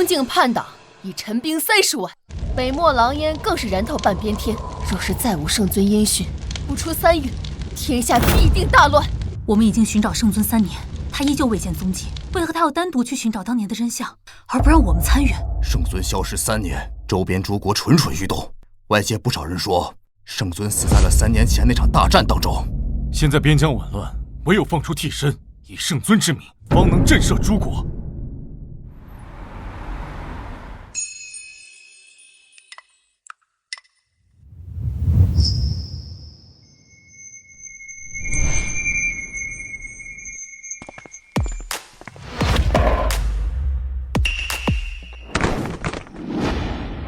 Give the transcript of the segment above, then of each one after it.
境叛党，已陈兵30万，北漠狼烟更是燃透半边天。若是再无圣尊音讯，不出3月，天下必定大乱。我们已经寻找圣尊3年，他依旧未见踪迹，为何他要单独去寻找当年的真相，而不让我们参与？圣尊消失3年，周边诸国蠢蠢欲动，外界不少人说圣尊死在了3年前那场大战当中。现在边疆紊乱，唯有放出替身，以圣尊之名，方能震慑诸国。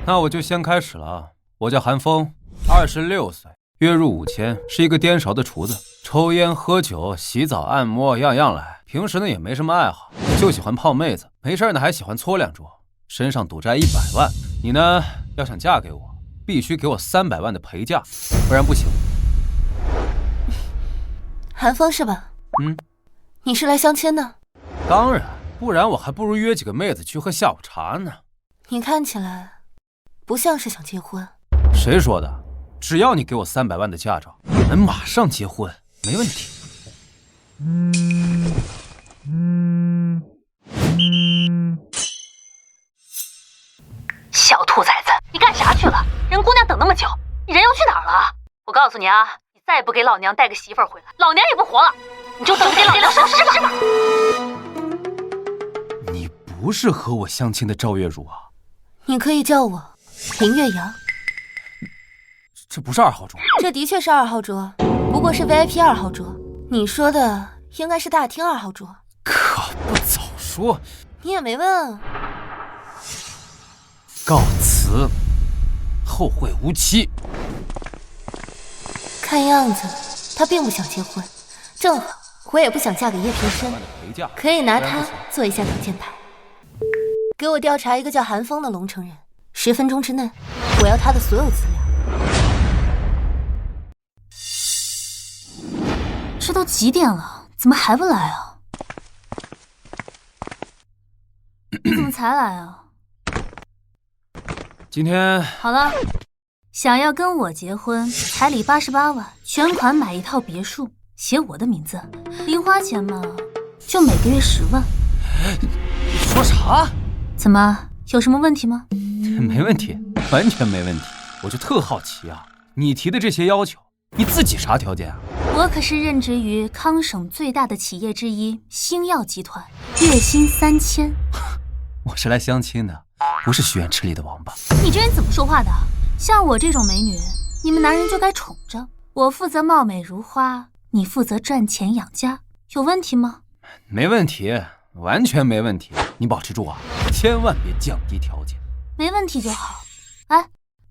那我就先开始了。我叫韩风，26岁，月入5000，是一个颠勺的厨子，抽烟、喝酒、洗澡、按摩，样样来。平时呢也没什么爱好，就喜欢泡妹子，没事呢还喜欢搓2桌，身上赌债100万。你呢，要想嫁给我，必须给我300万的陪嫁，不然不行。韩风是吧？你是来相亲的？当然，不然我还不如约几个妹子去喝下午茶呢。你看起来不像是想结婚。谁说的？只要你给我300万的嫁妆，我们马上结婚，没问题。小兔崽子，你干啥去了？人姑娘等那么久，你人又去哪儿了？我告诉你啊，你再不给老娘带个媳妇儿回来，老娘也不活了！你就等着给老娘收尸吧！你不是和我相亲的赵月茹啊？你可以叫我林月阳。这不是2号桌？这的确是2号桌，不过是 VIP 2号桌。你说的应该是大厅2号桌。可不早说！你也没问啊。告辞，后会无期。看样子他并不想结婚，正好我也不想嫁给叶平生，可以拿他做一下挡箭牌。给我调查一个叫韩风的龙城人，10分钟之内，我要他的所有资料。这都几点了，怎么还不来啊？你怎么才来啊？今天好了，想要跟我结婚，彩礼88万，全款买一套别墅，写我的名字，零花钱嘛，就每个月10万。你说啥？怎么，有什么问题吗？没问题，完全没问题。我就特好奇啊，你提的这些要求，你自己啥条件啊？我可是任职于康省最大的企业之一星耀集团，月薪3000。我是来相亲的，不是许愿池里的王八。你这人怎么说话的？像我这种美女，你们男人就该宠着。我负责貌美如花，你负责赚钱养家，有问题吗？没问题，完全没问题。你保持住啊，千万别降低条件。没问题就好。哎，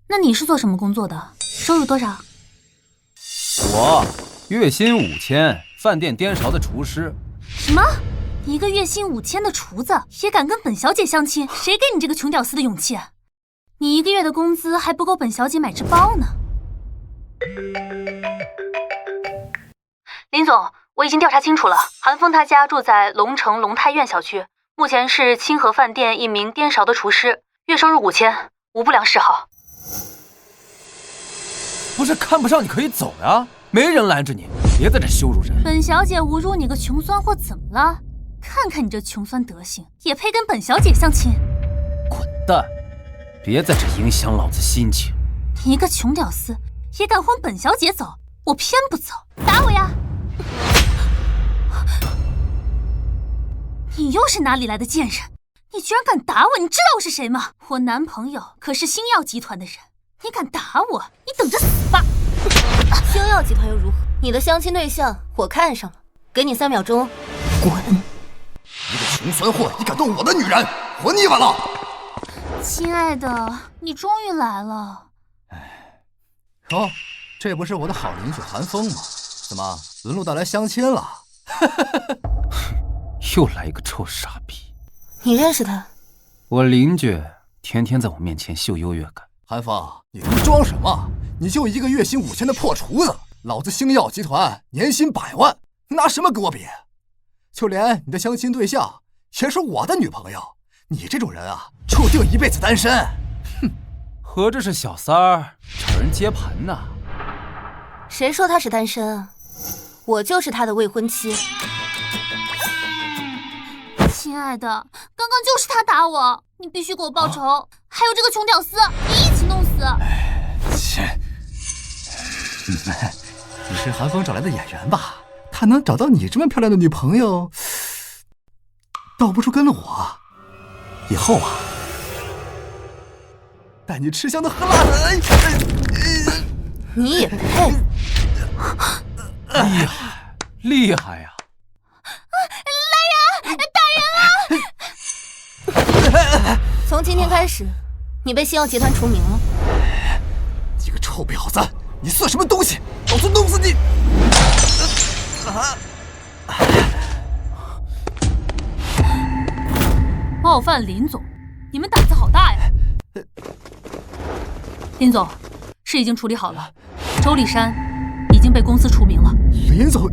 那你是做什么工作的？收入多少？我月薪5000，饭店颠勺的厨师。什么？一个月薪5000的厨子也敢跟本小姐相亲？谁给你这个穷屌丝的勇气？你一个月的工资还不够本小姐买只包呢。林总，我已经调查清楚了，韩风他家住在龙城龙泰苑小区，目前是清河饭店一名颠勺的厨师，月收入5000，无不良嗜好。不是看不上你可以走呀，没人拦着你，别在这羞辱人。本小姐侮辱你个穷酸货怎么了？看看你这穷酸德行，也配跟本小姐相亲？滚蛋！别在这影响老子心情。你一个穷屌丝也敢轰本小姐走，我偏不走，打我呀！你又是哪里来的贱人？你居然敢打我！你知道我是谁吗？我男朋友可是星耀集团的人，你敢打我，你等着死吧！星耀集团又如何？你的相亲对象我看上了，给你3秒钟，滚！一个穷酸货，你敢动我的女人，活腻歪了！亲爱的，你终于来了。哦，这不是我的好邻居韩风吗？怎么轮路到来相亲了？又来一个臭傻逼！你认识他？我邻居天天在我面前秀优越感。韩风，你他妈装什么？你就一个月薪5000的破厨子，老子星耀集团年薪100万，拿什么跟我比？就连你的相亲对象也是我的女朋友，你这种人啊，注定一辈子单身。哼，合着是小三儿找人接盘呢？谁说他是单身啊？我就是他的未婚妻。亲爱的，刚刚就是他打我，你必须给我报仇。还有这个穷屌丝，你一起弄死。切，你是韩风找来的演员吧？他能找到你这么漂亮的女朋友，倒不如跟了我。以后啊，带你吃香的喝辣的。你也配？厉害，厉害呀！从今天开始，你被星耀集团除名了。你个臭婊子，你算什么东西？老子弄死你！冒犯林总，你们胆子好大呀！林总，事已经处理好了，周立山已经被公司除名了。林总，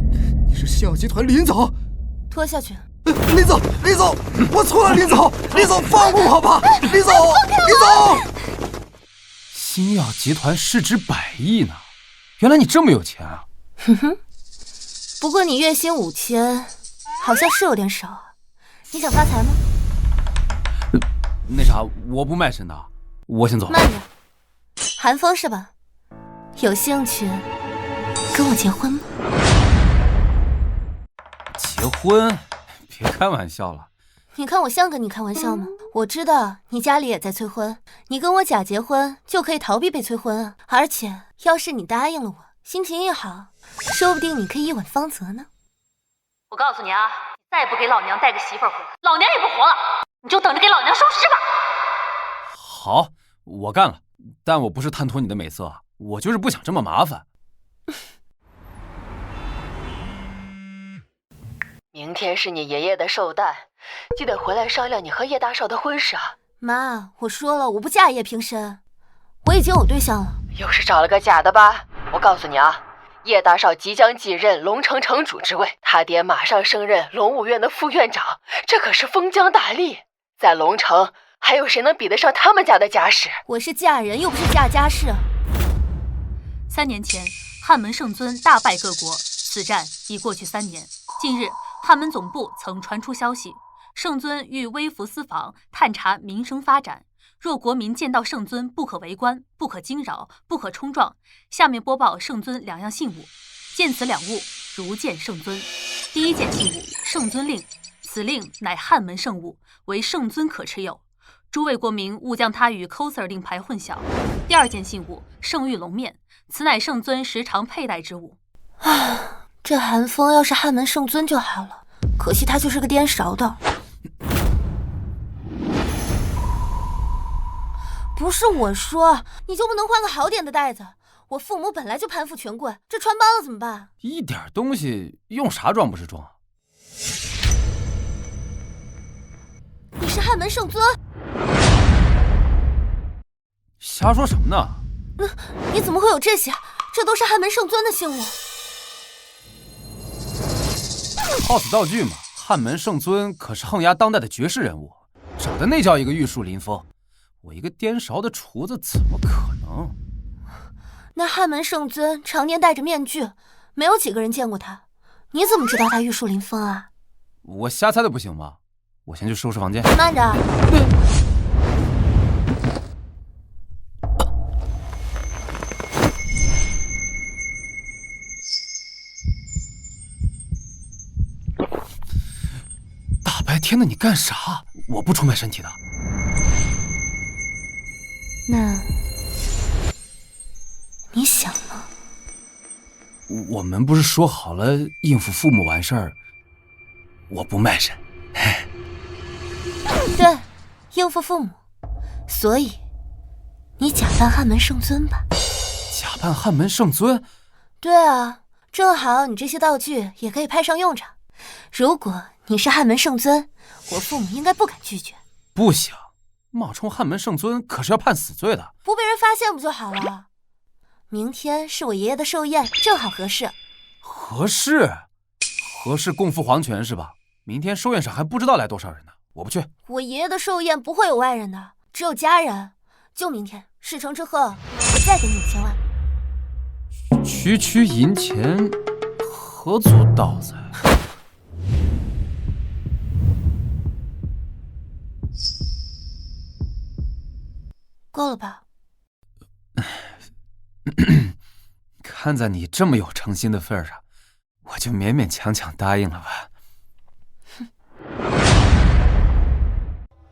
你是星耀集团林总？拖下去。林总，林总，我错了，林总，林总放过我吧，林总，林总。星耀集团市值100亿呢，原来你这么有钱啊！哼哼，不过你月薪5000，好像是有点少啊。你想发财吗？那啥，我不卖身的，我先走了。慢着，韩风是吧？有兴趣跟我结婚吗？结婚？别开玩笑了。你看我像跟你开玩笑吗？我知道你家里也在催婚，你跟我假结婚就可以逃避被催婚啊。而且要是你答应了我，心情一好，说不定你可以一吻芳泽呢。我告诉你啊，再不给老娘带个媳妇儿回来，老娘也不活了，你就等着给老娘收尸吧。好，我干了，但我不是贪图你的美色，我就是不想这么麻烦。明天是你爷爷的寿诞，记得回来商量你和叶大少的婚事啊。妈，我说了，我不嫁叶平生，我已经有对象了。又是找了个假的吧？我告诉你啊，叶大少即将继任龙城城主之位，他爹马上升任龙武院的副院长，这可是封疆大吏，在龙城还有谁能比得上他们家的家世？我是嫁人，又不是嫁家世。3年前，汉门圣尊大败各国，此战已过去3年。近日，汉门总部曾传出消息，圣尊欲微服私访，探查民生发展。若国民见到圣尊，不可围观，不可惊扰，不可冲撞。下面播报圣尊2样信物，见此2物，如见圣尊。第1件信物，圣尊令，此令乃汉门圣物，为圣尊可持有。诸位国民勿将它与 coser 令牌混淆。第2件信物，圣玉龙面，此乃圣尊时常佩戴之物。这韩风要是汉门圣尊就好了，可惜他就是个颠勺的。不是我说，你就不能换个好点的袋子？我父母本来就攀附权贵，这穿帮了怎么办？一点东西用啥装不是装？你是汉门圣尊？瞎说什么呢？你怎么会有这些？这都是汉门圣尊的信物。好死道具嘛，汉门圣尊可是横压当代的绝世人物，整的那叫一个玉树临风。我一个颠勺的厨子怎么可能？那汉门圣尊常年戴着面具，没有几个人见过他，你怎么知道他玉树临风啊？我瞎猜的不行吗？我先去收拾房间。慢着。大白天的你干啥？我不出卖身体的。那你想呢？我们不是说好了应付父母完事儿，我不卖身。对，应付父母，所以你假扮汉门圣尊吧。假扮汉门圣尊？对啊，正好你这些道具也可以派上用场。如果你是汉门圣尊，我父母应该不敢拒绝。不行，冒充汉门圣尊可是要判死罪的。不被人发现不就好了？明天是我爷爷的寿宴，正好合适。合适？合适共赴黄泉是吧？明天寿宴上还不知道来多少人呢。我不去。我爷爷的寿宴不会有外人的，只有家人。就明天事成之后，我再给你5000万。区区银钱，何足道哉？够了吧？看在你这么有诚心的份上，我就勉勉强强答应了吧。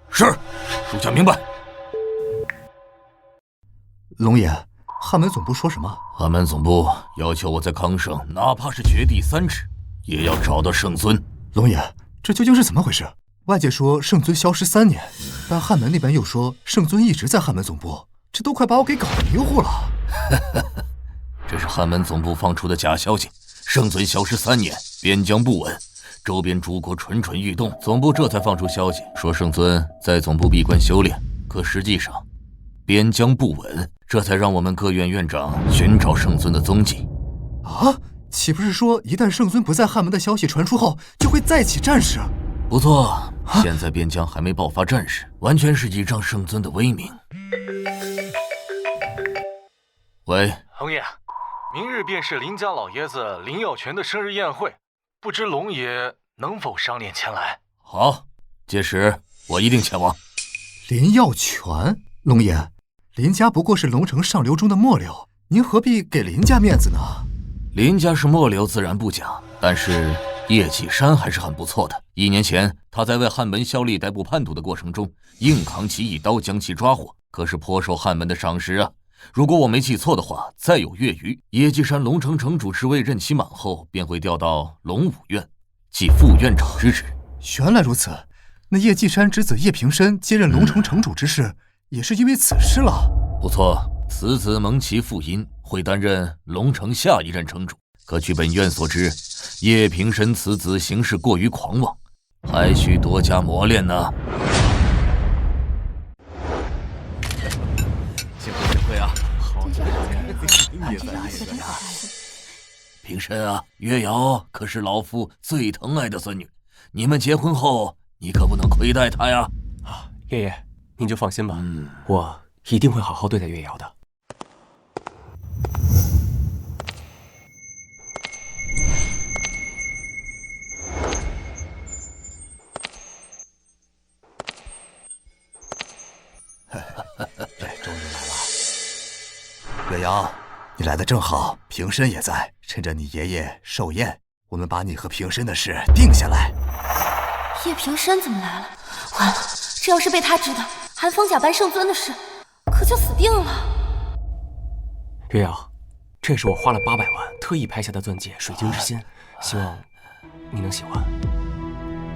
是，属下明白。龙爷，汉门总部说什么？汉门总部要求我在康省，哪怕是掘地3尺，也要找到圣尊。龙爷，这究竟是怎么回事？外界说圣尊消失3年，但汉门那边又说圣尊一直在汉门总部，这都快把我给搞迷糊了。这是汉门总部放出的假消息。圣尊消失3年，边疆不稳，周边诸国蠢蠢欲动，总部这才放出消息说圣尊在总部闭关修炼。可实际上，边疆不稳，这才让我们各院院长寻找圣尊的踪迹。啊，岂不是说一旦圣尊不在汉门的消息传出后，就会再起战事？不错，现在边疆还没爆发战事，完全是倚仗圣尊的威名。喂，龙爷，明日便是林家老爷子林耀全的生日宴会，不知龙爷能否赏脸前来？好，届时我一定前往。林耀全，龙爷，林家不过是龙城上流中的末流，您何必给林家面子呢？林家是末流自然不假，但是叶继山还是很不错的。1年前，他在为汉门效力逮捕叛徒的过程中，硬扛起一刀将其抓获，可是颇受汉门的赏识啊。如果我没记错的话，再有月余，叶继山龙城城主之位任期满后，便会调到龙武院，即副院长之职。原来如此，那叶继山之子叶平深接任龙城城主之事，也是因为此事了。不错，此子蒙其父荫，会担任龙城下一任城主。可据本院所知，叶平深此子行事过于狂妄，还需多加磨练呢。幸会啊！好久不见，平深啊，月瑶可是老夫最疼爱的孙女，你们结婚后，你可不能亏待她呀！啊，爷爷，您就放心吧，我一定会好好对待月瑶的。终于来了，月瑶，你来的正好，平深也在，趁着你爷爷寿宴，我们把你和平深的事定下来。叶平深怎么来了？完了，这要是被他知道韩风假扮圣尊的事，可就死定了。月瑶，这是我花了800万特意拍下的钻戒，水晶之心，希望你能喜欢。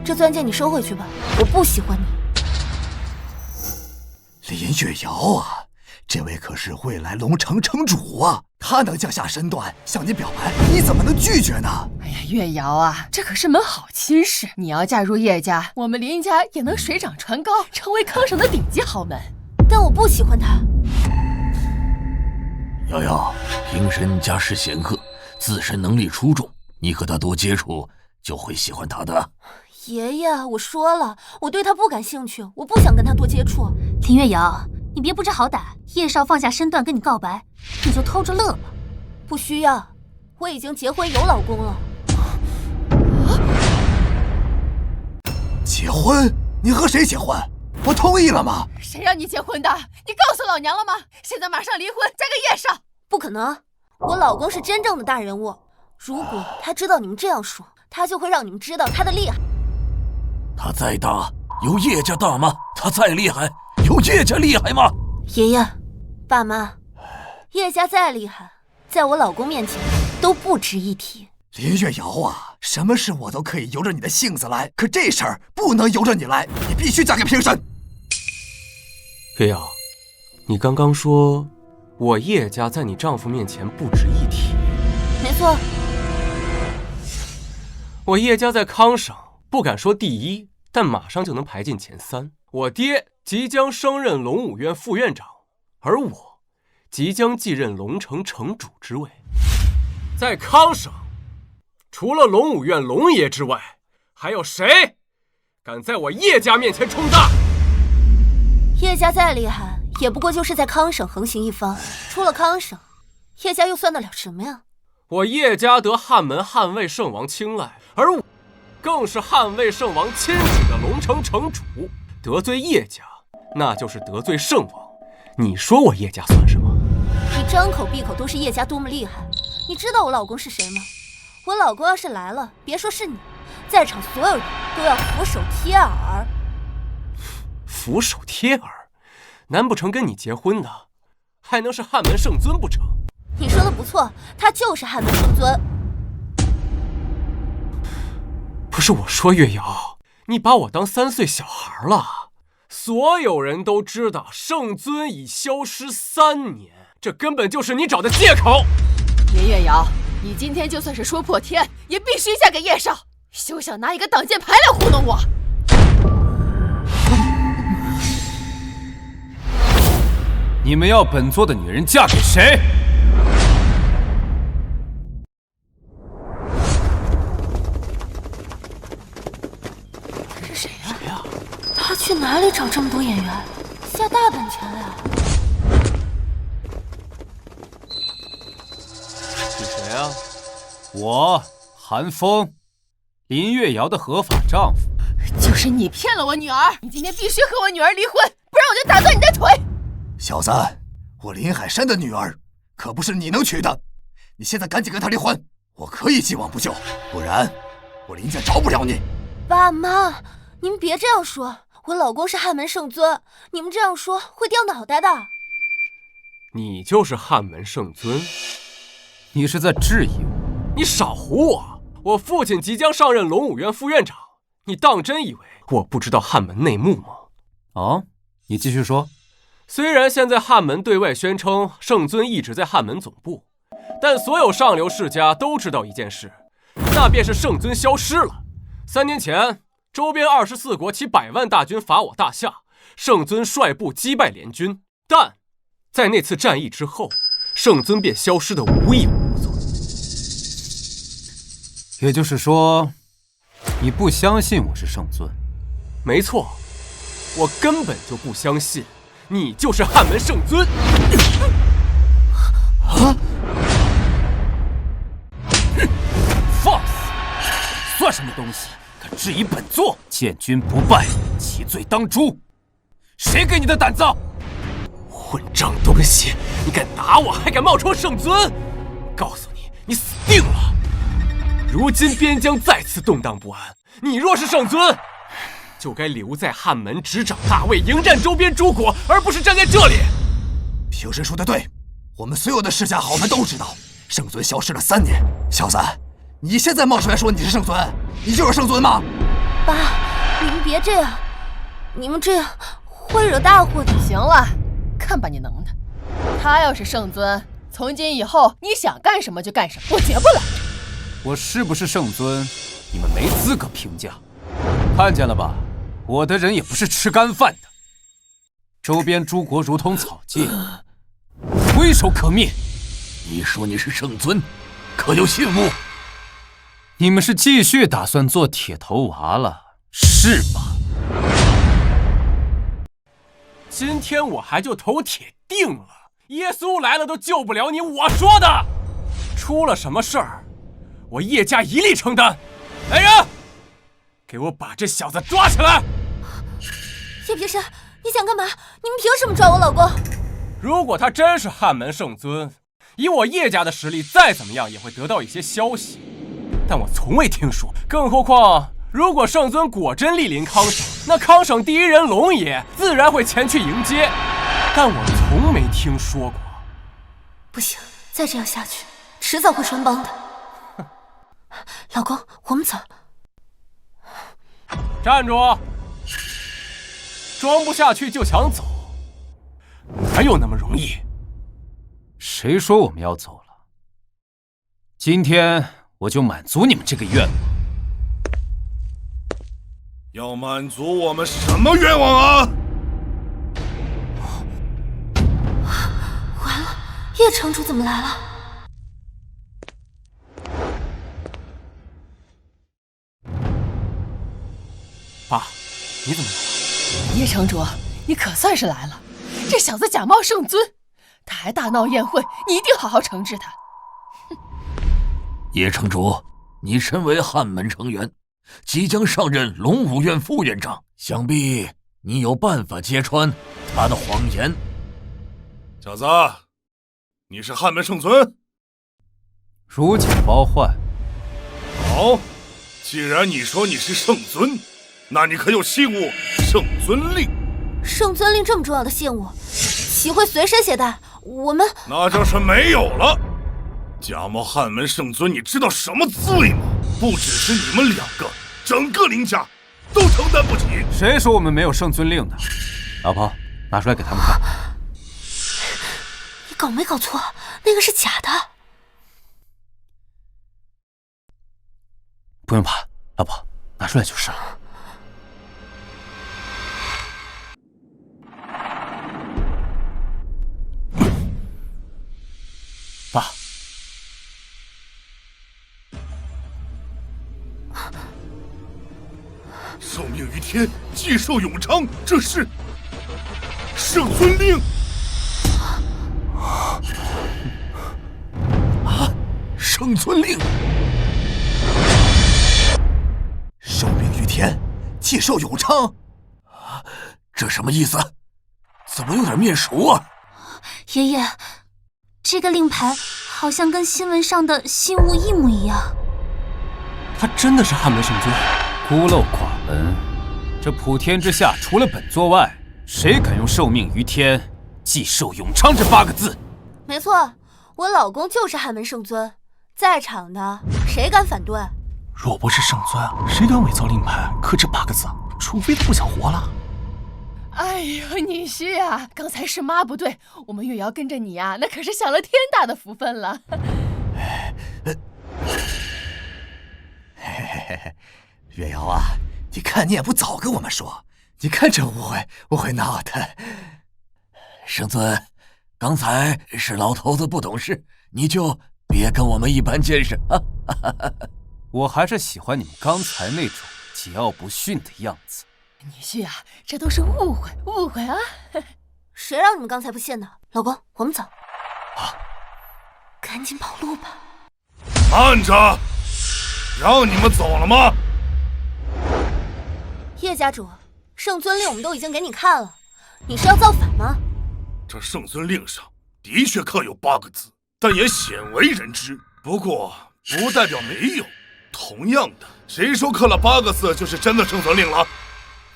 这钻戒你收回去吧，我不喜欢你。林月瑶啊，这位可是未来龙城城主啊，他能降下身段向你表白，你怎么能拒绝呢？哎呀，月瑶啊，这可是门好亲事，你要嫁入叶家，我们林家也能水涨船高，成为康省的顶级豪门。但我不喜欢他。瑶瑶，平深家世显赫，自身能力出众，你和他多接触，就会喜欢他的。爷爷，我说了，我对他不感兴趣，我不想跟他多接触。林月瑶，你别不知好歹，叶少放下身段跟你告白，你就偷着乐吧。不需要，我已经结婚有老公了。结婚？你和谁结婚？我同意了吗？谁让你结婚的？你告诉老娘了吗？现在马上离婚，嫁给叶少。不可能，我老公是真正的大人物，如果他知道你们这样说，他就会让你们知道他的厉害。他再大，有叶家大吗？他再厉害，有叶家厉害吗？爷爷，爸妈，叶家再厉害，在我老公面前都不值一提。林月瑶啊，什么事我都可以由着你的性子来，可这事儿不能由着你来，你必须嫁给平深。月瑶，你刚刚说我叶家在你丈夫面前不值一提。没错，我叶家在康省不敢说第1，但马上就能排进前3。我爹即将升任龙武院副院长，而我即将继任龙城城主之位。在康省，除了龙武院龙爷之外，还有谁敢在我叶家面前冲大！叶家再厉害，也不过就是在康省横行一方，出了康省，叶家又算得了什么呀？我叶家得汉门汉魏圣王青睐，而我更是汉魏圣王亲指的龙城城主，得罪叶家，那就是得罪圣王。你说我叶家算什么？你张口闭口都是叶家多么厉害，你知道我老公是谁吗？我老公要是来了，别说是你，在场所有人都要俯首贴耳。俯首贴耳？难不成跟你结婚的还能是汉门圣尊不成？你说的不错，他就是汉门圣尊。不是我说，月瑶，你把我当3岁小孩了。所有人都知道圣尊已消失3年，这根本就是你找的借口。林月瑶，你今天就算是说破天，也必须嫁给叶少，休想拿一个挡箭牌来糊弄我。你们要本座的女人嫁给谁？这是谁呀？他去哪里找这么多演员？下大本钱了呀？是谁啊？我，韩风，林月瑶的合法丈夫。就是你骗了我女儿，你今天必须和我女儿离婚，不然我就打断你的腿！小子，我林海山的女儿可不是你能娶的，你现在赶紧跟她离婚，我可以既往不咎，不然我林家饶不了你。爸妈，你们别这样说，我老公是汉门圣尊，你们这样说会掉脑袋的。你就是汉门圣尊？你是在质疑我？你少唬我！我父亲即将上任龙武院副院长，你当真以为我不知道汉门内幕吗？哦，你继续说。虽然现在汉门对外宣称圣尊一直在汉门总部，但所有上流世家都知道一件事，那便是圣尊消失了。3年前，周边24国起100万大军伐我大夏，圣尊率部击败联军，但在那次战役之后，圣尊便消失得无影无踪。也就是说，你不相信我是圣尊？没错，我根本就不相信你就是汉门圣尊。啊！放肆！算什么东西？敢质疑本座？见君不拜，其罪当诛。谁给你的胆子？混账东西！你敢打我，还敢冒充圣尊？告诉你，你死定了！如今边疆再次动荡不安，你若是圣尊，就该留在汉门执掌大魏，迎战周边诸国，而不是站在这里。平生说的对，我们所有的世家豪门都知道，圣尊消失了3年。小子，你现在冒出来说你是圣尊，你就是圣尊吗？爸，你们别这样，你们这样会惹大祸的。行了，看把你能的！他要是圣尊，从今以后你想干什么就干什么，我绝不拦着。我是不是圣尊，你们没资格评价。看见了吧，我的人也不是吃干饭的。周边诸国如同草芥，挥手可灭。你说你是圣尊，可有信物？你们是继续打算做铁头娃了，是吧？今天我还就头铁定了，耶稣来了都救不了你，我说的。出了什么事儿，我叶家一力承担。来人，给我把这小子抓起来！叶平生，你想干嘛？你们凭什么抓我老公？如果他真是汉门圣尊，以我叶家的实力，再怎么样也会得到一些消息。但我从未听说，更何况如果圣尊果真莅临康省，那康省第一人龙爷自然会前去迎接。但我从没听说过。不行，再这样下去，迟早会穿帮的。老公，我们走。站住！装不下去就想走，哪有那么容易？谁说我们要走了？今天我就满足你们这个愿望。要满足我们什么愿望啊？完了，叶城主怎么来了？爸，你怎么来了？叶城主，你可算是来了。这小子假冒圣尊，他还大闹宴会，你一定好好惩治他。叶城主，你身为汉门成员，即将上任龙武院副院长，想必你有办法揭穿他的谎言。小子，你是汉门圣尊？如假包换。好，既然你说你是圣尊，那你可有信物圣尊令？圣尊令这么重要的信物，岂会随身携带？我们那就是没有了。假冒汉门圣尊，你知道什么罪吗？不只是你们两个，整个林家都承担不起。谁说我们没有圣尊令的？老婆，拿出来给他们看。你搞没搞错？那个是假的。不用怕，老婆，拿出来就是了。爸，受命于天，既寿永昌，这是圣尊令。圣尊令，受命于天，既寿永昌。这什么意思？怎么有点面熟啊？爷爷，这个令牌好像跟新闻上的信物一模一样。他真的是汉门圣尊？孤陋寡闻，这普天之下除了本座外，谁敢用受命于天，既寿永昌这8个字？没错，我老公就是汉门圣尊，在场的谁敢反对？若不是圣尊，谁敢伪造令牌刻这8个字？除非他不想活了。哎呦，女婿啊，刚才是妈不对，我们月瑶跟着你啊，那可是享了天大的福分了。月瑶啊，你看你也不早跟我们说，你看这误会闹的。圣尊，刚才是老头子不懂事，你就别跟我们一般见识啊。我还是喜欢你们刚才那种桀骜不驯的样子。女婿啊，这都是误会啊！谁让你们刚才不信的？老公，我们走。赶紧跑路吧！慢着，让你们走了吗？叶家主，圣尊令我们都已经给你看了，你是要造反吗？这圣尊令上的确刻有8个字，但也鲜为人知。不过不代表没有。同样的，谁说刻了8个字就是真的圣尊令了？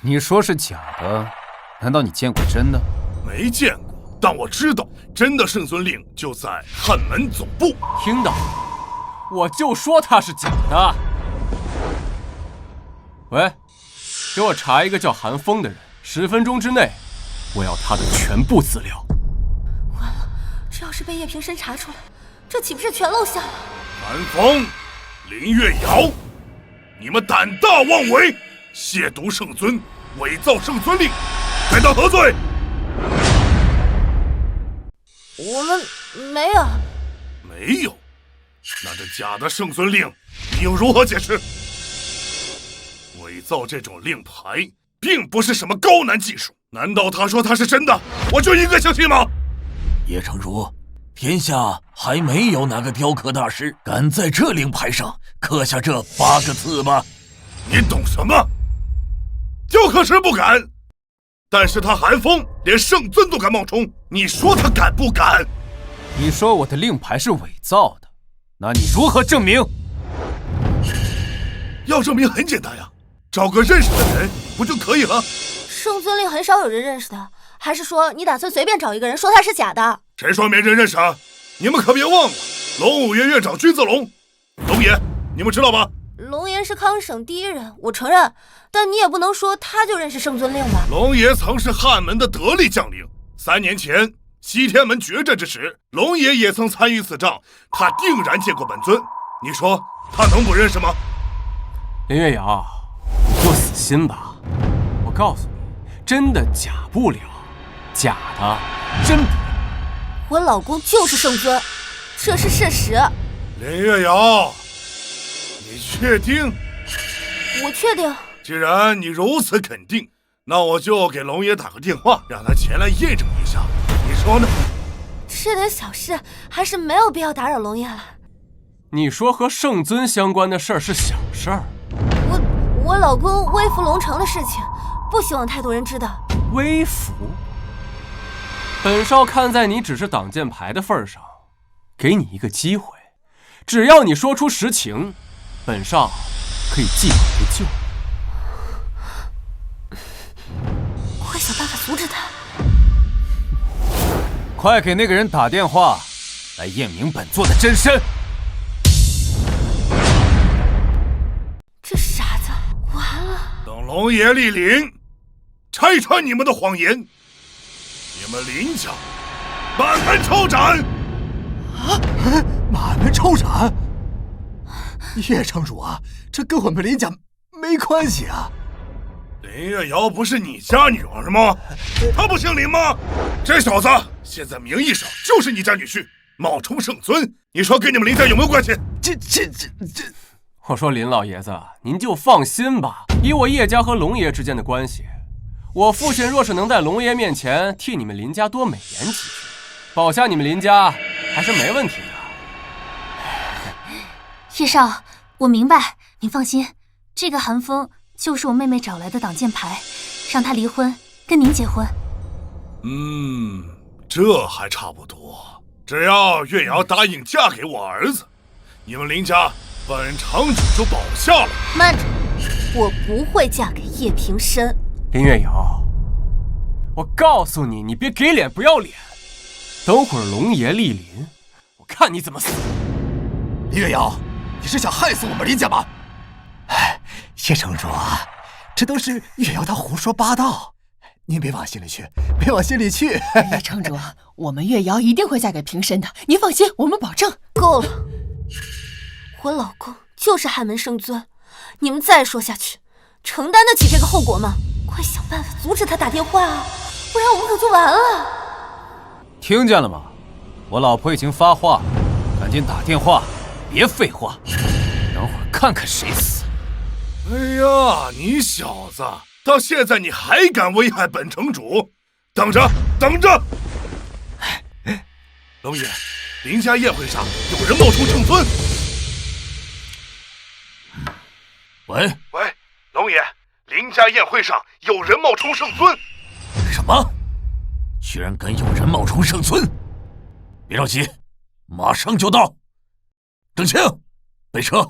你说是假的，难道你见过真的？没见过，但我知道真的圣尊令就在汉门总部。听到？我就说他是假的。喂，给我查一个叫韩风的人，10分钟之内，我要他的全部资料。完了，这要是被叶平生查出来，这岂不是全露馅了？韩风、林月瑶，你们胆大妄为，亵渎圣尊，伪造圣尊令，该当何罪？我们没有。没有？那这假的圣尊令，你又如何解释？伪造这种令牌，并不是什么高难技术。难道他说他是真的，我就应该相信吗？叶城主，天下还没有哪个雕刻大师敢在这令牌上刻下这8个字吧？你懂什么？雕刻师不敢，但是他韩风连圣尊都敢冒充，你说他敢不敢？你说我的令牌是伪造的，那你如何证明？要证明很简单呀，找个认识的人不就可以了？圣尊令很少有人认识的，还是说你打算随便找一个人说他是假的？谁说没人认识啊？你们可别忘了，龙武院院长君子龙，龙爷，你们知道吧？龙爷是康省第1人，我承认，但你也不能说他就认识圣尊令吧？龙爷曾是汉门的得力将领，3年前西天门决战之时，龙爷也曾参与此仗，他定然见过本尊。你说他能不认识吗？林月瑶，你就死心吧。我告诉你，真的假不了，假的真不了。我老公就是圣尊，这是事实。林月瑶，你确定？我确定。既然你如此肯定，那我就给龙爷打个电话，让他前来验证一下，你说呢？这点小事还是没有必要打扰龙爷了。你说和圣尊相关的事儿是小事儿？我老公微服龙城的事情，不希望太多人知道。微服？本少看在你只是挡箭牌的份上，给你一个机会，只要你说出实情，本少可以既往不咎。我会想办法阻止他。快给那个人打电话，来验明本座的真身。这傻子，完了！等龙爷莅临，拆穿你们的谎言，你们林家满门抄斩！啊！满门抄斩？叶城主啊，这跟我们林家没关系啊。林月瑶不是你家女儿吗？她不姓林吗？这小子现在名义上就是你家女婿，冒充圣尊，你说跟你们林家有没有关系？这……我说林老爷子，您就放心吧，以我叶家和龙爷之间的关系，我父亲若是能在龙爷面前替你们林家多美言几句，保下你们林家还是没问题的。叶少，我明白，您放心，这个韩风就是我妹妹找来的挡箭牌，让她离婚，跟您结婚。这还差不多。只要月瑶答应嫁给我儿子，你们林家本城主就保下了。慢着，我不会嫁给叶平深。林月瑶，我告诉你，你别给脸不要脸。等会儿龙爷莅临，我看你怎么死。林月瑶，你是想害死我们林家吗？哎，叶城主啊，这都是月瑶她胡说八道，您别往心里去，别往心里去。叶城主，我们月瑶一定会嫁给平深的，您放心，我们保证。够了，我老公就是汉门圣尊，你们再说下去，承担得起这个后果吗？快想办法阻止他打电话啊，不然我们可就完了。听见了吗？我老婆已经发话，赶紧打电话，别废话，等会儿看看谁死。哎呀，你小子到现在你还敢危害本城主？等着，等着！龙爷，林家宴会上有人冒充圣尊。喂，龙爷，林家宴会上有人冒充圣尊。什么？居然敢有人冒充圣尊？别着急，马上就到。郑清，备车。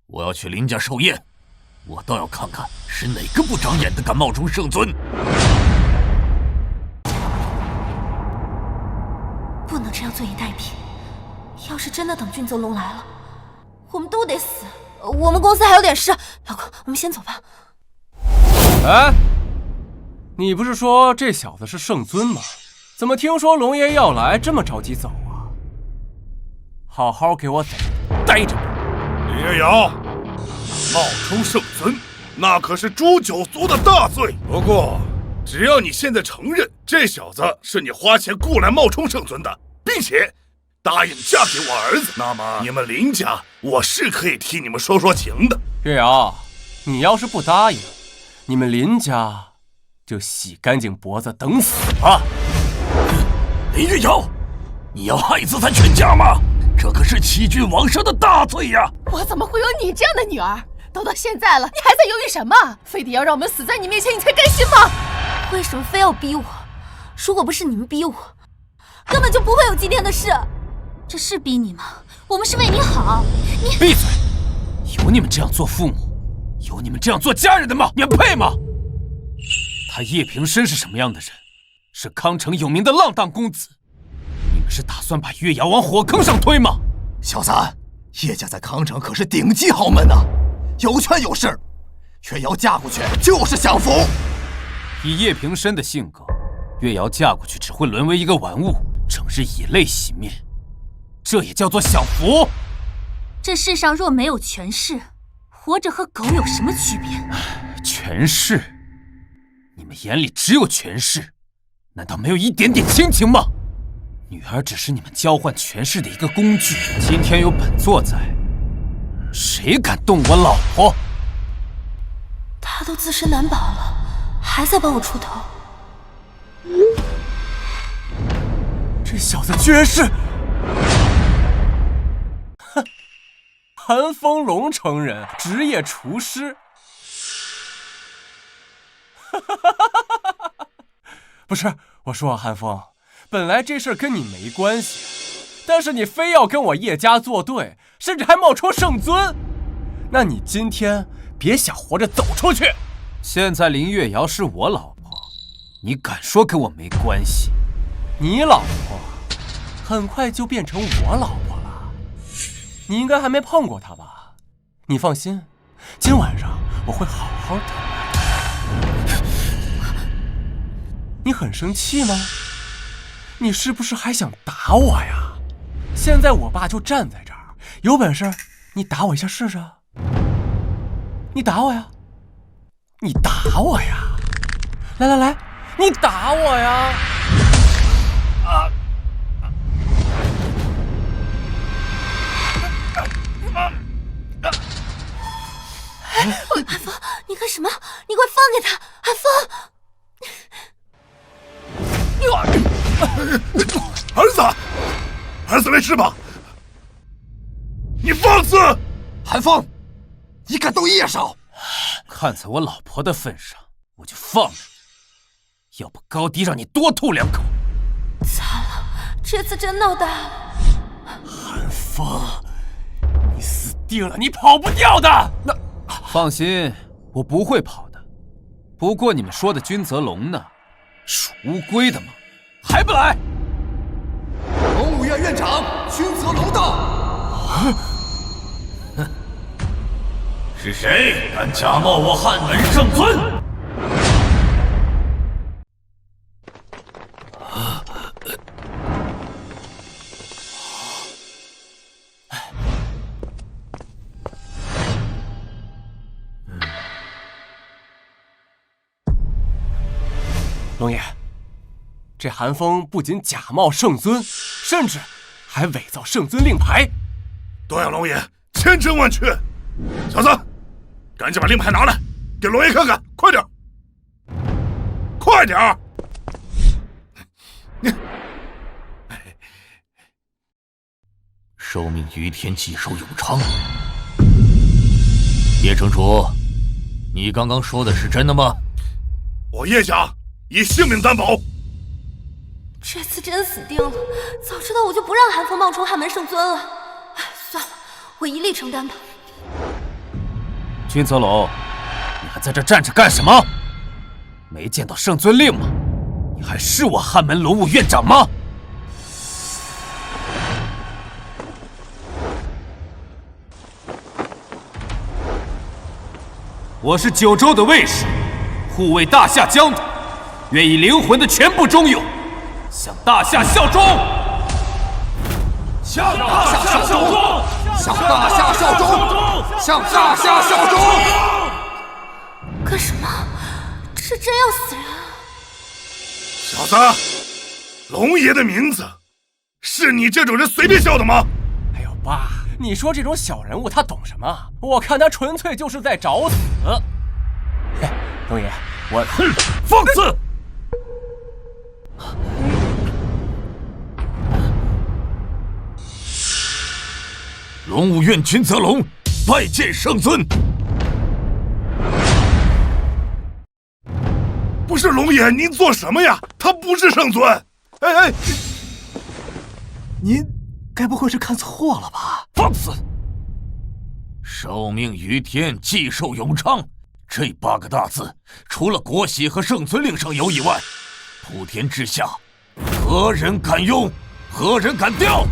我要去林家寿宴，我倒要看看是哪个不长眼的敢冒充圣尊。不能这样坐以待毙，要是真的等俊泽龙来了，我们都得死。我们公司还有点事，老公，我们先走吧。哎，你不是说这小子是圣尊吗？怎么听说龙爷要来，这么着急走啊？好好给我待着吧。林月瑶，冒充圣尊，那可是诛九族的大罪。不过，只要你现在承认这小子是你花钱雇来冒充圣尊的，并且答应嫁给我儿子，那么你们林家我是可以替你们说说情的。月瑶，你要是不答应，你们林家就洗干净脖子等死吧。林月瑶，你要害死咱全家吗？这可是欺君罔上的大罪呀！我怎么会有你这样的女儿？都到现在了，你还在犹豫什么？非得要让我们死在你面前，你才甘心吗？为什么非要逼我？如果不是你们逼我，根本就不会有今天的事。这是逼你吗？我们是为你好。你闭嘴！有你们这样做父母，有你们这样做家人的吗？你们配吗？他叶平深是什么样的人？是康城有名的浪荡公子。你们是打算把月瑶往火坑上推吗？小三，叶家在康城可是顶级豪门啊，有权有势，月瑶嫁过去就是享福。以叶平深的性格，月瑶嫁过去只会沦为一个玩物，整日以泪洗面，这也叫做享福？这世上若没有权势，活着和狗有什么区别？权势？你们眼里只有权势，难道没有一点点亲情吗？女儿只是你们交换权势的一个工具。今天有本座在，谁敢动我老婆？他都自身难保了，还在帮我出头。这小子居然是，哼，寒风龙城人，职业厨师。不是，我说啊，寒风，本来这事儿跟你没关系，但是你非要跟我叶家作对，甚至还冒充圣尊，那你今天别想活着走出去。现在林月瑶是我老婆，你敢说跟我没关系？你老婆很快就变成我老婆了，你应该还没碰过她吧？你放心，今晚上我会好好疼爱她。你很生气吗？你是不是还想打我呀？现在我爸就站在这儿，有本事你打我一下试试。你打我呀！你打我呀！来来来，你打我呀！韩风，你干什么？你快放开他！韩风，儿子没事吧？你放肆！韩风，你敢动叶少？看在我老婆的份上，我就放了你，要不高低让你多吐2口。惨了，这次真闹大了。韩风，你死定了，你跑不掉的。放心，我不会跑的。不过你们说的君泽龙呢？属乌龟的吗？还不来！龙武院院长君泽龙到。是谁敢假冒我汉门圣尊？龙爷，这韩风不仅假冒圣尊，甚至还伪造圣尊令牌。多谢龙爷，千真万确。小子，赶紧把令牌拿来，给龙爷看看，快点，快点！受命于天，既寿永昌。叶城主，你刚刚说的是真的吗？我叶家以性命担保。这次真死定了！早知道我就不让韩风冒充汉门圣尊了。算了，我一力承担吧。君泽龙，你还在这站着干什么？没见到圣尊令吗？你还是我汉门龙武院长吗？我是九州的卫士，护卫大夏疆土，愿以灵魂的全部忠勇，向大夏效忠。向大夏效忠！向大夏效忠！向大夏效忠！干什么？这真要死人啊！小子，龙爷的名字是你这种人随便叫的吗？哎呦，爸，你说这种小人物他懂什么？我看他纯粹就是在找死。嘿，龙爷，我放肆！龙武院君泽龙拜见圣尊。不是龙爷，您做什么呀？他不是圣尊。哎，您该不会是看错了吧？放肆！受命于天，既寿永昌，这8个大字，除了国玺和圣尊令上有以外，普天之下，何人敢用？何人敢调？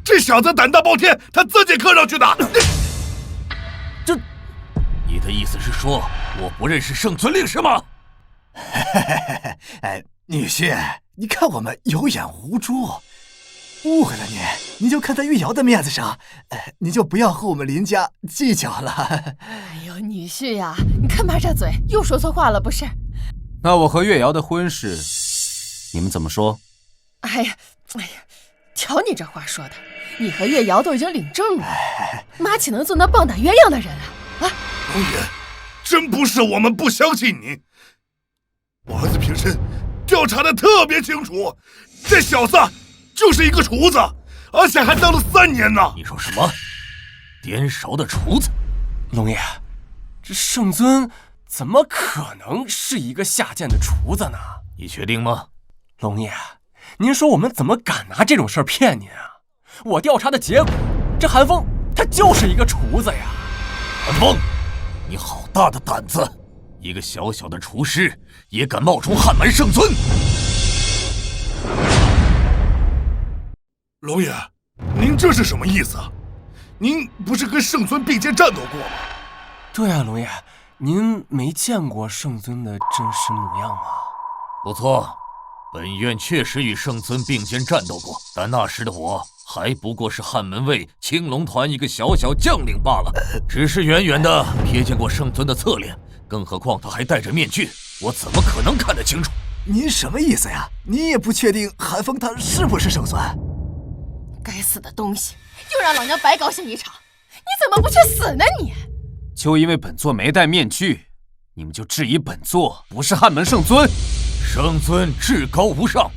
这小子胆大包天，他自己刻上去的。这，你的意思是说我不认识圣尊令是吗？哎，女婿，你看我们有眼无珠，误会了您就看在玉瑶的面子上，您就不要和我们林家计较了。哎呦，女婿呀，你看他这嘴，又说错话了不是？那我和月瑶的婚事，你们怎么说？哎呀，瞧你这话说的，你和月瑶都已经领证了，妈岂能做那棒打鸳鸯的人啊？龙爷，真不是我们不相信你。我儿子平身调查的特别清楚，这小子就是一个厨子，而且还当了3年呢。你说什么？颠勺的厨子？龙爷，这圣尊怎么可能是一个下贱的厨子呢？你确定吗？龙爷，您说我们怎么敢拿这种事儿骗您啊？我调查的结果，这韩风他就是一个厨子呀。韩风，你好大的胆子！一个小小的厨师也敢冒充汉门圣尊？龙爷，您这是什么意思啊？您不是跟圣尊并肩战斗过吗？对啊，龙爷，您没见过圣尊的真实模样吗？不错，本院确实与圣尊并肩战斗过，但那时的我还不过是汉门卫青龙团一个小小将领罢了，只是远远的瞥见过圣尊的侧脸，更何况他还戴着面具，我怎么可能看得清楚？您什么意思呀？你也不确定韩风他是不是圣尊？该死的东西，又让老娘白高兴一场！你怎么不去死呢你？就因为本座没戴面具，你们就质疑本座不是汉门圣尊？圣尊至高无上，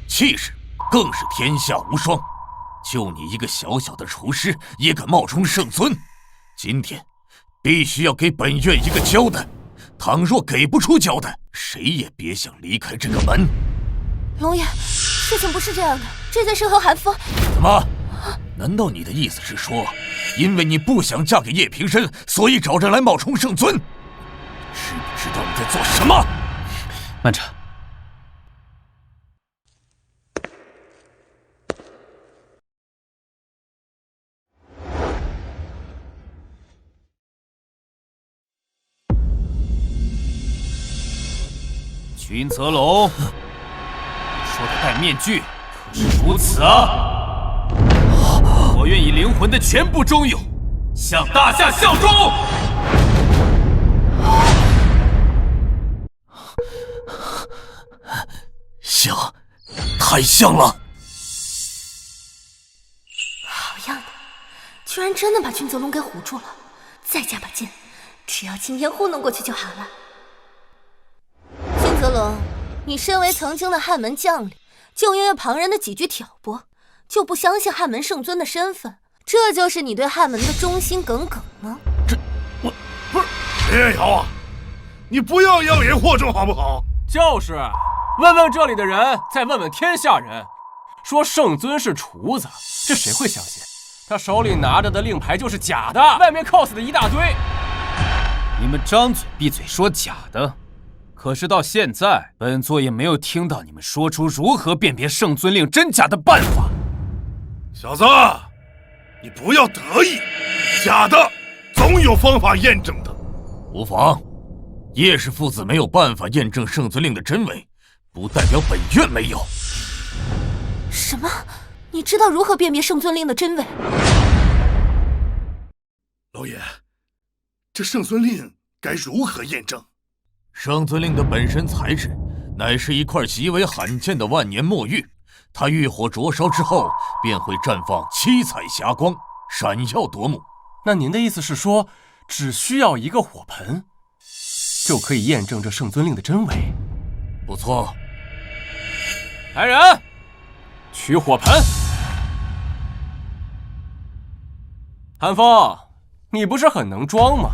气势更是天下无双。就你一个小小的厨师，也敢冒充圣尊？今天必须要给本院一个交代，倘若给不出交代，谁也别想离开这个门。龙爷，事情不是这样的，这件事和韩风……怎么？难道你的意思是说，因为你不想嫁给叶平身，所以找人来冒充圣尊？知不知道你在做什么？慢着。君泽龙，你说的戴面具可是如此啊？我愿以灵魂的全部忠勇，向大夏效忠。像，太像了。好样的，居然真的把君泽龙给唬住了。再加把劲，只要今天糊弄过去就好了。君泽龙，你身为曾经的汉门将领，就因为旁人的几句挑拨，就不相信汉门圣尊的身份，这就是你对汉门的忠心耿耿吗？我不是叶瑶啊，你不要妖言惑众好不好？就是，问问这里的人，再问问天下人，说圣尊是厨子，这谁会相信？他手里拿着的令牌就是假的，外面 cos 的一大堆。你们张嘴闭嘴说假的。可是到现在，本座也没有听到你们说出如何辨别圣尊令真假的办法。小子，你不要得意，假的总有方法验证的。无妨，叶氏父子没有办法验证圣尊令的真伪，不代表本院没有。什么？你知道如何辨别圣尊令的真伪？老爷，这圣尊令该如何验证？圣尊令的本身材质乃是一块极为罕见的万年墨玉，它遇火灼烧之后便会绽放七彩霞光，闪耀夺目。那您的意思是说，只需要一个火盆，就可以验证这圣尊令的真伪？不错。来人，取火盆。韩风，你不是很能装吗？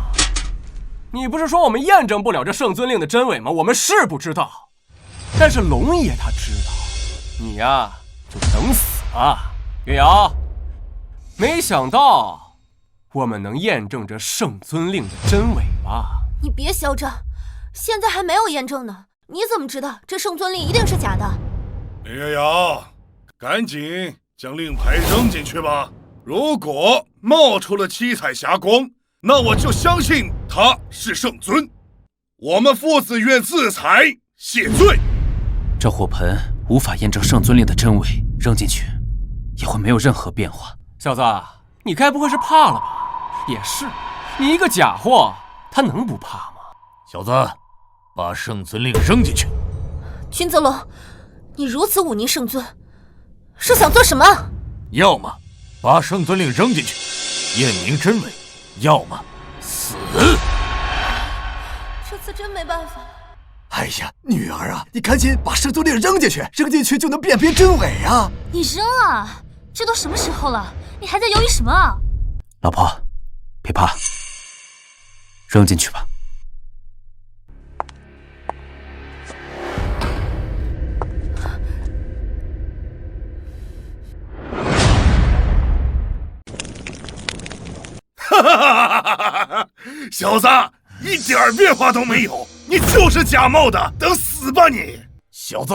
你不是说我们验证不了这圣尊令的真伪吗？我们是不知道，但是龙爷他知道。你呀，就等死吧。月瑶，没想到我们能验证这圣尊令的真伪吧？你别嚣张，现在还没有验证呢，你怎么知道这圣尊令一定是假的？林月瑶，赶紧将令牌扔进去吧。如果冒出了七彩霞光，那我就相信他是圣尊，我们父子院自裁谢罪。这火盆无法验证圣尊令的真伪，扔进去也会没有任何变化。小子，你该不会是怕了吧？也是，你一个假货，他能不怕吗？小子，把圣尊令扔进去。君泽龙，你如此忤逆圣尊，是想做什么？要么把圣尊令扔进去，验明真伪。要么死！真没办法。哎呀，女儿啊，你赶紧把圣尊令扔进去，扔进去就能辨别真伪啊！你扔啊！这都什么时候了，你还在犹豫什么啊？老婆，别怕，扔进去吧。哈哈哈哈哈！小子，一点变化都没有，你就是假冒的，等死吧你！小子，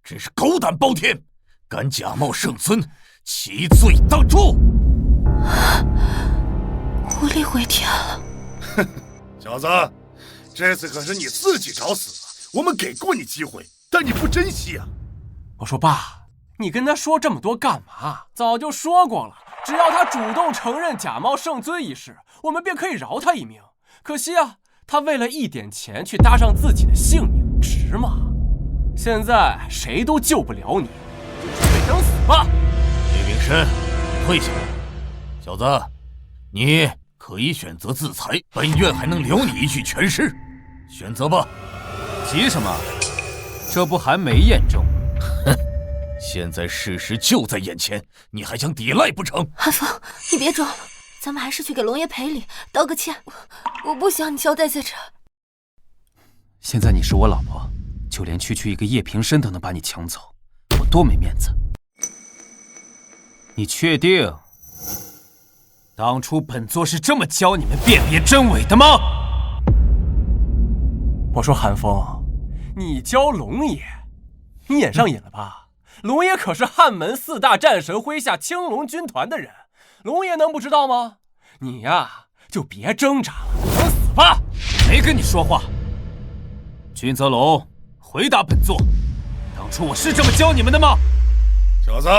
真是狗胆包天，敢假冒圣尊，其罪当诛！无力回天了。哼，小子，这次可是你自己找死了。我们给过你机会，但你不珍惜啊！我说爸，你跟他说这么多干嘛？早就说过了。只要他主动承认假冒圣尊一事，我们便可以饶他一命。可惜啊，他为了一点钱去搭上自己的性命，值吗？现在谁都救不了你，就准备等死吧。叶秉申，退下。小子，你可以选择自裁，本院还能留你一具全尸，选择吧。急什么？这不还没验证吗？哼。现在事实就在眼前，你还想抵赖不成？韩风，你别装了，咱们还是去给龙爷赔礼，道个歉。我不想你交代在这。现在你是我老婆，就连区区一个叶平申都能把你抢走，我多没面子。你确定当初本座是这么教你们辨别真伪的吗？我说韩风，你教龙爷，你演上瘾了吧？龙爷可是汉门4大战神麾下青龙军团的人，龙爷能不知道吗？你呀，就别挣扎了，等死吧！没跟你说话。君泽龙，回答本座，当初我是这么教你们的吗？小子，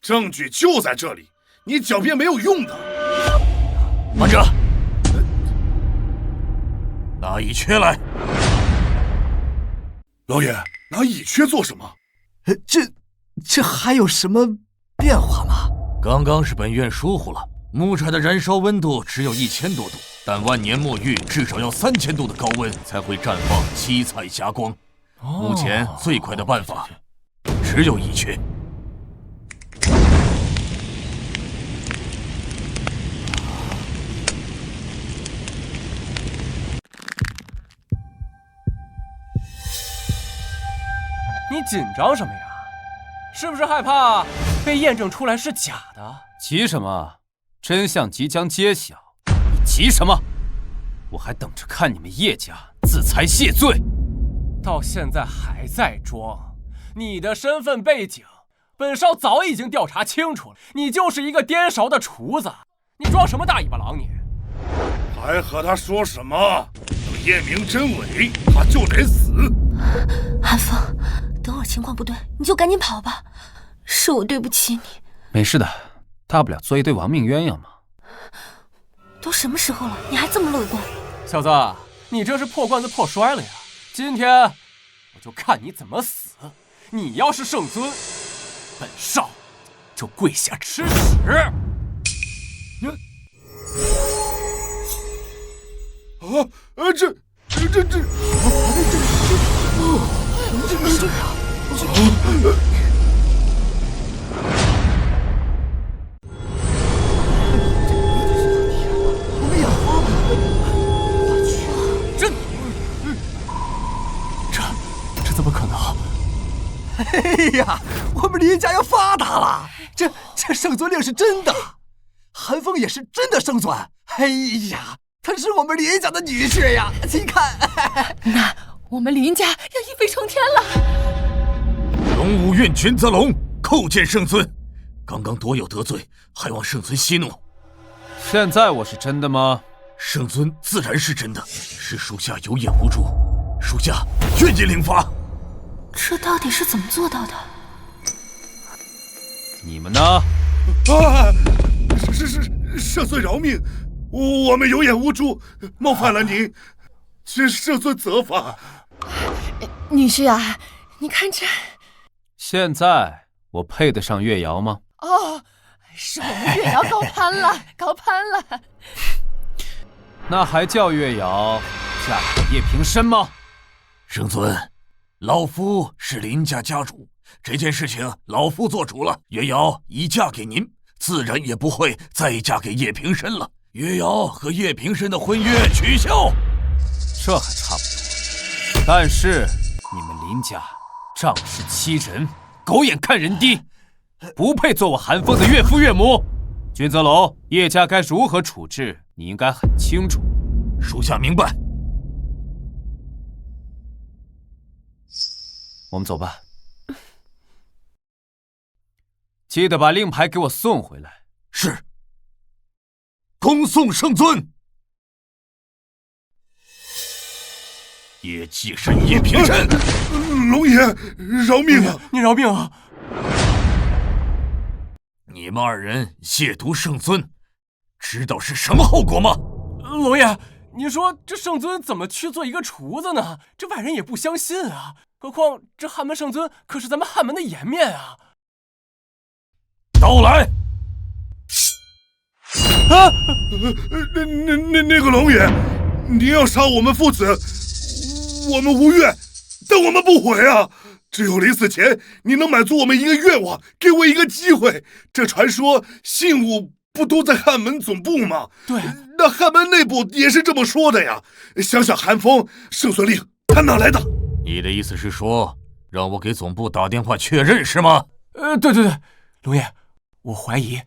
证据就在这里，你狡辩没有用的。慢着，拿乙炔来。老爷，拿乙炔做什么？这还有什么变化吗？刚刚是本院疏忽了，木柴的燃烧温度只有1000多度，但万年墨玉至少要3000度的高温才会绽放七彩霞光。目前最快的办法只有乙炔。你紧张什么呀？是不是害怕被验证出来是假的？急什么？真相即将揭晓，你急什么？我还等着看你们叶家自裁谢罪。到现在还在装，你的身份背景，本少早已经调查清楚了，你就是一个颠勺的厨子，你装什么大尾巴狼你？还和他说什么？等验明真伪，他就得死。韩风，等会儿情况不对，你就赶紧跑吧。是我对不起你。没事的，大不了做一对亡命鸳鸯嘛。都什么时候了，你还这么乐观？小子，你这是破罐子破摔了呀！今天我就看你怎么死。你要是圣尊，本少就跪下吃屎。这怎么可能？哎呀，我们林家要发达了！这圣尊令是真的，韩风也是真的圣尊。哎呀，他是我们林家的女婿呀！你看，那我们林家要一飞冲天了。龙武院君泽龙叩见圣尊，刚刚多有得罪，还望圣尊息怒。现在我是真的吗？圣尊自然是真的，是属下有眼无珠，属下愿意领罚。这到底是怎么做到的？你们呢？圣尊饶命，我们有眼无珠，冒犯了您，请圣尊责罚。女婿啊，你看这……现在我配得上月瑶吗？哦，是我们月瑶高攀了，高攀了。那还叫月瑶，嫁给叶平生吗？圣尊，老夫是林家家主，这件事情老夫做主了。月瑶已嫁给您，自然也不会再嫁给叶平生了。月瑶和叶平生的婚约取消。这还差不多，但是你们林家仗势欺人，狗眼看人低，不配做我韩风的岳父岳母。君泽龙，叶家该如何处置，你应该很清楚。属下明白。我们走吧。记得把令牌给我送回来。是。恭送圣尊。叶继深、叶平生，龙爷，饶命啊！你饶命啊！你们二人亵渎圣尊，知道是什么后果吗？龙爷，你说这圣尊怎么去做一个厨子呢？这外人也不相信啊。何况这汉门圣尊可是咱们汉门的颜面啊！刀来！啊！那个龙爷，您要杀我们父子，我们无怨，但我们不悔啊！只有临死前，你能满足我们一个愿望，给我一个机会。这传说信物不都在汉门总部吗？对，那汉门内部也是这么说的呀。想想韩风、圣孙令，他哪来的？你的意思是说，让我给总部打电话确认是吗？对，龙爷，我怀疑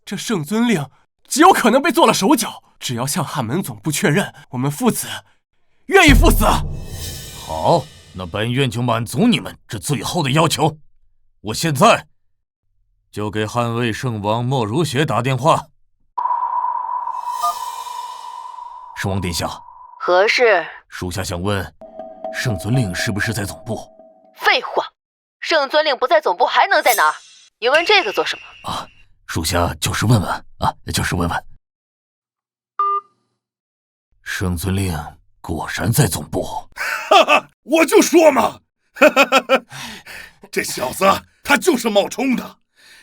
这圣尊令极有可能被做了手脚。只要向汉门总部确认，我们父子愿意赴死。好，那本院就满足你们这最后的要求。我现在就给汉魏圣王莫如雪打电话。圣王殿下，何事？属下想问，圣尊令是不是在总部？废话，圣尊令不在总部还能在哪儿？你问这个做什么？啊，属下就是问问啊，就是问问。圣尊令果然在总部。哈哈，我就说嘛，这小子他就是冒充的。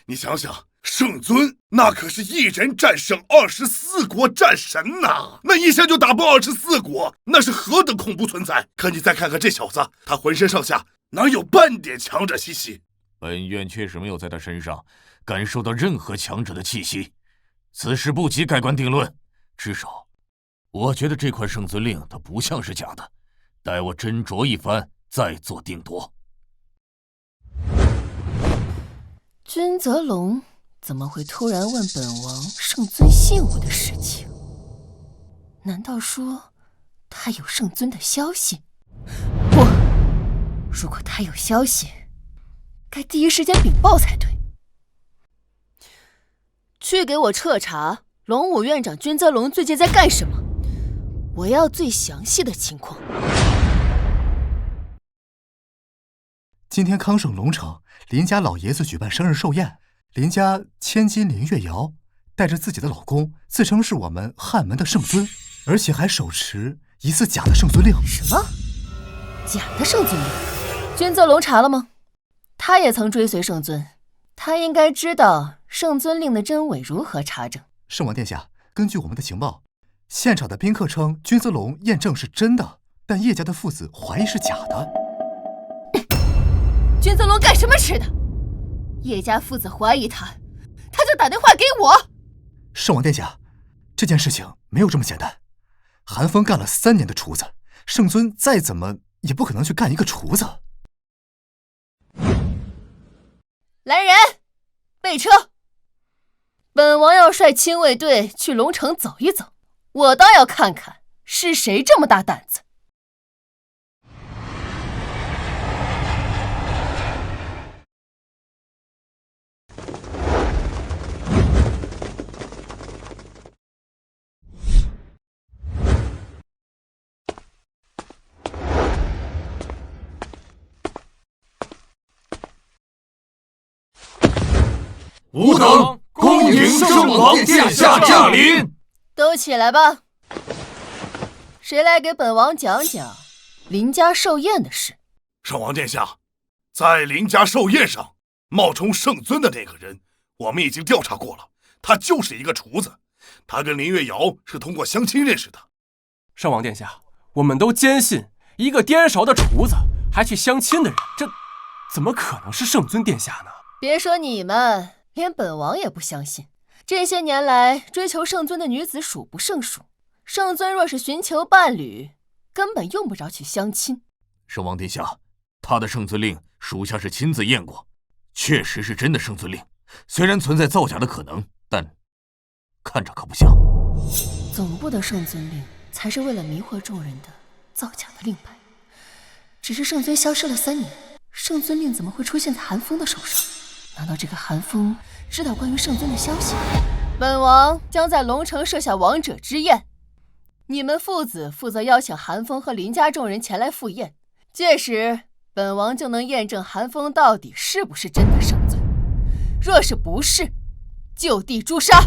你想想，圣尊那可是一人战胜24国战神呐，那一下就打爆24国，那是何等恐怖存在！可你再看看这小子，他浑身上下哪有半点强者气息？本院确实没有在他身上感受到任何强者的气息，此事不及盖棺定论。至少，我觉得这块圣尊令它不像是假的，待我斟酌一番再做定夺。君泽龙怎么会突然问本王圣尊信物的事情？难道说他有圣尊的消息？不，如果他有消息，该第一时间禀报才对。去给我彻查龙武院长君泽龙最近在干什么，我要最详细的情况。今天康省龙城林家老爷子举办生日寿宴，林家千金林月瑶带着自己的老公，自称是我们汉门的圣尊，而且还手持疑似假的圣尊令。什么？假的圣尊令？君泽龙查了吗？他也曾追随圣尊，他应该知道圣尊令的真伪如何查证。圣王殿下，根据我们的情报，现场的宾客称君泽龙验证是真的，但叶家的父子怀疑是假的。君泽龙干什么吃的？叶家父子怀疑他，他就打电话给我。圣王殿下，这件事情没有这么简单。韩风干了3年的厨子，圣尊再怎么也不可能去干一个厨子。来人，备车！本王要率亲卫队去龙城走一走，我倒要看看是谁这么大胆子。吾等恭迎圣王殿下驾临。都起来吧。谁来给本王讲讲林家寿宴的事？圣王殿下，在林家寿宴上冒充圣尊的那个人，我们已经调查过了，他就是一个厨子。他跟林月瑶是通过相亲认识的。圣王殿下，我们都坚信，一个颠勺的厨子还去相亲的人，这怎么可能是圣尊殿下呢？别说你们，连本王也不相信。这些年来，追求圣尊的女子数不胜数。圣尊若是寻求伴侣，根本用不着去相亲。圣王殿下，他的圣尊令属下是亲自验过，确实是真的圣尊令。虽然存在造假的可能，但看着可不像。总部的圣尊令才是为了迷惑众人的造假的令牌。只是圣尊消失了3年，圣尊令怎么会出现在韩风的手上？难道这个韩风知道关于圣尊的消息？本王将在龙城设下王者之宴，你们父子负责邀请韩风和林家众人前来赴宴。届时，本王就能验证韩风到底是不是真的圣尊。若是不是，就地诛杀，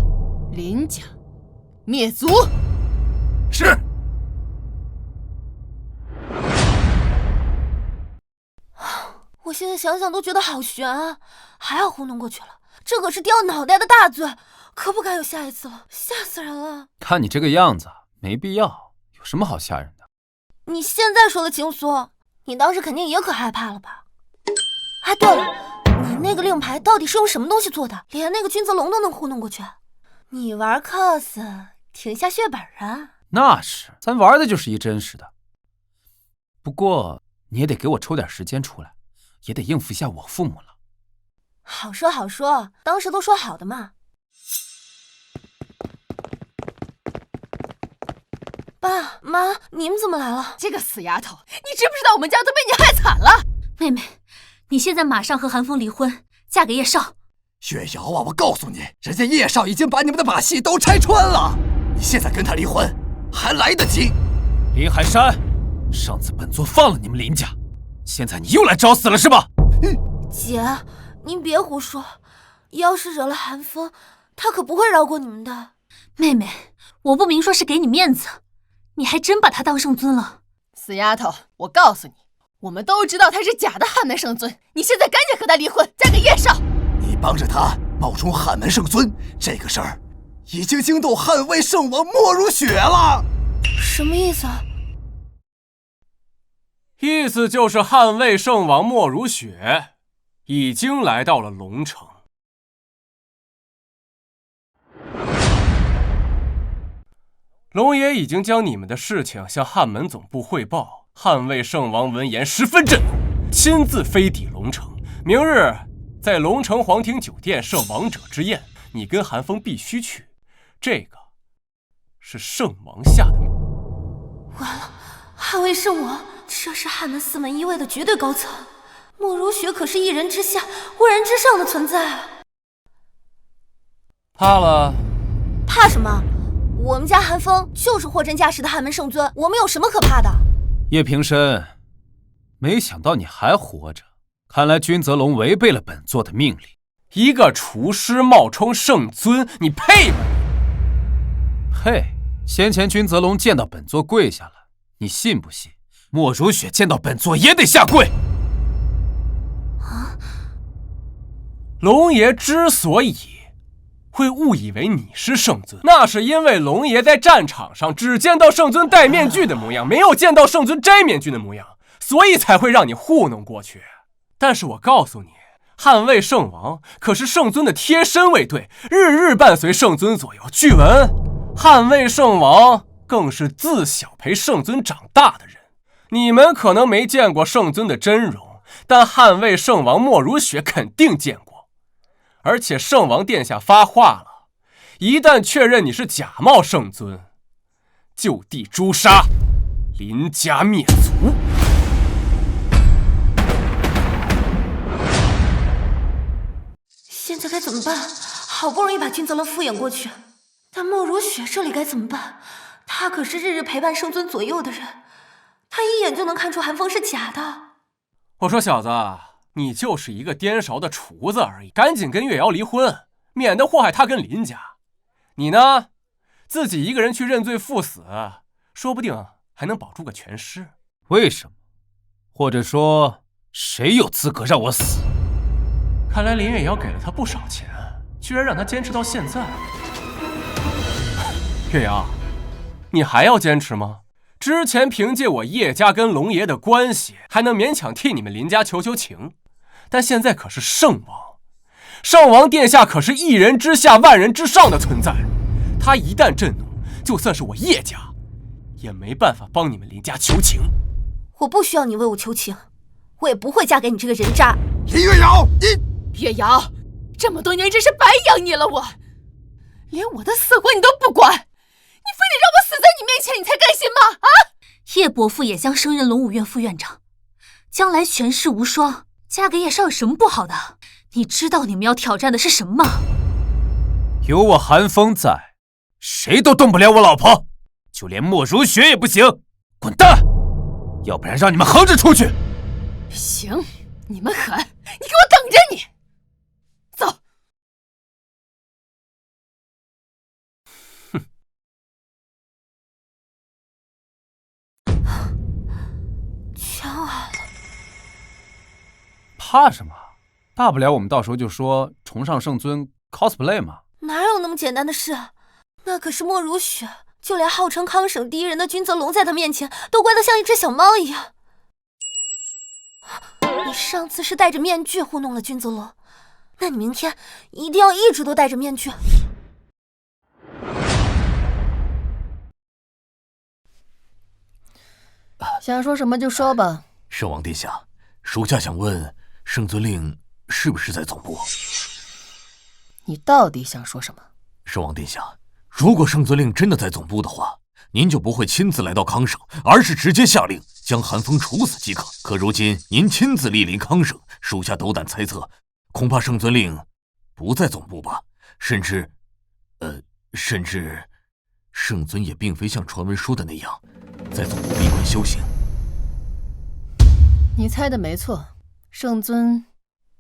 林家灭族。是。我现在想想都觉得好悬啊，还好糊弄过去了。这可是掉脑袋的大罪，可不敢有下一次了，吓死人了。看你这个样子，没必要，有什么好吓人的？你现在说了情愫，你当时肯定也可害怕了吧？哎，对了，你那个令牌到底是用什么东西做的？连那个君泽龙都能糊弄过去？你玩 cos 挺下血本啊？那是，咱玩的就是一真实的。不过你也得给我抽点时间出来，也得应付一下我父母了。好说好说，当时都说好的嘛。爸妈，你们怎么来了？这个死丫头，你知不知道我们家都被你害惨了？妹妹，你现在马上和韩风离婚，嫁给叶少。雪瑶啊，我告诉你，人家叶少已经把你们的把戏都拆穿了，你现在跟他离婚还来得及。林海山，上次本座放了你们林家，现在你又来找死了是吧？姐，您别胡说，要是惹了韩风，他可不会饶过你们的。妹妹，我不明说是给你面子，你还真把他当圣尊了。死丫头，我告诉你，我们都知道他是假的汉门圣尊，你现在赶紧和他离婚，嫁给叶少。你帮着他冒充汉门圣尊，这个事儿已经惊动汉魏圣王莫如雪了。什么意思啊？意思就是汉魏圣王莫如雪已经来到了龙城。龙爷已经将你们的事情向汉门总部汇报，汉魏圣王闻言十分震怒，亲自飞抵龙城，明日在龙城皇庭酒店设王者之宴，你跟韩风必须去，这个是圣王下的命。完了，汉魏圣王，这是汉门4门1卫的绝对高层，莫如雪可是一人之下万人之上的存在啊！怕了？怕什么？我们家韩风就是货真价实的汉门圣尊，我们有什么可怕的？叶平深，没想到你还活着，看来君泽龙违背了本座的命令。一个厨师冒充圣尊，你配吗？配？先前君泽龙见到本座跪下了，你信不信？莫如雪见到本座也得下跪。龙爷之所以会误以为你是圣尊，那是因为龙爷在战场上只见到圣尊戴面具的模样，没有见到圣尊摘面具的模样，所以才会让你糊弄过去。但是我告诉你，汉魏圣王可是圣尊的贴身卫队，日日伴随圣尊左右。据闻汉魏圣王更是自小陪圣尊长大的人。你们可能没见过圣尊的真容，但汉魏圣王莫如雪肯定见过。而且圣王殿下发话了，一旦确认你是假冒圣尊，就地诛杀，林家灭族。现在该怎么办？好不容易把君泽龙敷衍过去，但莫如雪这里该怎么办？他可是日日陪伴圣尊左右的人，他一眼就能看出韩风是假的。我说小子，你就是一个颠勺的厨子而已，赶紧跟月瑶离婚，免得祸害他跟林家。你呢，自己一个人去认罪赴死，说不定还能保住个全尸。为什么？或者说，谁有资格让我死？看来林月瑶给了他不少钱，居然让他坚持到现在。月瑶，你还要坚持吗？之前凭借我叶家跟龙爷的关系，还能勉强替你们林家求求情，但现在可是圣王，圣王殿下可是一人之下万人之上的存在，他一旦震怒，就算是我叶家，也没办法帮你们林家求情。我不需要你为我求情，我也不会嫁给你这个人渣。林月瑶，你月瑶，这么多年真是白养你了，我连我的死活你都不管，你非得让我死在你面前，你才甘心吗？啊！叶伯父也将升任龙武院副院长，将来权势无双，嫁给叶少有什么不好的？你知道你们要挑战的是什么吗？有我韩风在，谁都动不了我老婆，就连莫如雪也不行。滚蛋！要不然让你们横着出去。行，你们狠，你给我等着你！走。全完了。怕什么？大不了我们到时候就说崇尚圣尊 cosplay 嘛。哪有那么简单的事？那可是莫如雪，就连号称康省第一人的君泽龙在他面前都乖得像一只小猫一样。你上次是戴着面具糊弄了君泽龙，那你明天一定要一直都戴着面具。想说什么就说吧。圣王殿下，属下想问，圣尊令是不是在总部？你到底想说什么？圣王殿下，如果圣尊令真的在总部的话，您就不会亲自来到康省，而是直接下令将韩风处死即可。可如今您亲自莅临康省，属下斗胆猜测，恐怕圣尊令不在总部吧？甚至圣尊也并非像传闻说的那样，在总部闭关修行。你猜的没错，圣尊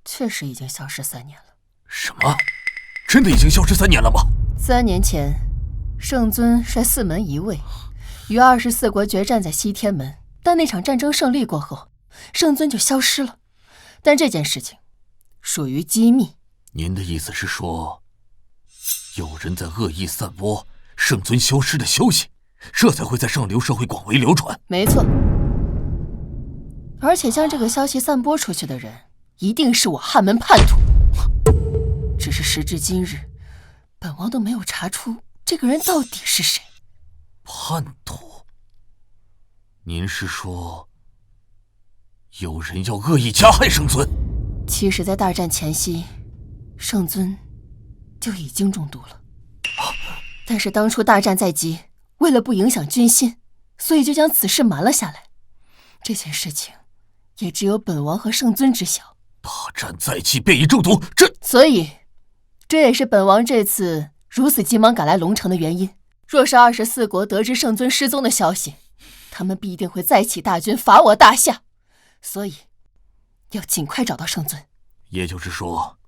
确实已经消失3年了。什么？真的已经消失3年了吗？3年前，圣尊率4门一卫与24国决战在西天门，但那场战争胜利过后，圣尊就消失了。但这件事情属于机密。您的意思是说，有人在恶意散播圣尊消失的消息，这才会在上流社会广为流传？没错。而且将这个消息散播出去的人，一定是我汉门叛徒。只是时至今日，本王都没有查出这个人到底是谁。叛徒？您是说，有人要恶意加害圣尊？其实，在大战前夕，圣尊就已经中毒了。但是当初大战在即，为了不影响军心，所以就将此事瞒了下来。这件事情也只有本王和圣尊知晓。大战在即便已中毒，所以这也是本王这次如此急忙赶来龙城的原因。若是24国得知圣尊失踪的消息，他们必定会再起大军伐我大夏，所以要尽快找到圣尊。也就是说，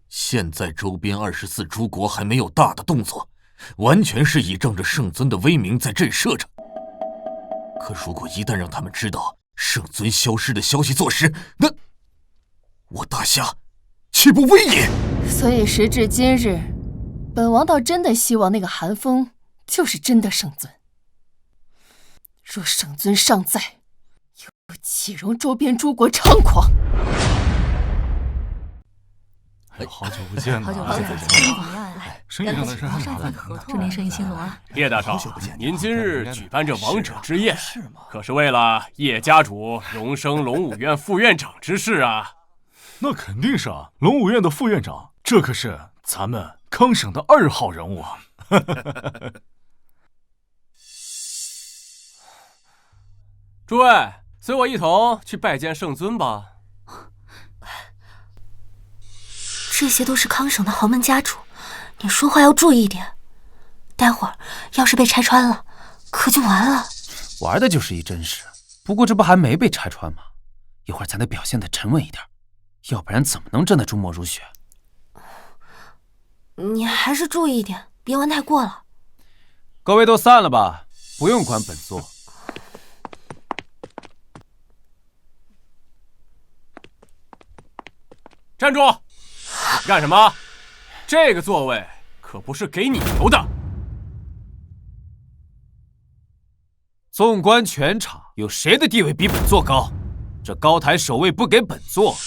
现在周边24诸国还没有大的动作，完全是倚仗着圣尊的威名在震慑着。可如果一旦让他们知道圣尊消失的消息坐实，那我大夏岂不危也？所以时至今日，本王倒真的希望那个韩风就是真的圣尊。若圣尊尚在，又岂容周边诸国猖狂？好久不见，好久不见，最近怎么样呀？生意上的事还上一次合同，祝您生意兴隆啊！叶大少，您今日举办这王者之宴，可是为了叶家主荣升龙武院副院长之事啊？那肯定是啊，龙武院的副院长，这可是咱们康省的2号人物啊！诸位，随我一同去拜见圣尊吧。这些都是康省的豪门家主，你说话要注意一点。待会儿要是被拆穿了，可就完了。玩的就是一真实，不过这不还没被拆穿吗？一会儿咱得表现得沉稳一点，要不然怎么能镇得住莫如雪？你还是注意一点，别玩太过了。各位都散了吧，不用管本座。站住！干什么？这个座位可不是给你留的。纵观全场，有谁的地位比本座高？这高台守卫不给本座，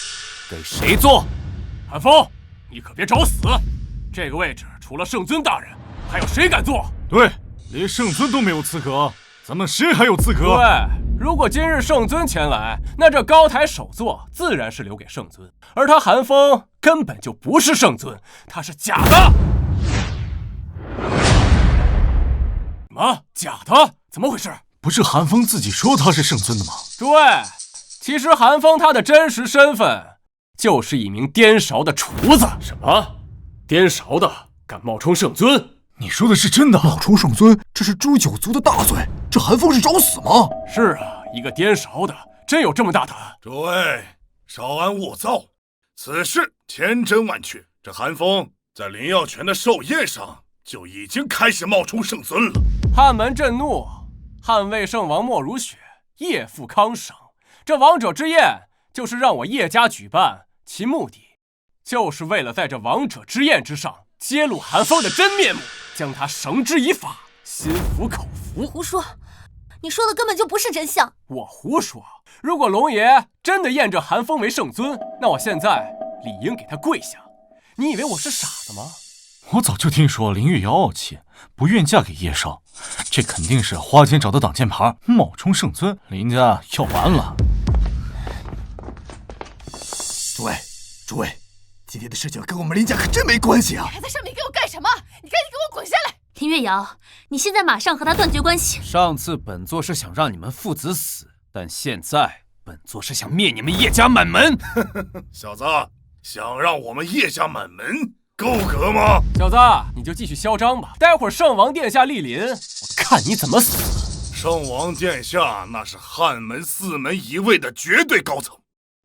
给谁做？韩风，你可别找死！这个位置除了圣尊大人，还有谁敢坐？对，连圣尊都没有资格，咱们谁还有资格？对，如果今日圣尊前来，那这高台首座自然是留给圣尊，而他韩风根本就不是圣尊，他是假的。什么？假的？怎么回事？不是韩风自己说他是圣尊的吗？对，其实韩风他的真实身份就是一名颠勺的厨子。什么？颠勺的敢冒充圣尊？你说的是真的？冒充圣尊，这是诛九族的大罪，这韩风是找死吗？是啊，一个颠勺的，真有这么大胆？诸位，稍安勿躁，此事千真万确。这韩风在林耀全的寿宴上就已经开始冒充圣尊了。汉门震怒，汉魏圣王莫如雪夜赴康省，这王者之宴就是让我叶家举办，其目的就是为了在这王者之宴之上揭露韩风的真面目，将他绳之以法，心服口服。胡说，你说的根本就不是真相。我胡说？如果龙爷真的验这韩风为圣尊，那我现在理应给他跪下。你以为我是傻子吗？我早就听说林月瑶傲气，不愿嫁给叶少，这肯定是花间找的挡箭牌，冒充圣尊，林家要完了。诸位，今天的事情跟我们林家可真没关系啊！还在上面给我干什么？你赶紧给我滚下来！林月瑶，你现在马上和他断绝关系。上次本座是想让你们父子死，但现在本座是想灭你们叶家满门。小子，想让我们叶家满门，够格吗？小子，你就继续嚣张吧，待会儿圣王殿下莅临，我看你怎么死。圣王殿下那是汉门4门1位的绝对高层，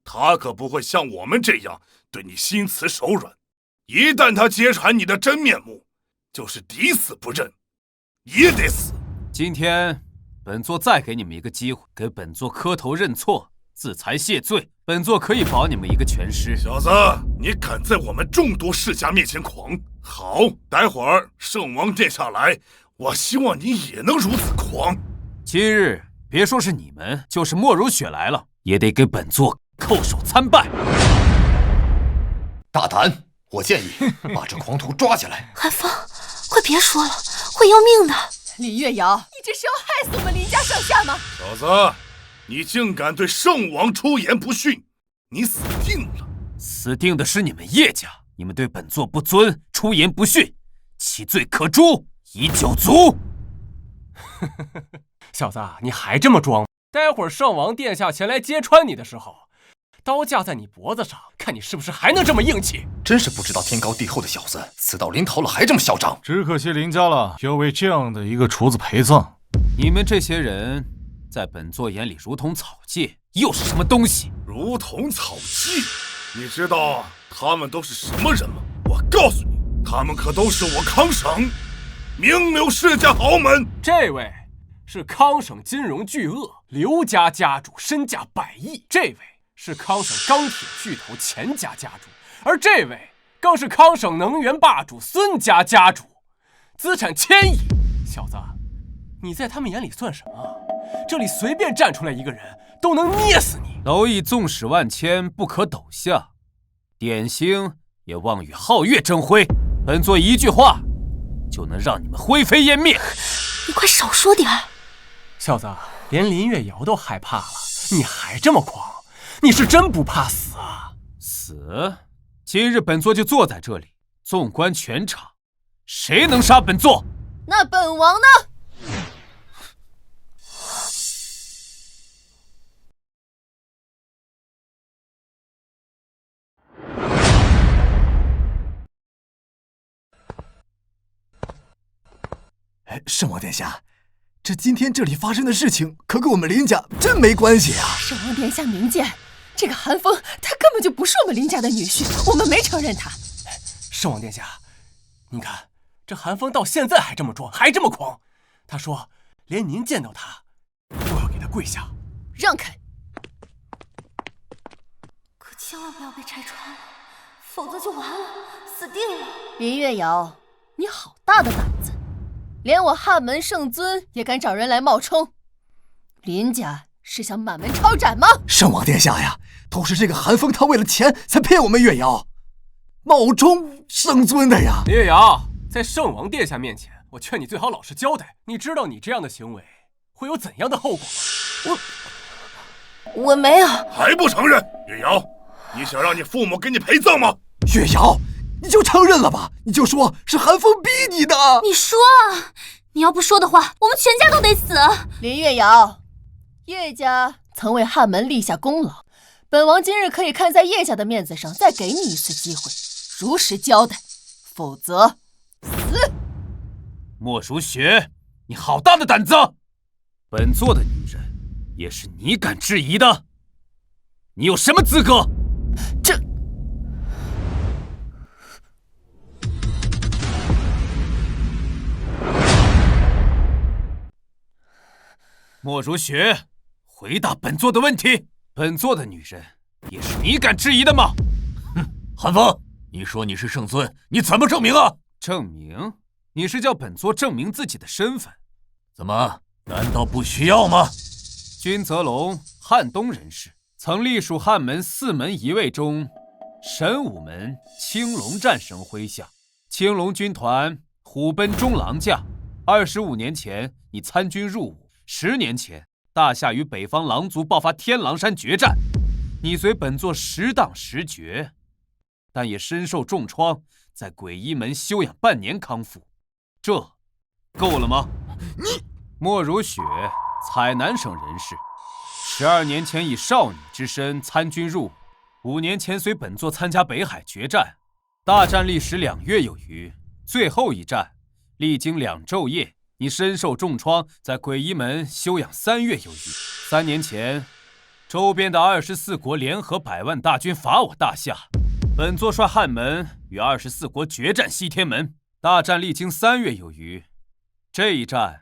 他可不会像我们这样对你心慈手软。一旦他揭穿你的真面目，就是抵死不认，也得死。今天本座再给你们一个机会，给本座磕头认错，自裁谢罪，本座可以保你们一个全尸。小子，你敢在我们众多世家面前狂？好，待会儿圣王殿下来，我希望你也能如此狂。今日别说是你们，就是莫如雪来了，也得给本座叩首参拜。大胆！我建议把这狂徒抓起来。韩风，快别说了，会要命的。林月瑶，你这是要害死我们林家上下吗？小子，你竟敢对圣王出言不逊，你死定了！死定的是你们叶家，你们对本座不尊，出言不逊，其罪可诛，以九族。小子，你还这么装？待会儿圣王殿下前来揭穿你的时候，刀架在你脖子上，看你是不是还能这么硬气。真是不知道天高地厚的小子，死到临头了还这么嚣张。只可惜林家了，要为这样的一个厨子陪葬。你们这些人在本座眼里如同草芥，又是什么东西？如同草芥？你知道他们都是什么人吗？我告诉你，他们可都是我康省名流世家豪门。这位是康省金融巨鳄刘家家主，身价100亿。这位是康省钢铁巨头钱家家主，而这位更是康省能源霸主孙家家主，资产1000亿。小子，你在他们眼里算什么？这里随便站出来一个人都能捏死你。蝼蚁纵使万千，不可斗下；点星也望与皓月争辉。本座一句话就能让你们灰飞烟灭。你快少说点。小子，连林月瑶都害怕了，你还这么狂？你是真不怕死啊？死？今日本座就坐在这里，纵观全场，谁能杀本座？那本王呢？圣王殿下，这今天这里发生的事情可跟我们林家真没关系啊！圣王殿下明鉴，这个韩风他根本就不是我们林家的女婿，我们没承认他。圣王殿下，您看这韩风到现在还这么装，还这么狂。他说连您见到他都要给他跪下。让开！可千万不要被拆穿了，否则就完了，死定了。林月瑶，你好大的胆子！连我汉门圣尊也敢找人来冒充，林家是想满门抄斩吗？圣王殿下呀，都是这个韩风他为了钱才骗我们月瑶，冒充圣尊的呀。林月瑶，在圣王殿下面前，我劝你最好老实交代。你知道你这样的行为会有怎样的后果吗？我没有。还不承认？月瑶，你想让你父母给你陪葬吗？月瑶，你就承认了吧，你就说是韩风逼你的。你说啊，你要不说的话，我们全家都得死。林月瑶，叶家曾为汉门立下功劳，本王今日可以看在叶家的面子上，再给你一次机会，如实交代，否则死。莫如雪，你好大的胆子！本座的女人，也是你敢质疑的？你有什么资格？这……莫如雪，回答本座的问题。本座的女人，也是你敢质疑的吗？哼，韩风，你说你是圣尊，你怎么证明啊？证明？你是叫本座证明自己的身份？怎么？难道不需要吗？君泽龙，汉东人士，曾隶属汉门4门一卫中神武门青龙战神麾下，青龙军团虎贲中郎将。25年前，你参军入伍；10年前，大夏与北方狼族爆发天狼山决战，你随本座10当10决，但也身受重创，在鬼医门休养半年康复。这够了吗？你莫如雪，采南省人士，12年前以少女之身参军入伍，5年前随本座参加北海决战，大战历时2月有余，最后一战历经2昼夜，你身受重创，在鬼医门休养3月有余。3年前，周边的24国联合100万大军伐我大夏，本座率汉门与24国决战西天门，大战历经3月有余。这一战，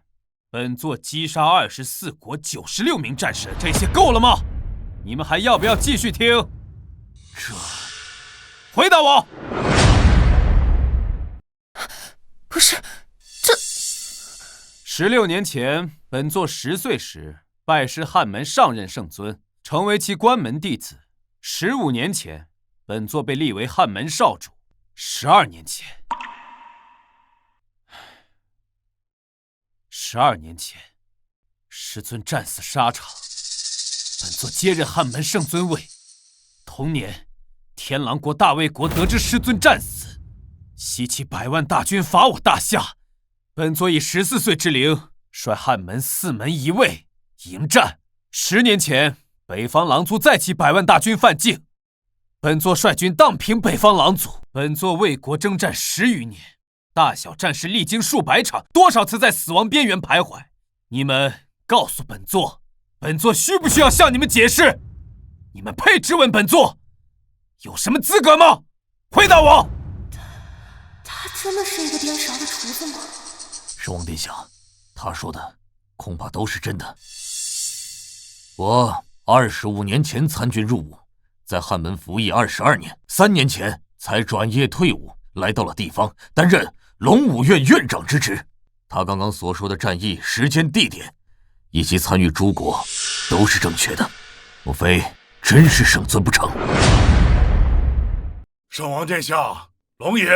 本座击杀24国96名战神，这些够了吗？你们还要不要继续听？回答我！不是，这16年前，本座10岁时拜师汉门上任圣尊，成为其关门弟子。15年前，本座被立为汉门少主。12年前，师尊战死沙场，本座接任汉门圣尊位。同年，天狼国大魏国得知师尊战死，西起100万大军伐我大夏，本座以14岁之龄率汉门4门一卫迎战。10年前，北方狼族再起100万大军犯境，本座率军荡平北方狼族。本座为国征战10余年，大小战事历经数百场，多少次在死亡边缘徘徊。你们告诉本座，本座需不需要向你们解释？你们配质问本座有什么资格吗？回答我！他真的是一个颠勺的厨子吗？圣王殿下，他说的恐怕都是真的。我25年前参军入伍，在汉门服役22年，3年前才转业退伍，来到了地方，担任龙武院院长之职。他刚刚所说的战役时间、地点，以及参与诸国，都是正确的。莫非真是圣尊不成？圣王殿下，龙爷，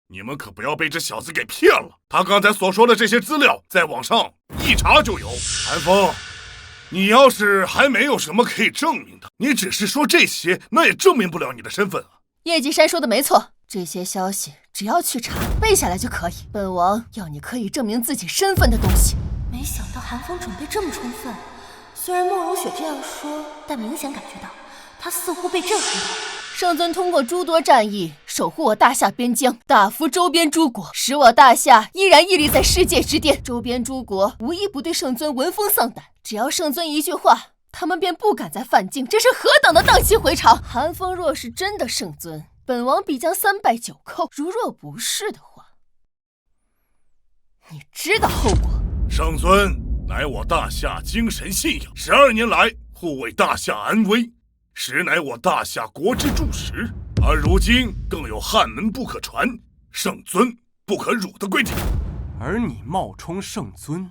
你们可不要被这小子给骗了。他刚才所说的这些资料，在网上一查就有。韩风，你要是还没有什么可以证明的，你只是说这些，那也证明不了你的身份啊。叶继山说的没错，这些消息只要去查背下来就可以。本王要你可以证明自己身份的东西。没想到韩风准备这么充分，虽然莫如雪这样说，但明显感觉到他似乎被震撼到。圣尊通过诸多战役守护我大夏边疆，打服周边诸国，使我大夏依然屹立在世界之巅。周边诸国无一不对圣尊闻风丧胆，只要圣尊一句话，他们便不敢再犯境，这是何等的荡气回肠！韩风若是真的圣尊，本王必将3拜9叩；如若不是的话，你知道后果。圣尊乃我大夏精神信仰，12年来护卫大夏安危，实乃我大夏国之柱石。而如今更有汉门不可传，圣尊不可辱的规定。而你冒充圣尊，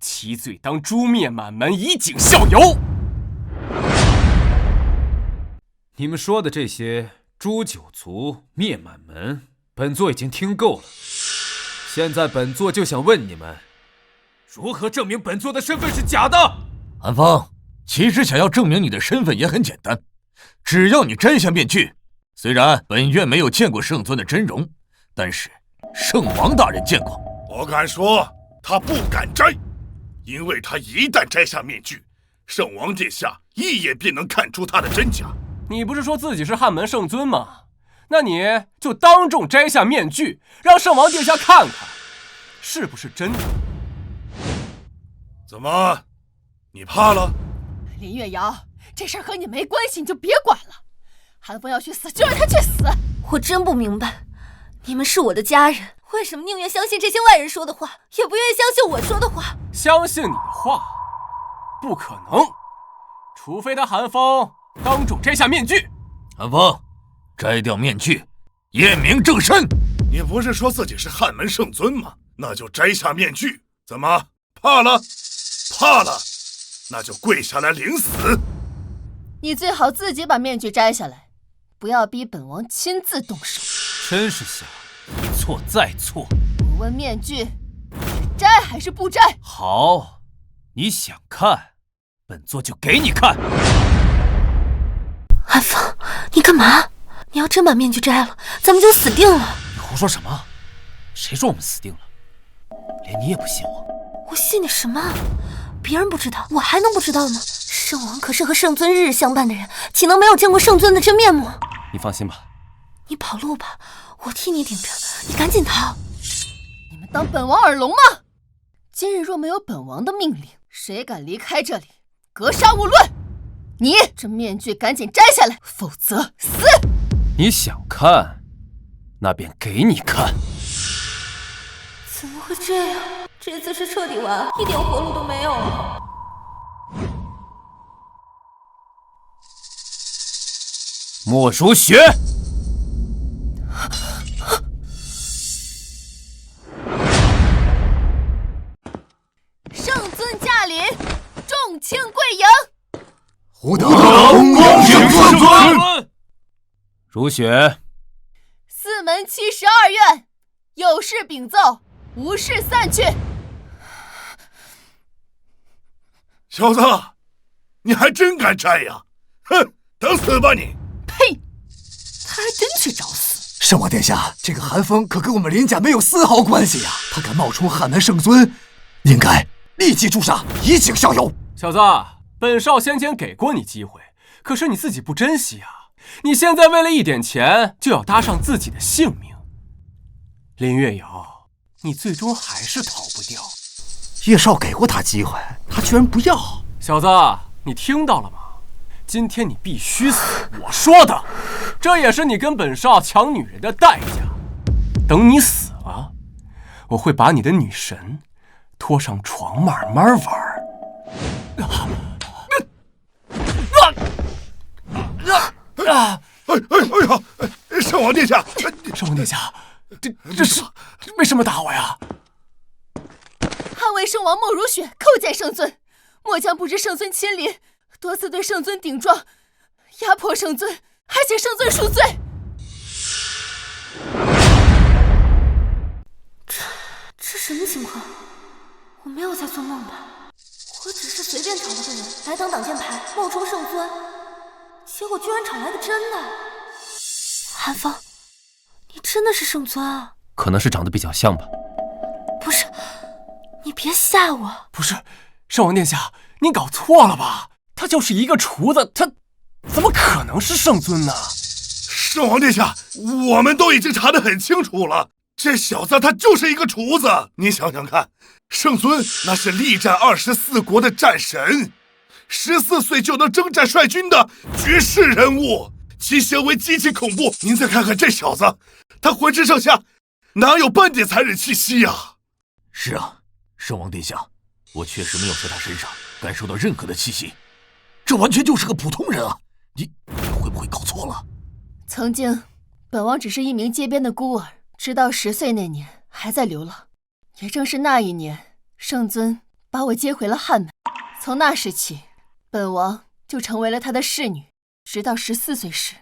其罪当诛灭满门，以儆效尤。你们说的这些诛九族、灭满门，本座已经听够了。现在本座就想问你们，如何证明本座的身份是假的？韩风，其实想要证明你的身份也很简单，只要你摘下面具。虽然本院没有见过圣尊的真容，但是圣王大人见过。我敢说，他不敢摘，因为他一旦摘下面具，圣王殿下一眼便能看出他的真假。你不是说自己是汉门圣尊吗？那你就当众摘下面具，让圣王殿下看看，是不是真的？怎么，你怕了？林月瑶，这事儿和你没关系，你就别管了。韩风要去死，就让他去死。我真不明白，你们是我的家人，为什么宁愿相信这些外人说的话，也不愿意相信我说的话？相信你的话，不可能，除非他韩风当众摘下面具。韩风，摘掉面具，验明正身。你不是说自己是汉门圣尊吗？那就摘下面具。怎么，怕了？怕了，那就跪下来领死。你最好自己把面具摘下来，不要逼本王亲自动手。真是想一错再错。我问面具是摘还是不摘？好，你想看，本座就给你看。韩风，你干嘛？你要真把面具摘了，咱们就死定了。你胡说什么？谁说我们死定了？连你也不信我？我信你什么？别人不知道，我还能不知道吗？圣王可是和圣尊日日相伴的人，岂能没有见过圣尊的真面目？你放心吧，你跑路吧，我替你顶着，你赶紧逃。你们当本王耳聋吗？今日若没有本王的命令，谁敢离开这里，格杀勿论。你这面具赶紧摘下来，否则死！你想看，那便给你看。怎么会这样？这次是彻底完，一点活路都没有了。莫如雪，圣尊驾临，众卿贵迎。吾等恭迎圣尊。如雪，四门72院有事禀奏，无事散去。小子，你还真敢摘呀！哼，等死吧你！呸！他还真去找死！圣王殿下，这个韩风可跟我们林家没有丝毫关系呀！他敢冒充汉门圣尊，应该立即诛杀，以儆效尤。小子，本少先前给过你机会，可是你自己不珍惜啊！你现在为了一点钱，就要搭上自己的性命。林月瑶，你最终还是逃不掉。叶少给过他机会，他居然不要。小子，你听到了吗？今天你必须死，我说的，这也是你跟本少抢女人的代价。等你死了，我会把你的女神拖上床慢慢玩。哎呀！圣王殿下，圣王殿下，这是为什么打我呀？捍卫圣王莫如雪叩见圣尊，末将不知圣尊亲临，多次对圣尊顶撞，压迫圣尊，还请圣尊恕罪。这什么情况？我没有在做梦吧？我只是随便找了个人来当挡箭牌，冒充圣尊，结果居然找来个真的。韩风，你真的是圣尊啊？可能是长得比较像吧。不是，你别吓我。不是，圣王殿下，你搞错了吧？他就是一个厨子，他怎么可能是圣尊呢？圣王殿下，我们都已经查得很清楚了，这小子他就是一个厨子。你想想看，圣尊那是力战24国的战神，14岁就能征战率军的绝世人物，其行为极其恐怖。您再看看这小子，他浑身上下哪有半点残忍气息呀？是啊，圣王殿下，我确实没有在他身上感受到任何的气息，这完全就是个普通人啊！你会不会搞错了？曾经，本王只是一名街边的孤儿，直到10岁那年还在流浪。也正是那一年，圣尊把我接回了汉门。从那时起，本王就成为了他的侍女，直到14岁时，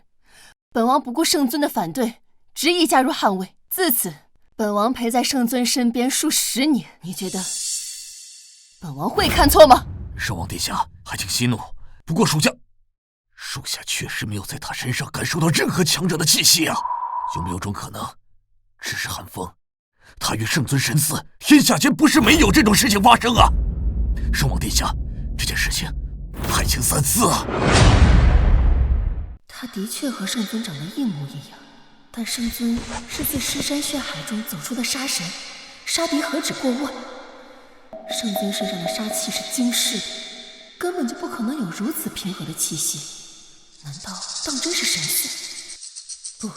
本王不顾圣尊的反对，执意加入汉卫。自此，本王陪在圣尊身边数10年。你觉得本王会看错吗？圣王殿下，还请息怒。不过属下确实没有在他身上感受到任何强者的气息啊。有没有种可能，只是寒风，他与圣尊神似，天下间不是没有这种事情发生啊？圣王殿下，这件事情还请三思啊。他的确和圣尊长得一模一样，但圣尊是自尸山血海中走出的杀神，杀敌何止过万。圣尊身上的杀气是惊世的，根本就不可能有如此平和的气息。难道当真是神似？不，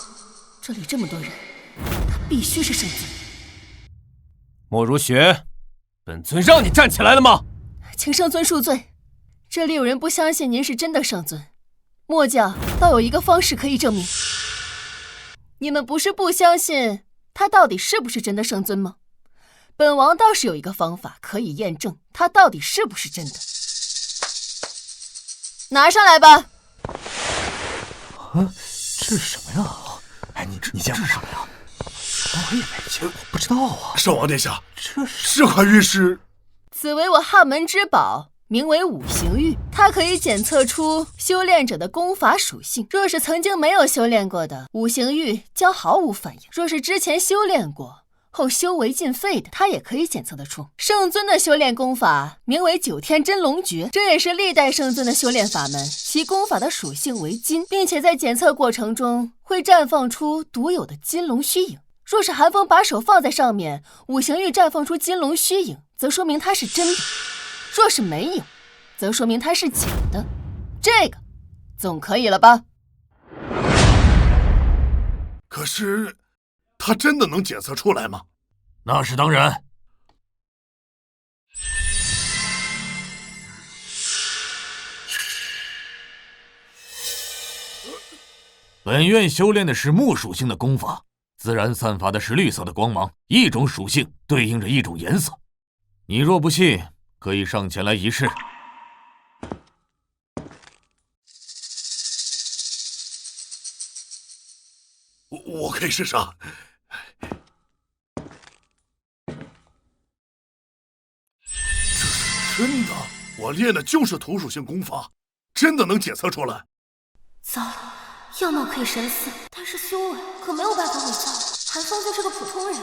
这里这么多人，他必须是圣尊。莫如雪，本尊让你站起来了吗？请圣尊恕罪，这里有人不相信您是真的圣尊。末将倒有一个方式可以证明。你们不是不相信他到底是不是真的圣尊吗？本王倒是有一个方法可以验证他到底是不是真的。拿上来吧。这是什么呀？哎，你见过什么呀？我也没见过，不知道啊。圣王殿下，这块玉是？此为我汉门之宝，名为五行玉，它可以检测出修炼者的功法属性。若是曾经没有修炼过的，五行玉将毫无反应；若是之前修炼过后修为尽废的，它也可以检测得出。圣尊的修炼功法名为九天真龙诀，这也是历代圣尊的修炼法门。其功法的属性为金，并且在检测过程中会绽放出独有的金龙虚影。若是寒风把手放在上面，五行玉绽放出金龙虚影，则说明它是真的；若是没有，则说明它是假的。这个总可以了吧？可是他真的能检测出来吗？那是当然。本院修炼的是木属性的功法，自然散发的是绿色的光芒，一种属性对应着一种颜色。你若不信，可以上前来一试。我可以试试啊。这是真的，我练的就是土属性功法，真的能检测出来。糟了，样貌可以神似，但是修为可没有办法伪造。寒风就是个普通人。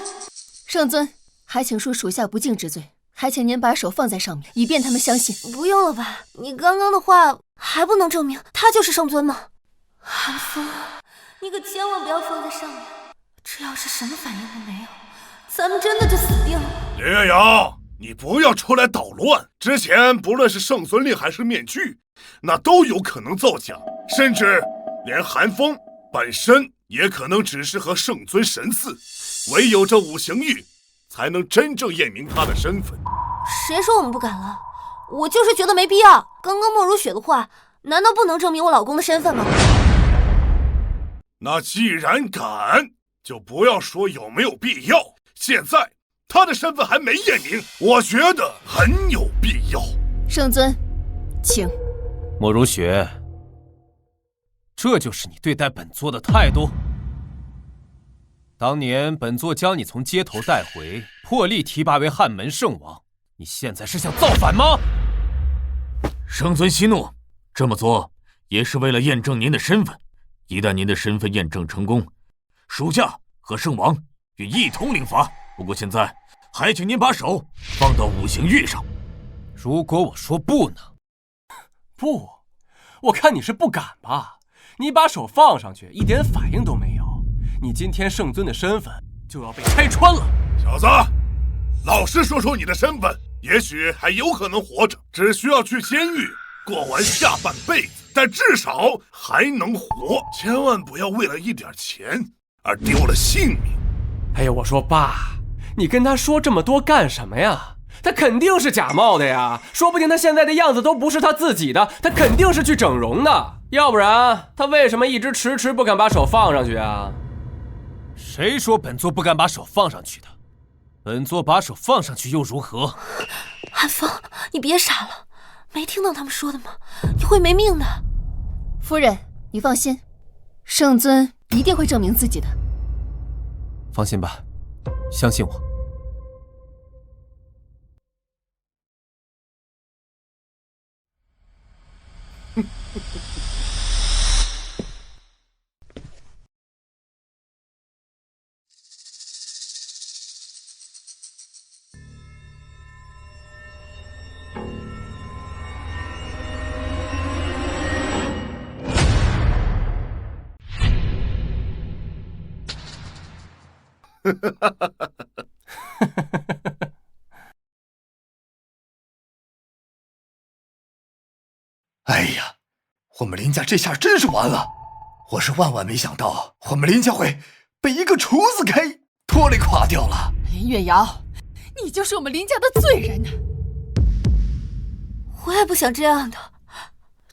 圣尊，还请恕属下不敬之罪，还请您把手放在上面，以便他们相信。不用了吧？你刚刚的话还不能证明他就是圣尊吗？寒风，你可千万不要放在上面，这要是什么反应都没有，咱们真的就死定了。林月瑶，你不要出来捣乱。之前不论是圣尊令还是面具，那都有可能造假，甚至连寒风本身也可能只是和圣尊神似。唯有这五行玉才能真正验明他的身份。谁说我们不敢了？我就是觉得没必要。刚刚莫如雪的话，难道不能证明我老公的身份吗？那既然敢，就不要说有没有必要。现在他的身份还没验明，我觉得很有必要。圣尊，请。莫如雪，这就是你对待本座的态度？当年本座将你从街头带回，破例提拔为汉门圣王，你现在是想造反吗？圣尊息怒，这么做也是为了验证您的身份。一旦您的身份验证成功，属下和圣王愿一同领罚。不过现在还请您把手放到五行玉上。如果我说不呢？不，我看你是不敢吧？你把手放上去，一点反应都没有，你今天圣尊的身份就要被拆穿了。小子，老实说出你的身份，也许还有可能活着，只需要去监狱过完下半辈子，但至少还能活。千万不要为了一点钱而丢了性命。哎呀，我说爸，你跟他说这么多干什么呀？他肯定是假冒的呀，说不定他现在的样子都不是他自己的，他肯定是去整容的。要不然他为什么一直迟迟不敢把手放上去啊？谁说本座不敢把手放上去的？本座把手放上去又如何？寒风，别傻了，没听到他们说的吗？你会没命的。夫人，你放心，圣尊一定会证明自己的。放心吧，相信我。哎呀，我们林家这下真是完了！我是万万没想到，我们林家会被一个厨子给拖累垮掉了。林月瑶，你就是我们林家的罪人啊！我也不想这样的，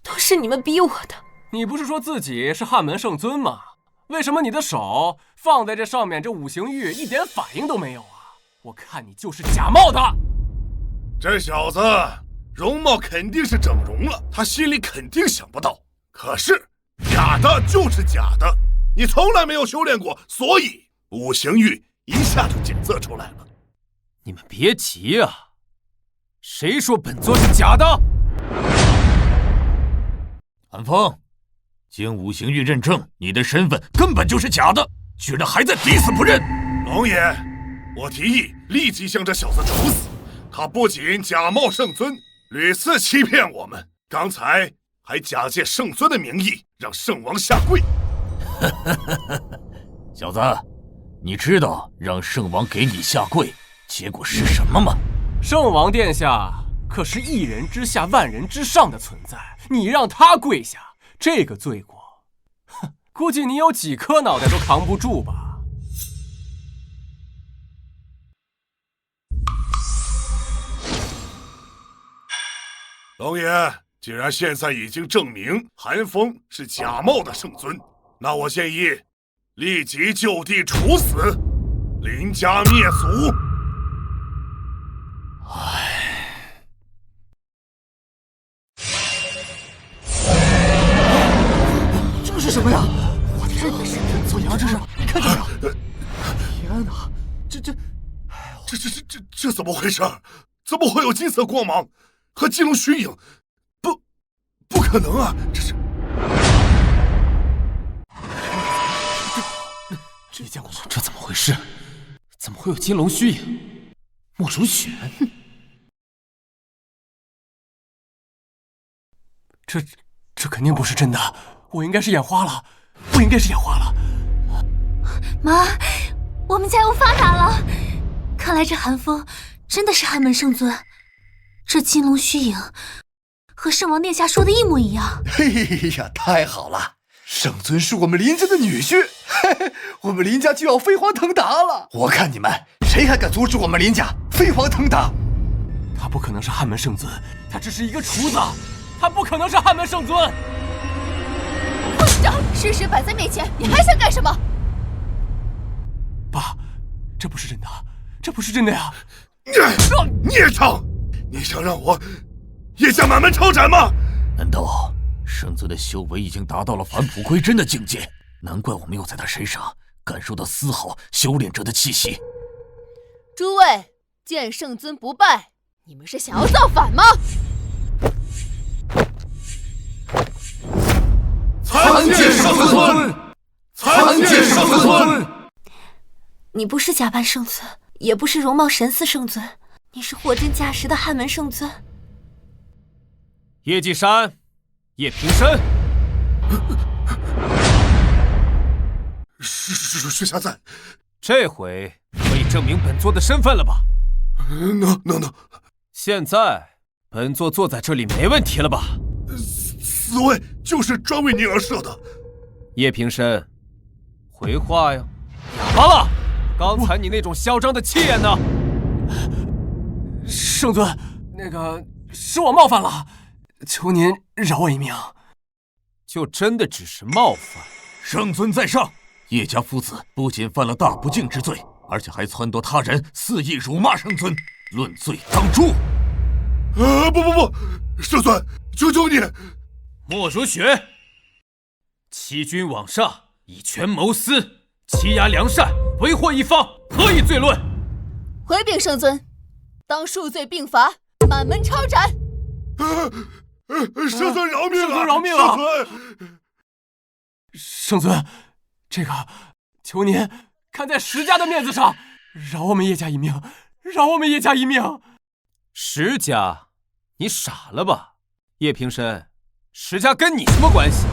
都是你们逼我的。你不是说自己是汉门圣尊吗？为什么你的手放在这上面，这五行玉一点反应都没有啊？我看你就是假冒的。这小子容貌肯定是整容了，他心里肯定想不到。可是假的就是假的，你从来没有修炼过，所以五行玉一下就检测出来了。你们别急啊，谁说本座是假的？韩风，经五行玉认证，你的身份根本就是假的，居然还在抵死不认！龙爷，我提议立即将这小子处死。他不仅假冒圣尊，屡次欺骗我们，刚才还假借圣尊的名义让圣王下跪。小子，你知道让圣王给你下跪，结果是什么吗？圣王殿下可是一人之下万人之上的存在，你让他跪下，这个罪过，哼，估计你有几颗脑袋都扛不住吧。龙爷，既然现在已经证明韩风是假冒的圣尊，那我建议立即就地处死，林家灭族。这是什么呀？我的天，左阳，这是你看见没有？天哪，这怎么回事？怎么会有金色光芒和金龙虚影？不可能啊！这见过吗？这怎么回事？怎么会有金龙虚影？莫如雪？这肯定不是真的，我应该是眼花了，我应该是眼花了。妈，我们家又发达了！看来这韩风真的是汉门圣尊，这金龙虚影和圣王殿下说的一模一样。嘿呀，太好了！圣尊是我们林家的女婿，嘿嘿，我们林家就要飞黄腾达了。我看你们谁还敢阻止我们林家飞黄腾达？他不可能是汉门圣尊，他只是一个厨子，他不可能是汉门圣尊。混账！事实摆在面前，你还想干什么？爸，这不是真的，这不是真的呀！孽障！你想让我叶家满门抄斩吗？难道圣尊的修为已经达到了返璞归真的境界？难怪我没有在他身上感受到丝毫修炼者的气息。诸位，见圣尊不拜，你们是想要造反吗？参见圣尊！参见圣尊！你不是假扮圣尊，也不是容貌神似圣尊，你是货真价实的汉门圣尊。叶继山，叶平生，是下在，这回可以证明本座的身份了吧？能。现在本座坐在这里没问题了吧？此位就是专为您而设的。叶平生，回话呀！哑巴了！刚才你那种嚣张的气焰呢？圣尊，那个是我冒犯了，求您饶我一命。就真的只是冒犯？圣尊在上，叶家父子不仅犯了大不敬之罪，而且还撺掇他人肆意辱骂圣尊，论罪当诛。不，圣尊，求求你！莫如雪，欺君罔上，以权谋私，欺压良善，为祸一方，何以罪论？回禀圣尊，当数罪并罚，满门抄斩。圣尊饶命啊！圣尊饶命啊！圣尊，圣尊，这个求您看在石家的面子上，饶我们叶家一命，饶我们叶家一命。石家，你傻了吧？叶平生，石家跟你什么关系？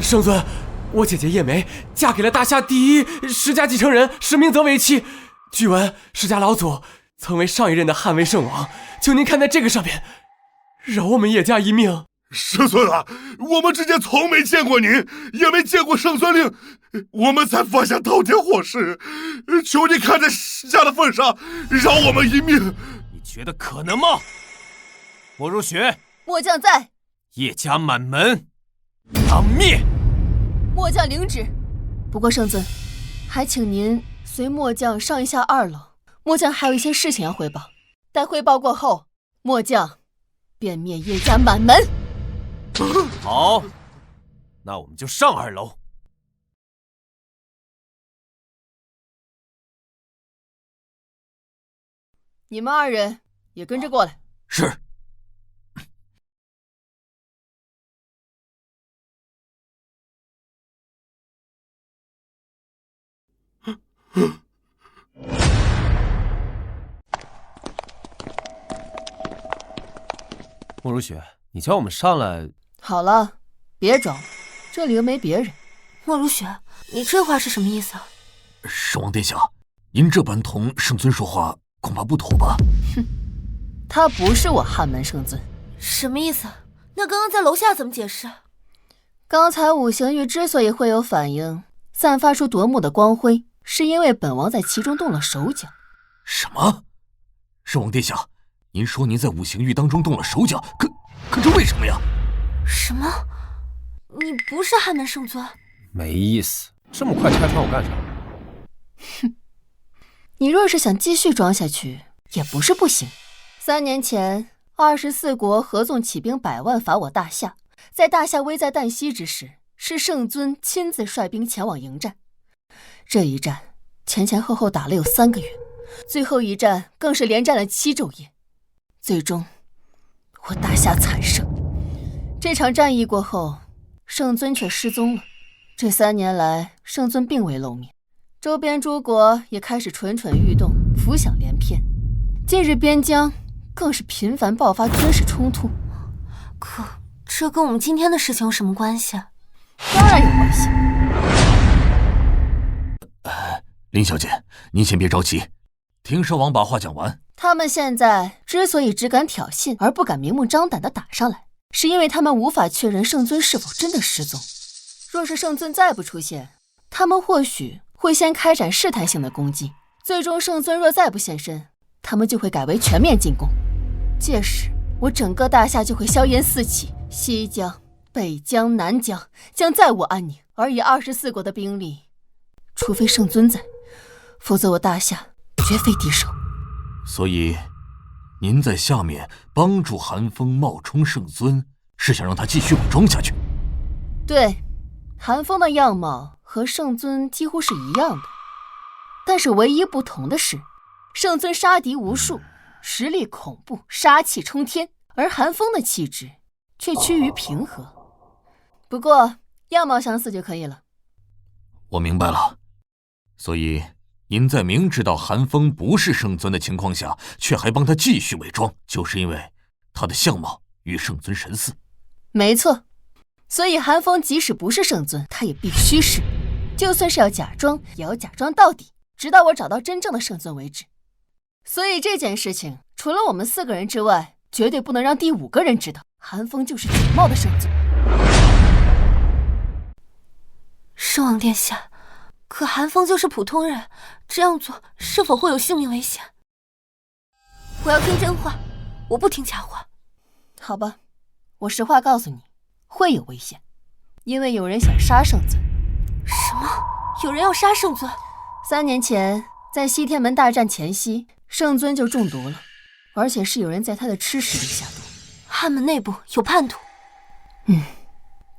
圣尊，我姐姐叶梅嫁给了大夏第一石家继承人石明泽为妻。据闻石家老祖曾为上一任的汉魏圣王，求您看在这个上面，饶我们叶家一命。圣尊啊，我们之间从没见过您，也没见过圣尊令，我们才犯下滔天祸事，求你看在石家的份上，饶我们一命。你觉得可能吗？莫如雪，末将在。叶家满门当灭。末将领旨。不过圣尊，还请您随末将上一下2楼，末将还有一些事情要汇报。待汇报过后，末将便灭叶家满门。好，那我们就上2楼。你们2人也跟着过来。是。莫如雪，你叫我们上来。好了，别装了，这里又没别人。莫如雪，你这话是什么意思啊？圣王殿下，您这般同圣尊说话，恐怕不妥吧？哼，他不是我汉门圣尊。什么意思？那刚刚在楼下怎么解释？刚才五行玉之所以会有反应，散发出夺目的光辉，是因为本王在其中动了手脚。什么？圣王殿下，您说您在五行玉当中动了手脚，可这为什么呀？什么？你不是汉门圣尊？没意思，这么快拆穿我干啥？哼，你若是想继续装下去，也不是不行。3年前，24国合纵起兵100万伐我大夏，在大夏危在旦夕之时，是圣尊亲自率兵前往迎战。这一战前后后打了有3个月，最后一战更是连战了7昼夜，最终我大夏惨胜。这场战役过后，圣尊却失踪了。这3年来，圣尊并未露面，周边诸国也开始蠢蠢欲动，浮想联翩。近日边疆更是频繁爆发军事冲突。可这跟我们今天的事情有什么关系啊？当然有关系。林小姐，您先别着急，听圣王把话讲完。他们现在之所以只敢挑衅，而不敢明目张胆地打上来，是因为他们无法确认圣尊是否真的失踪。若是圣尊再不出现，他们或许会先开展试探性的攻击，最终圣尊若再不现身，他们就会改为全面进攻。届时我整个大夏就会硝烟四起，西疆、北疆、南疆将再无安宁。而以24国的兵力，除非圣尊在，否则我大夏绝非敌手。所以您在下面帮助韩风冒充圣尊，是想让他继续伪装下去？对，韩风的样貌和圣尊几乎是一样的，但是唯一不同的是，圣尊杀敌无数，实力恐怖，杀气冲天，而韩风的气质却趋于平和。不过样貌相似就可以了。我明白了。所以您在明知道韩风不是圣尊的情况下，却还帮他继续伪装，就是因为他的相貌与圣尊神似。没错，所以韩风即使不是圣尊，他也必须是。就算是要假装，也要假装到底，直到我找到真正的圣尊为止。所以这件事情，除了我们4个人之外，绝对不能让第5个人知道，韩风就是假冒的圣尊。圣王殿下，可韩风就是普通人，这样做是否会有性命危险？我要听真话，我不听假话。好吧，我实话告诉你，会有危险，因为有人想杀圣尊。什么？有人要杀圣尊？ 3年前，在西天门大战前夕，圣尊就中毒了。而且是有人在他的吃食里下毒。汉门内部有叛徒。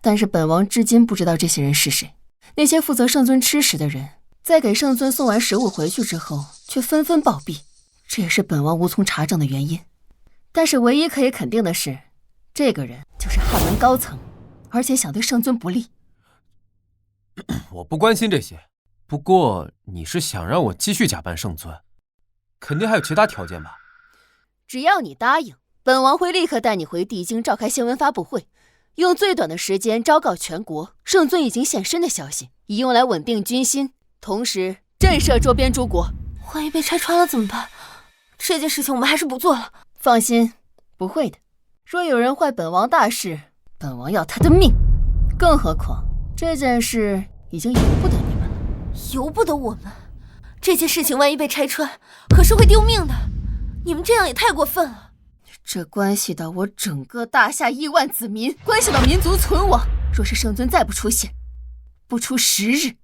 但是本王至今不知道这些人是谁。那些负责圣尊吃食的人，在给圣尊送完食物回去之后，却纷纷暴毙，这也是本王无从查证的原因。但是唯一可以肯定的是，这个人就是汉门高层，而且想对圣尊不利。我不关心这些，不过你是想让我继续假扮圣尊，肯定还有其他条件吧？只要你答应，本王会立刻带你回帝京召开新闻发布会，用最短的时间昭告全国圣尊已经现身的消息，以用来稳定军心，同时震慑周边诸国。万一被拆穿了怎么办？这件事情我们还是不做了。放心，不会的。若有人坏本王大事，本王要他的命。更何况这件事已经由不得你们了。由不得我们？这件事情万一被拆穿，可是会丢命的。你们这样也太过分了。这关系到我整个大夏亿万子民，关系到民族存亡。若是圣尊再不出现，不出10日，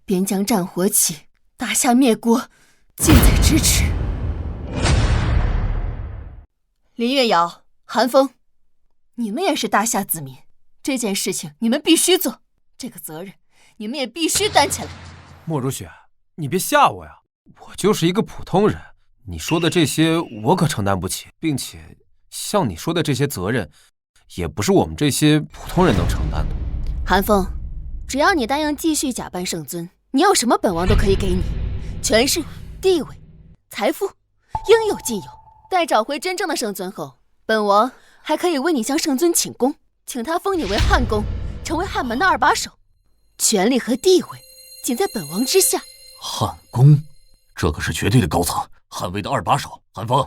边疆战火起，大夏灭国，近在咫尺。林月瑶、韩风，你们也是大夏子民，这件事情你们必须做，这个责任你们也必须担起来。莫如雪，你别吓我呀，我就是一个普通人，你说的这些我可承担不起，并且像你说的这些责任，也不是我们这些普通人能承担的。韩风，只要你答应继续假扮圣尊，你要什么本王都可以给你，权势、地位、财富，应有尽有。待找回真正的圣尊后，本王还可以为你向圣尊请功，请他封你为汉公，成为汉门的2把手，权力和地位仅在本王之下。汉公，这可是绝对的高层，汉魏的2把手。韩风，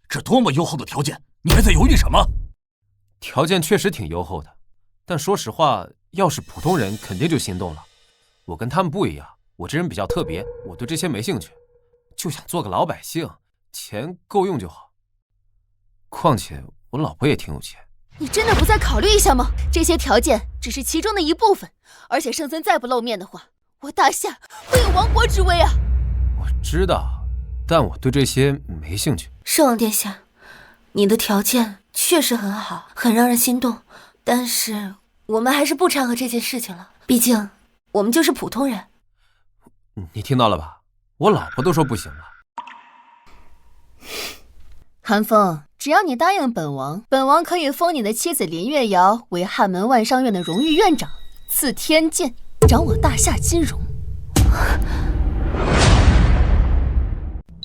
这多么优厚的条件，你还在犹豫什么？条件确实挺优厚的，但说实话，要是普通人肯定就心动了。我跟他们不一样，我这人比较特别，我对这些没兴趣，就想做个老百姓，钱够用就好。况且我老婆也挺有钱。你真的不再考虑一下吗？这些条件只是其中的一部分，而且圣尊再不露面的话，我大夏会有亡国之危啊！我知道，但我对这些没兴趣。圣王殿下，你的条件确实很好，很让人心动，但是我们还是不掺和这件事情了，毕竟我们就是普通人。你听到了吧？我老婆都说不行了。韩风，只要你答应本王，本王可以封你的妻子林月瑶为汉门万商院的荣誉院长，赐天剑，掌我大夏金融。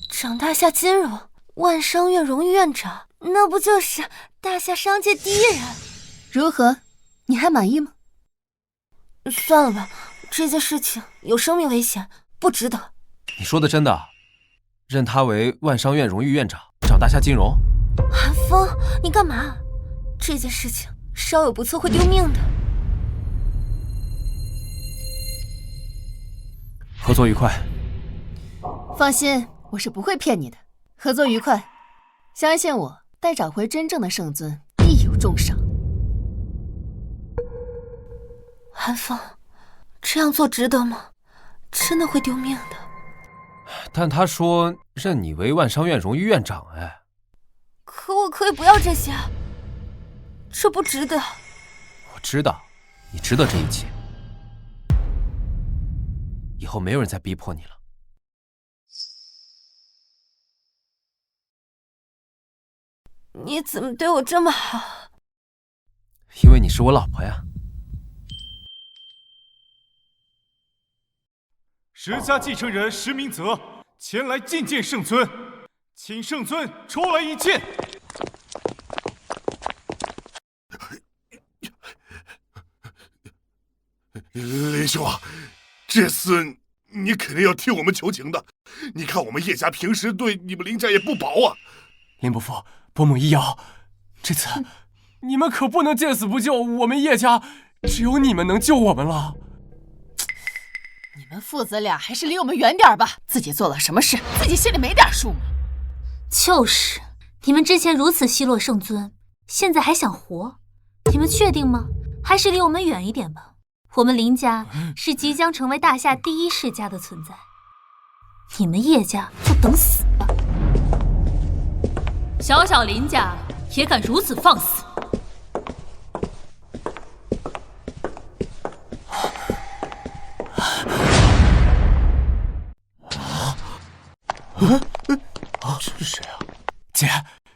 掌大夏金融，万商院荣誉院长，那不就是大夏商界第一人？如何？你还满意吗？算了吧，这件事情有生命危险，不值得。你说的真的？任他为万商院荣誉院长，掌大夏金融？韩风，你干嘛？这件事情稍有不测会丢命的。合作愉快。放心，我是不会骗你的。合作愉快，相信我，待找回真正的圣尊，必有重赏。韩风，这样做值得吗？真的会丢命的。但他说任你为万商院荣誉院长，哎。可我可以不要这些，这不值得。我知道，你值得这一切。以后没有人再逼迫你了。你怎么对我这么好？因为你是我老婆呀。石家继承人石明泽前来觐见圣尊，请圣尊出来一见。林兄啊，这次你肯定要替我们求情的。你看我们叶家平时对你们林家也不薄啊。林伯父，伯母一摇，这次你们可不能见死不救，我们叶家只有你们能救我们了。你们父子俩还是离我们远点吧，自己做了什么事，自己心里没点数吗？就是，你们之前如此奚落圣尊，现在还想活？你们确定吗？还是离我们远一点吧。我们林家是即将成为大夏第一世家的存在，你们叶家就等死吧。小小林家也敢如此放肆！这是谁啊？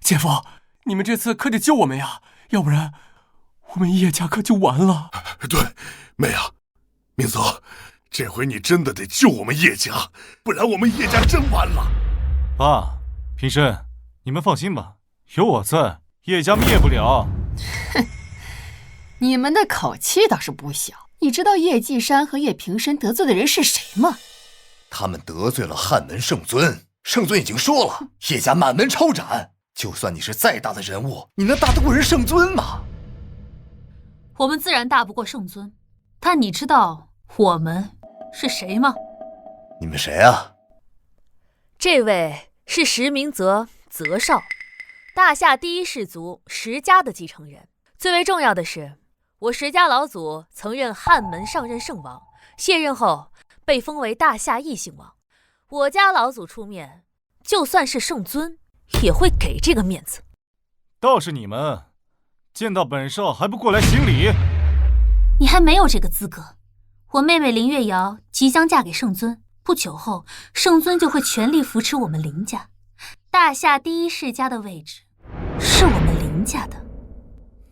姐夫，你们这次可得救我们呀，要不然我们叶家可就完了。对，妹啊，明泽，这回你真的得救我们叶家，不然我们叶家真完了。爸，平生，你们放心吧，有我在，叶家灭不了。哼，你们的口气倒是不小。你知道叶继山和叶平生得罪的人是谁吗？他们得罪了汉门圣尊，圣尊已经说了，叶家满门抄斩。就算你是再大的人物，你能打得过人圣尊吗？我们自然打不过圣尊，但你知道我们是谁吗？你们谁啊？这位是石明泽，泽少，大夏第一氏族石家的继承人。最为重要的是，我石家老祖曾任汉门上任圣王，卸任后被封为大夏异姓王。我家老祖出面，就算是圣尊也会给这个面子。倒是你们见到本少还不过来行礼？你还没有这个资格。我妹妹林月瑶即将嫁给圣尊，不久后圣尊就会全力扶持我们林家。大夏第一世家的位置是我们林家的。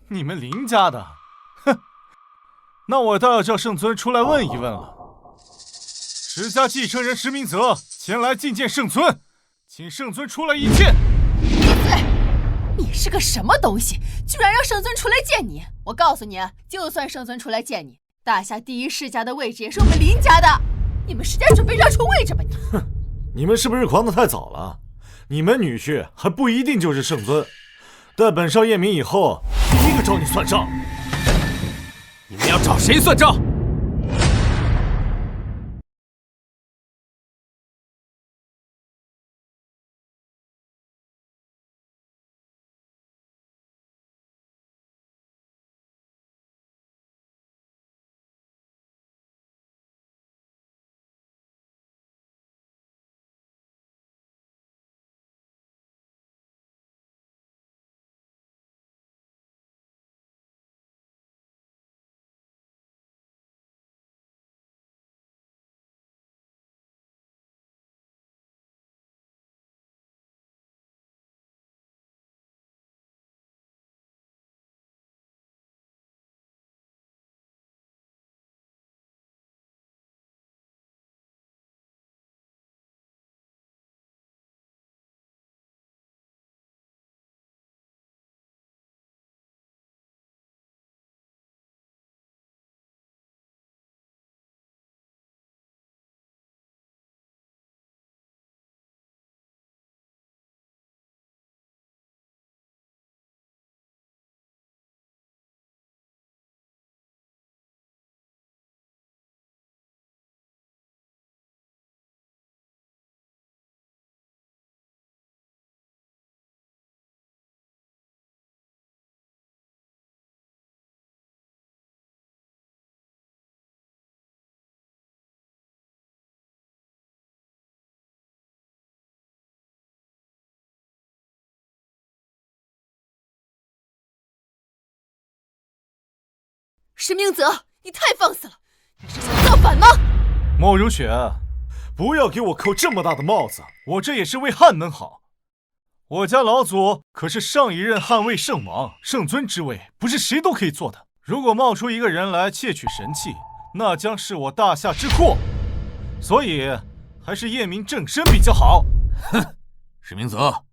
你们林家的？哼，那我倒要叫圣尊出来问一问了。石家继承人石明泽前来觐见圣尊，请圣尊出来觐见。闭嘴！你是个什么东西，居然让圣尊出来见你？我告诉你，就算圣尊出来见你，大夏第一世家的位置也是我们林家的。你们石家准备让出位置吧你！哼，你们是不是狂得太早了？你们女婿还不一定就是圣尊。待本少验明以后，第一个找你算账。你们要找谁算账？石明泽，你太放肆了！你是想造反吗？莫如雪，不要给我扣这么大的帽子，我这也是为汉门好。我家老祖可是上一任汉魏圣王，圣尊之位不是谁都可以做的。如果冒出一个人来窃取神器，那将是我大夏之祸。所以，还是验明正身比较好。哼，石明泽，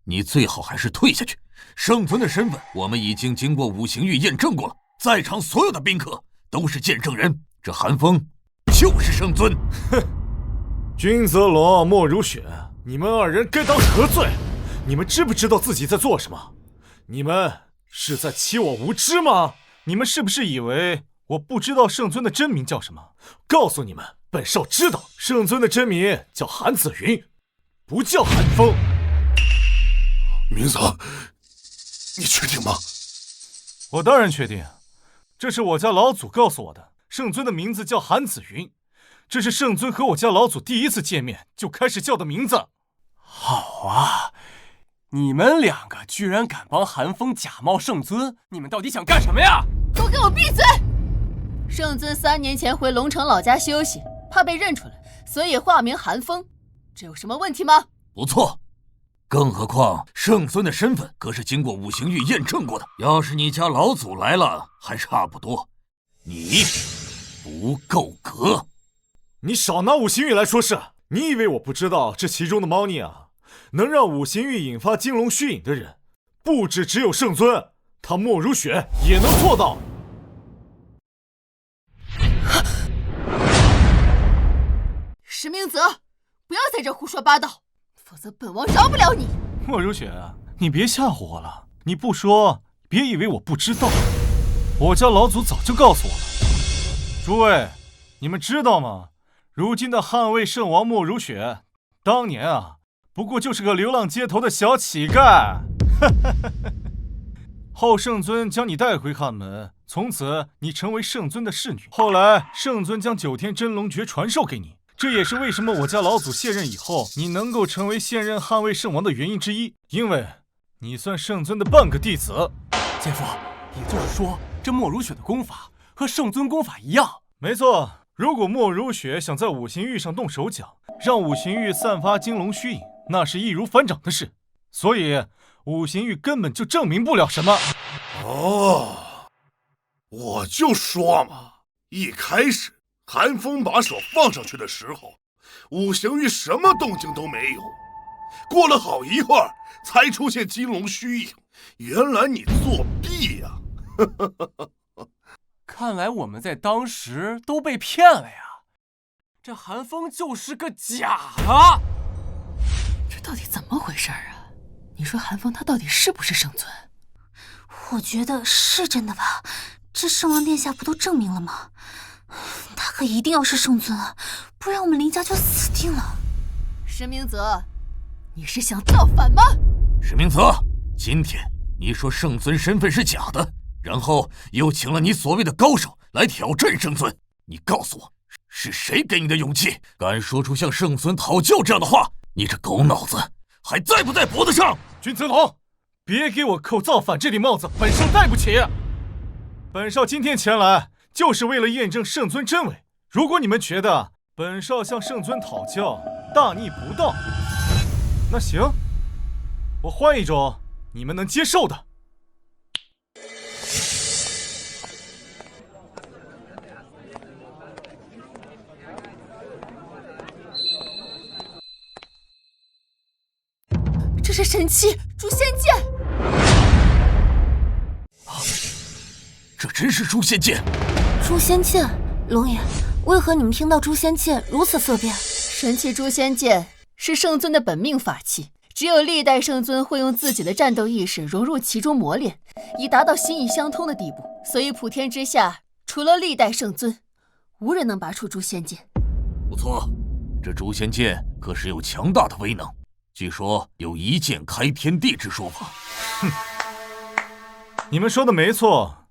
你最好还是退下去。圣尊的身份，我们已经经过五行域验证过了。在场所有的宾客都是见证人，这韩风就是圣尊。哼，君泽龙、莫如雪，你们二人该当何罪？你们知不知道自己在做什么？你们是在欺我无知吗？你们是不是以为我不知道圣尊的真名叫什么？告诉你们，本少知道，圣尊的真名叫韩子云，不叫韩风。明泽，你确定吗？我当然确定。这是我家老祖告诉我的，圣尊的名字叫韩子云，这是圣尊和我家老祖第一次见面就开始叫的名字。好啊，你们两个居然敢帮韩风假冒圣尊，你们到底想干什么呀？都给我闭嘴！圣尊3年前回龙城老家休息，怕被认出来，所以化名韩风，这有什么问题吗？不错，更何况圣尊的身份可是经过五行玉验证过的。要是你家老祖来了，还差不多。你不够格。你少拿五行玉来说事！你以为我不知道这其中的猫腻啊？能让五行玉引发金龙虚影的人，不只有圣尊，他莫如雪也能做到。石明泽，不要在这胡说八道，否则本王饶不了你。莫如雪，你别吓唬我了，你不说，别以为我不知道。我家老祖早就告诉我了。诸位，你们知道吗？如今的汉魏圣王莫如雪，当年啊，不过就是个流浪街头的小乞丐。后圣尊将你带回汉门，从此你成为圣尊的侍女。后来圣尊将9天真龙诀传授给你，这也是为什么我家老祖卸任以后，你能够成为现任汉魏圣王的原因之一，因为你算圣尊的半个弟子。姐夫，也就是说，这莫如雪的功法和圣尊功法一样？没错。如果莫如雪想在五行玉上动手脚，让五行玉散发金龙虚影，那是易如反掌的事。所以五行玉根本就证明不了什么。哦，我就说嘛，一开始韩风把手放上去的时候，五行玉什么动静都没有。过了好一会儿，才出现金龙虚影。原来你作弊呀！看来我们在当时都被骗了呀！这韩风就是个假的。这到底怎么回事啊？你说韩风他到底是不是圣尊？我觉得是真的吧，这圣王殿下不都证明了吗？他可一定要是圣尊啊，不然我们林家就死定了。石明泽，你是想造反吗？石明泽，今天你说圣尊身份是假的，然后又请了你所谓的高手来挑战圣尊，你告诉我，是谁给你的勇气，敢说出向圣尊讨教这样的话？你这狗脑子还在不在脖子上？君子龙，别给我扣造反这顶帽子，本少戴不起。本少今天前来，就是为了验证圣尊真伪。如果你们觉得本少向圣尊讨教大逆不道，那行，我换一种你们能接受的。这是神器诛仙剑。这真是诛仙剑！诛仙剑，龙爷，为何你们听到诛仙剑如此色变？神器诛仙剑是圣尊的本命法器，只有历代圣尊会用自己的战斗意识融入其中磨练，以达到心意相通的地步。所以普天之下，除了历代圣尊，无人能拔出诛仙剑。不错，这诛仙剑可是有强大的威能，据说有一剑开天地之说法。哼，你们说的没错，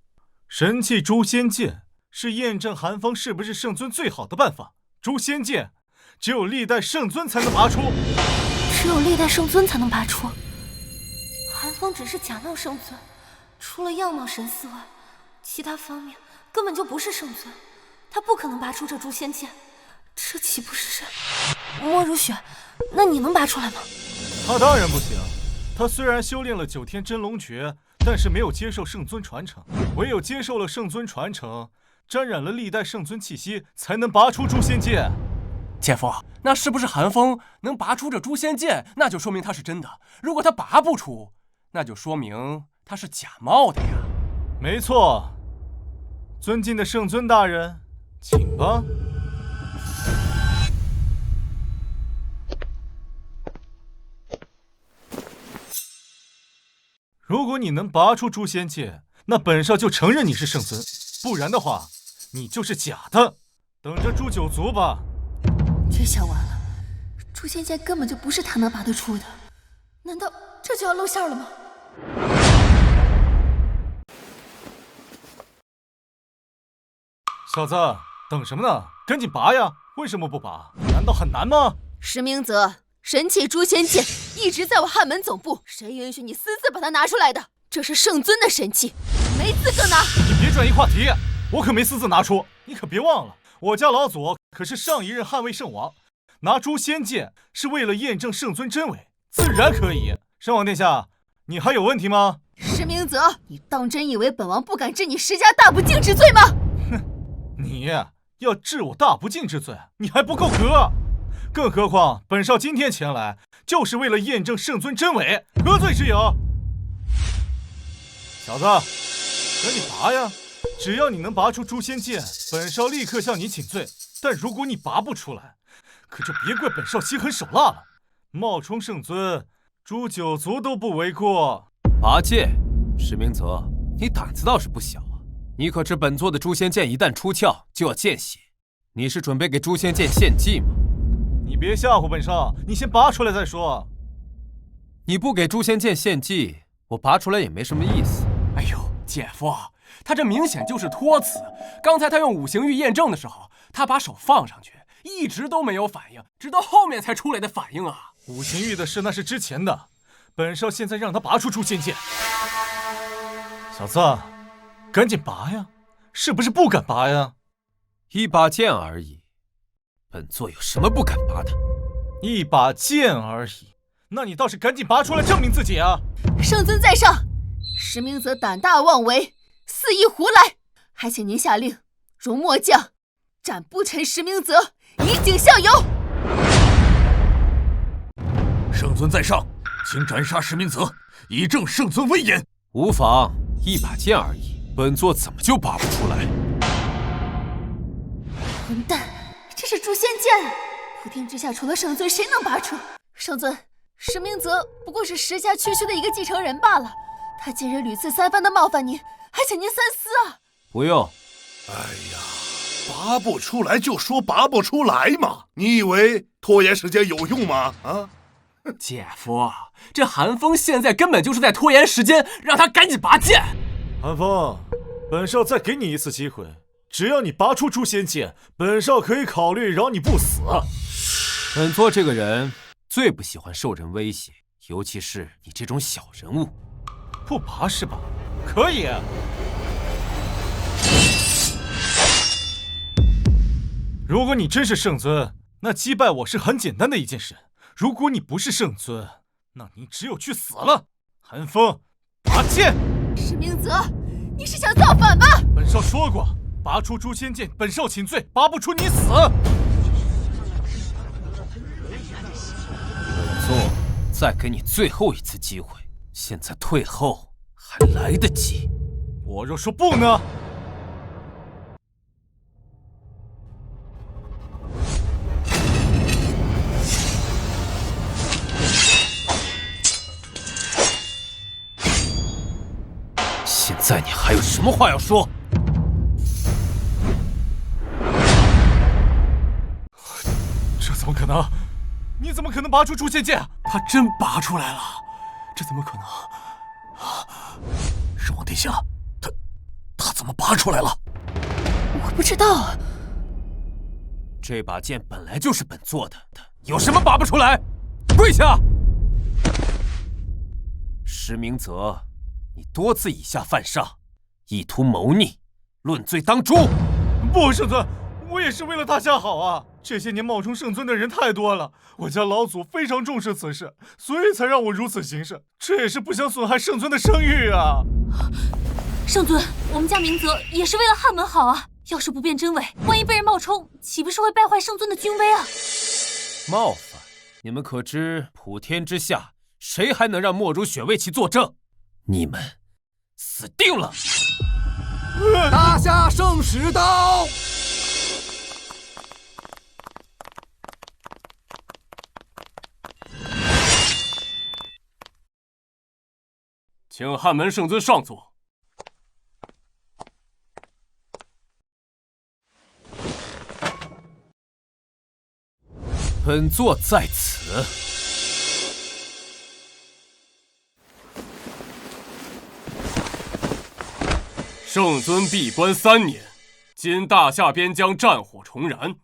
神器诛仙剑是验证韩风是不是圣尊最好的办法。诛仙剑只有历代圣尊才能拔出，只有历代圣尊才能拔出。韩风只是假冒圣尊，除了样貌神似外，其他方面根本就不是圣尊，他不可能拔出这诛仙剑。这岂不是莫如雪？那你能拔出来吗？他当然不行。他虽然修炼了9天真龙诀，但是没有接受圣尊传承，唯有接受了圣尊传承，沾染了历代圣尊气息，才能拔出诛仙剑。姐夫，那是不是韩风能拔出这诛仙剑，那就说明他是真的；如果他拔不出，那就说明他是假冒的呀。没错，尊敬的圣尊大人，请吧。如果你能拔出诛仙剑，那本少就承认你是圣尊；不然的话，你就是假的。等着诛九族吧。这下完了，诛仙剑根本就不是他能拔得出的，难道这就要露馅了吗？小子，等什么呢？赶紧拔呀！为什么不拔？难道很难吗？石明泽，神器诛仙剑一直在我汉门总部，谁允许你私自把它拿出来的？这是圣尊的神器，没资格拿。你别转移话题，我可没私自拿出，你可别忘了，我家老祖可是上一任捍卫圣王，拿诛仙剑是为了验证圣尊真伪，自然可以。圣王殿下，你还有问题吗？石明泽，你当真以为本王不敢治你石家大不敬之罪吗？哼，你要治我大不敬之罪，你还不够格。更何况本少今天前来，就是为了验证圣尊真伪，何罪之有？小子，赶紧拔呀！只要你能拔出诛仙剑，本少立刻向你请罪。但如果你拔不出来，可就别怪本少心狠手辣了。冒充圣尊，诛九族都不为过。拔剑，石明泽，你胆子倒是不小啊！你可知本座的诛仙剑一旦出鞘就要见血？你是准备给诛仙剑献祭吗？你别吓唬本少，你先拔出来再说。你不给诛仙剑献祭，我拔出来也没什么意思。哎呦，姐夫，他这明显就是托词。刚才他用五行玉验证的时候，他把手放上去，一直都没有反应，直到后面才出来的反应啊！五行玉的事那是之前的，本少现在让他拔出诛仙剑。小子，赶紧拔呀！是不是不敢拔呀？一把剑而已，本座有什么不敢拔的？一把剑而已，那你倒是赶紧拔出来证明自己啊！圣尊在上，石明泽胆大妄为，肆意胡来，还请您下令，容末将斩不臣石明泽，以儆效尤。圣尊在上，请斩杀石明泽，以正圣尊威严。无妨，一把剑而已，本座怎么就拔不出来？混蛋，这是诛仙剑，普天之下除了圣尊，谁能拔出？圣尊，石明泽不过是石家区区的一个继承人罢了，他今日屡次三番的冒犯您，还请您三思啊！不用。哎呀，拔不出来就说拔不出来嘛，你以为拖延时间有用吗？啊！姐夫，这韩风现在根本就是在拖延时间，让他赶紧拔剑。韩风，本少再给你一次机会，只要你拔出诛仙剑，本少可以考虑饶你不死。本座这个人最不喜欢受人威胁，尤其是你这种小人物。不拔是吧？可以。如果你真是圣尊，那击败我是很简单的一件事。如果你不是圣尊，那你只有去死了。韩风，拔剑！石明泽，你是想造反吧？本少说过，拔出诛仙剑，本少请罪，拔不出你死。本座再给你最后一次机会，现在退后还来得及。我若说不呢？现在你还有什么话要说？这怎么可能？你怎么可能拔出诛仙剑？他真拔出来了，这怎么可能？圣王殿下，他怎么拔出来了？我不知道。这把剑本来就是本座的，有什么拔不出来？跪下！石明泽，你多次以下犯上，意图谋逆，论罪当诛。不，圣尊，我也是为了大家好啊！这些年冒充圣尊的人太多了，我家老祖非常重视此事，所以才让我如此行事。这也是不想损害圣尊的声誉啊！圣尊，我们家明泽也是为了汉门好啊！要是不辨真伪，万一被人冒充，岂不是会败坏圣尊的军威啊？冒犯？你们可知普天之下，谁还能让莫如雪为其作证？你们死定了！大下圣使刀！请汉门圣尊上座。本座在此。圣尊闭关3年，今大夏边疆战火重燃，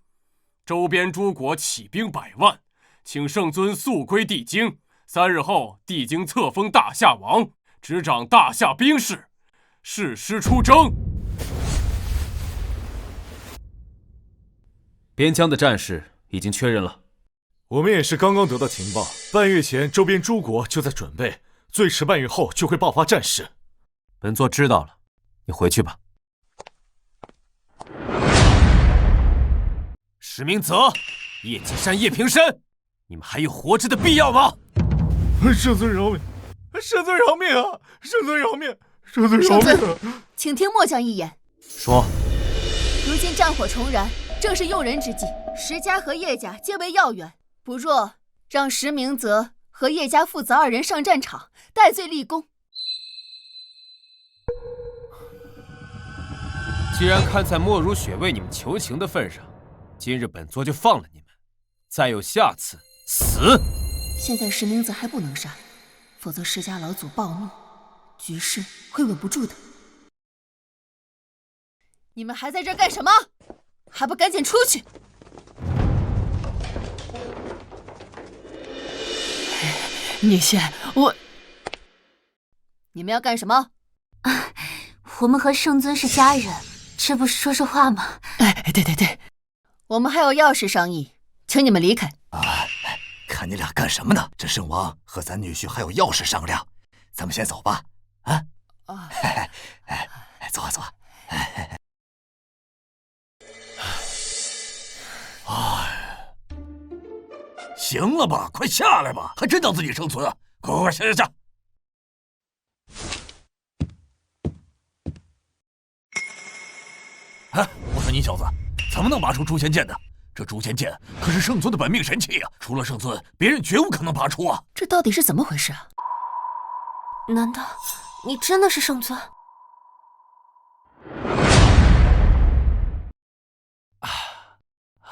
周边诸国起兵100万，请圣尊速归帝京， 3日后帝京册封大夏王，执掌大夏兵事，誓师出征。边疆的战事已经确认了。我们也是刚刚得到情报，半月前周边诸国就在准备，最迟半月后就会爆发战事。本座知道了，你回去吧。石明泽、叶继山、叶平山，你们还有活着的必要吗？圣尊饶命！圣尊饶命啊！圣尊饶命！圣尊饶命啊！请听末将一言。说。如今战火重燃，正是用人之际，石家和叶家皆为要员，不若让石明泽和叶家父子2人上战场，戴罪立功。既然看在莫如雪为你们求情的份上，今日本座就放了你们。再有下次，死！现在石明泽还不能杀，否则石家老祖暴怒，局势会稳不住的。你们还在这儿干什么？还不赶紧出去！女仙，你们要干什么？我们和圣尊是家人，这不是说说话吗？对，我们还有要事商议，请你们离开。看你俩干什么呢？这圣王和咱女婿还有要事商量，咱们先走吧。走。行了吧，快下来吧！还真当自己生存啊！快下！我说你小子怎么能拔出诛仙剑的？这诛仙剑可是圣尊的本命神器啊！除了圣尊，别人绝无可能拔出啊！这到底是怎么回事啊？难道你真的是圣尊？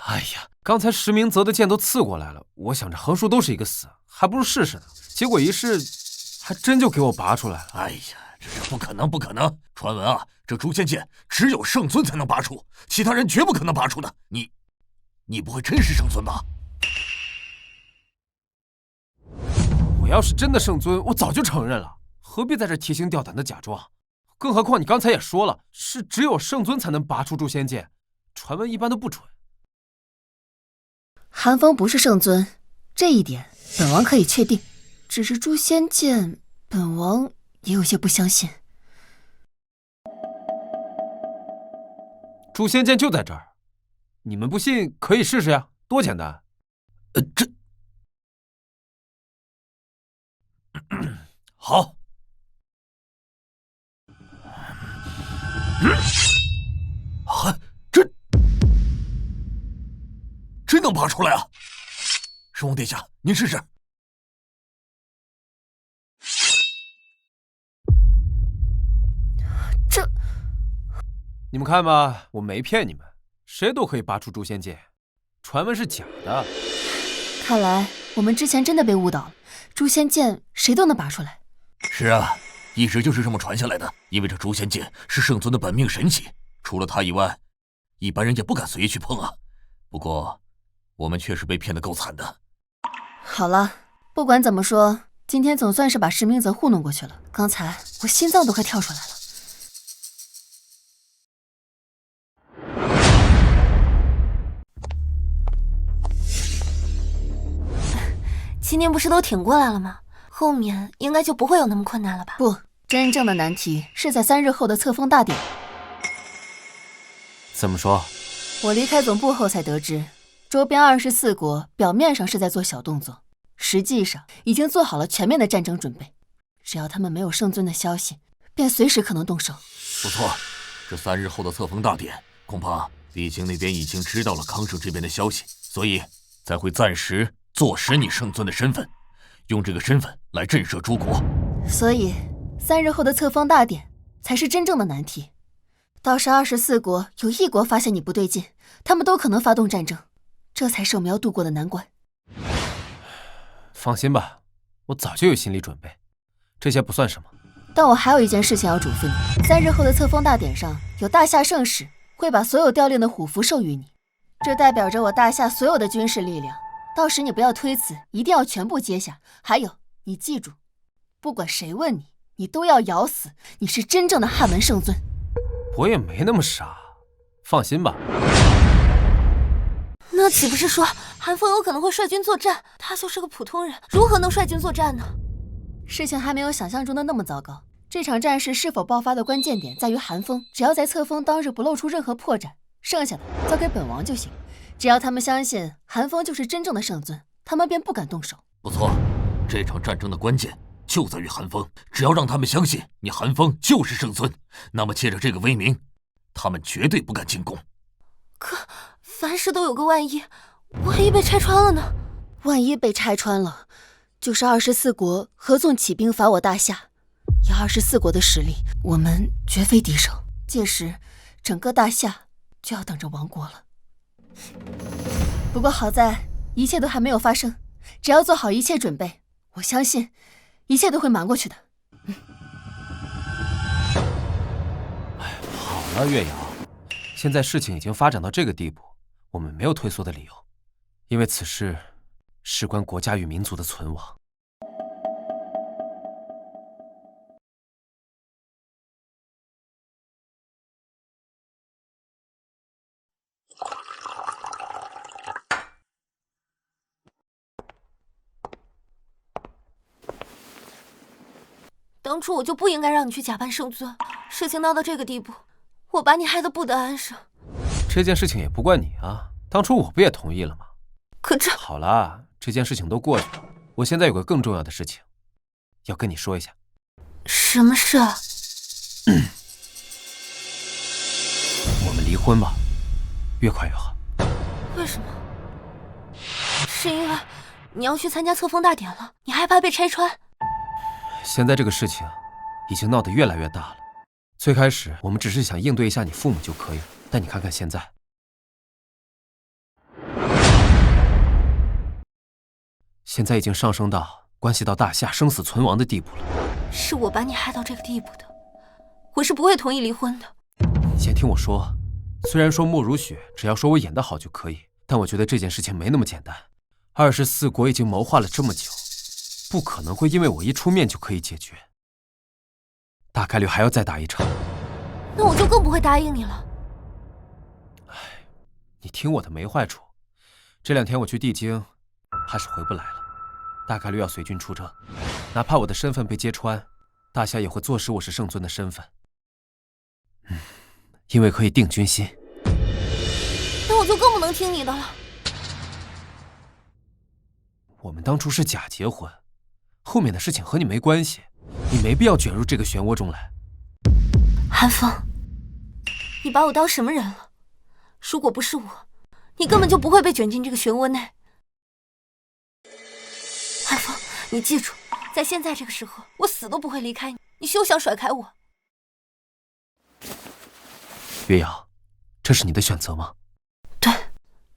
哎呀，刚才石明泽的剑都刺过来了，我想着横竖都是一个死，还不如试试呢。结果一试，还真就给我拔出来了。哎呀，这是不可能！传闻啊，这诛仙剑只有圣尊才能拔出，其他人绝不可能拔出的。你不会真是圣尊吧？我要是真的圣尊，我早就承认了，何必在这提心吊胆的假装？更何况你刚才也说了，是只有圣尊才能拔出诛仙剑，传闻一般都不准。韩风不是圣尊，这一点本王可以确定。只是诛仙剑，本王也有些不相信。诛仙剑就在这儿，你们不信可以试试呀，多简单。好。真能拔出来啊！圣王殿下，您试试。你们看吧，我没骗你们，谁都可以拔出诛仙剑，传闻是假的。看来我们之前真的被误导了，诛仙剑谁都能拔出来。是啊，一直就是这么传下来的。因为这诛仙剑是圣尊的本命神器，除了他以外，一般人也不敢随意去碰啊。不过，我们确实被骗得够惨的。好了，不管怎么说，今天总算是把石明泽糊弄过去了。刚才我心脏都快跳出来了。今天不是都挺过来了吗？后面应该就不会有那么困难了吧？不，真正的难题是在3日后的册封大典。怎么说？我离开总部后才得知，周边24国表面上是在做小动作，实际上已经做好了全面的战争准备。只要他们没有圣尊的消息，便随时可能动手。不错，这3日后的册封大典，恐怕帝京那边已经知道了康省这边的消息，所以才会暂时坐实你圣尊的身份，用这个身份来震慑诸国。所以3日后的册封大典才是真正的难题。到时24国有1国发现你不对劲，他们都可能发动战争，这才是我们要渡过的难关。放心吧，我早就有心理准备，这些不算什么。但我还有一件事情要嘱咐你：3日后的册封大典上有大夏圣使会把所有调令的虎符授予你，这代表着我大夏所有的军事力量。到时你不要推辞，一定要全部接下。还有，你记住，不管谁问你，你都要咬死你是真正的汉门圣尊。我也没那么傻，放心吧。那岂不是说韩风有可能会率军作战？他就是个普通人，如何能率军作战呢？事情还没有想象中的那么糟糕。这场战事是否爆发的关键点在于韩风，只要在册封当日不露出任何破绽，剩下的交给本王就行。只要他们相信韩风就是真正的圣尊，他们便不敢动手。不错，这场战争的关键就在于韩风。只要让他们相信你韩风就是圣尊，那么借着这个威名，他们绝对不敢进攻。可凡事都有个万一，万一被拆穿了呢？万一被拆穿了，就是24国合纵起兵伐我大夏。以24国的实力，我们绝非敌手。届时，整个大夏就要等着亡国了。不过好在一切都还没有发生，只要做好一切准备，我相信一切都会瞒过去的。好了，岳阳，现在事情已经发展到这个地步，我们没有退缩的理由，因为此事事关国家与民族的存亡。当初我就不应该让你去假扮圣尊，事情闹到这个地步，我把你害得不得安生。这件事情也不怪你啊，当初我不也同意了吗？可这……好了，这件事情都过去了，我现在有个更重要的事情要跟你说一下。什么事啊？我们离婚吧，越快越好。为什么？是因为你要去参加册封大典了，你害怕被拆穿？现在这个事情已经闹得越来越大了。最开始我们只是想应对一下你父母就可以了，但你看看现在，现在已经上升到关系到大夏生死存亡的地步了。是我把你害到这个地步的，我是不会同意离婚的。你先听我说，虽然说莫如雪只要说我演得好就可以，但我觉得这件事情没那么简单。24国已经谋划了这么久，不可能会因为我一出面就可以解决，大概率还要再打一场。那我就更不会答应你了。哎，你听我的没坏处。这2天我去地京，怕是回不来了，大概率要随军出征。哪怕我的身份被揭穿，大夏也会坐实我是圣尊的身份。因为可以定军心。那我就更不能听你的了。我们当初是假结婚，后面的事情和你没关系，你没必要卷入这个漩涡中来。韩风，你把我当什么人了？如果不是我，你根本就不会被卷进这个漩涡内。韩风，你记住，在现在这个时候，我死都不会离开你，你休想甩开我。岳阳，这是你的选择吗？对，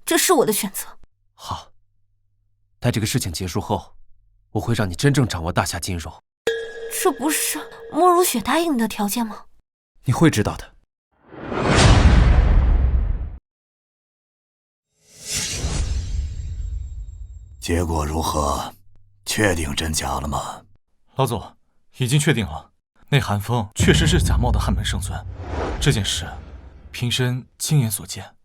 这是我的选择。好，待这个事情结束后，我会让你真正掌握大夏金融。这不是莫如雪答应你的条件吗？你会知道的。结果如何？确定真假了吗？老祖，已经确定了，那韩风确实是假冒的汉门圣尊。这件事，平生亲眼所见。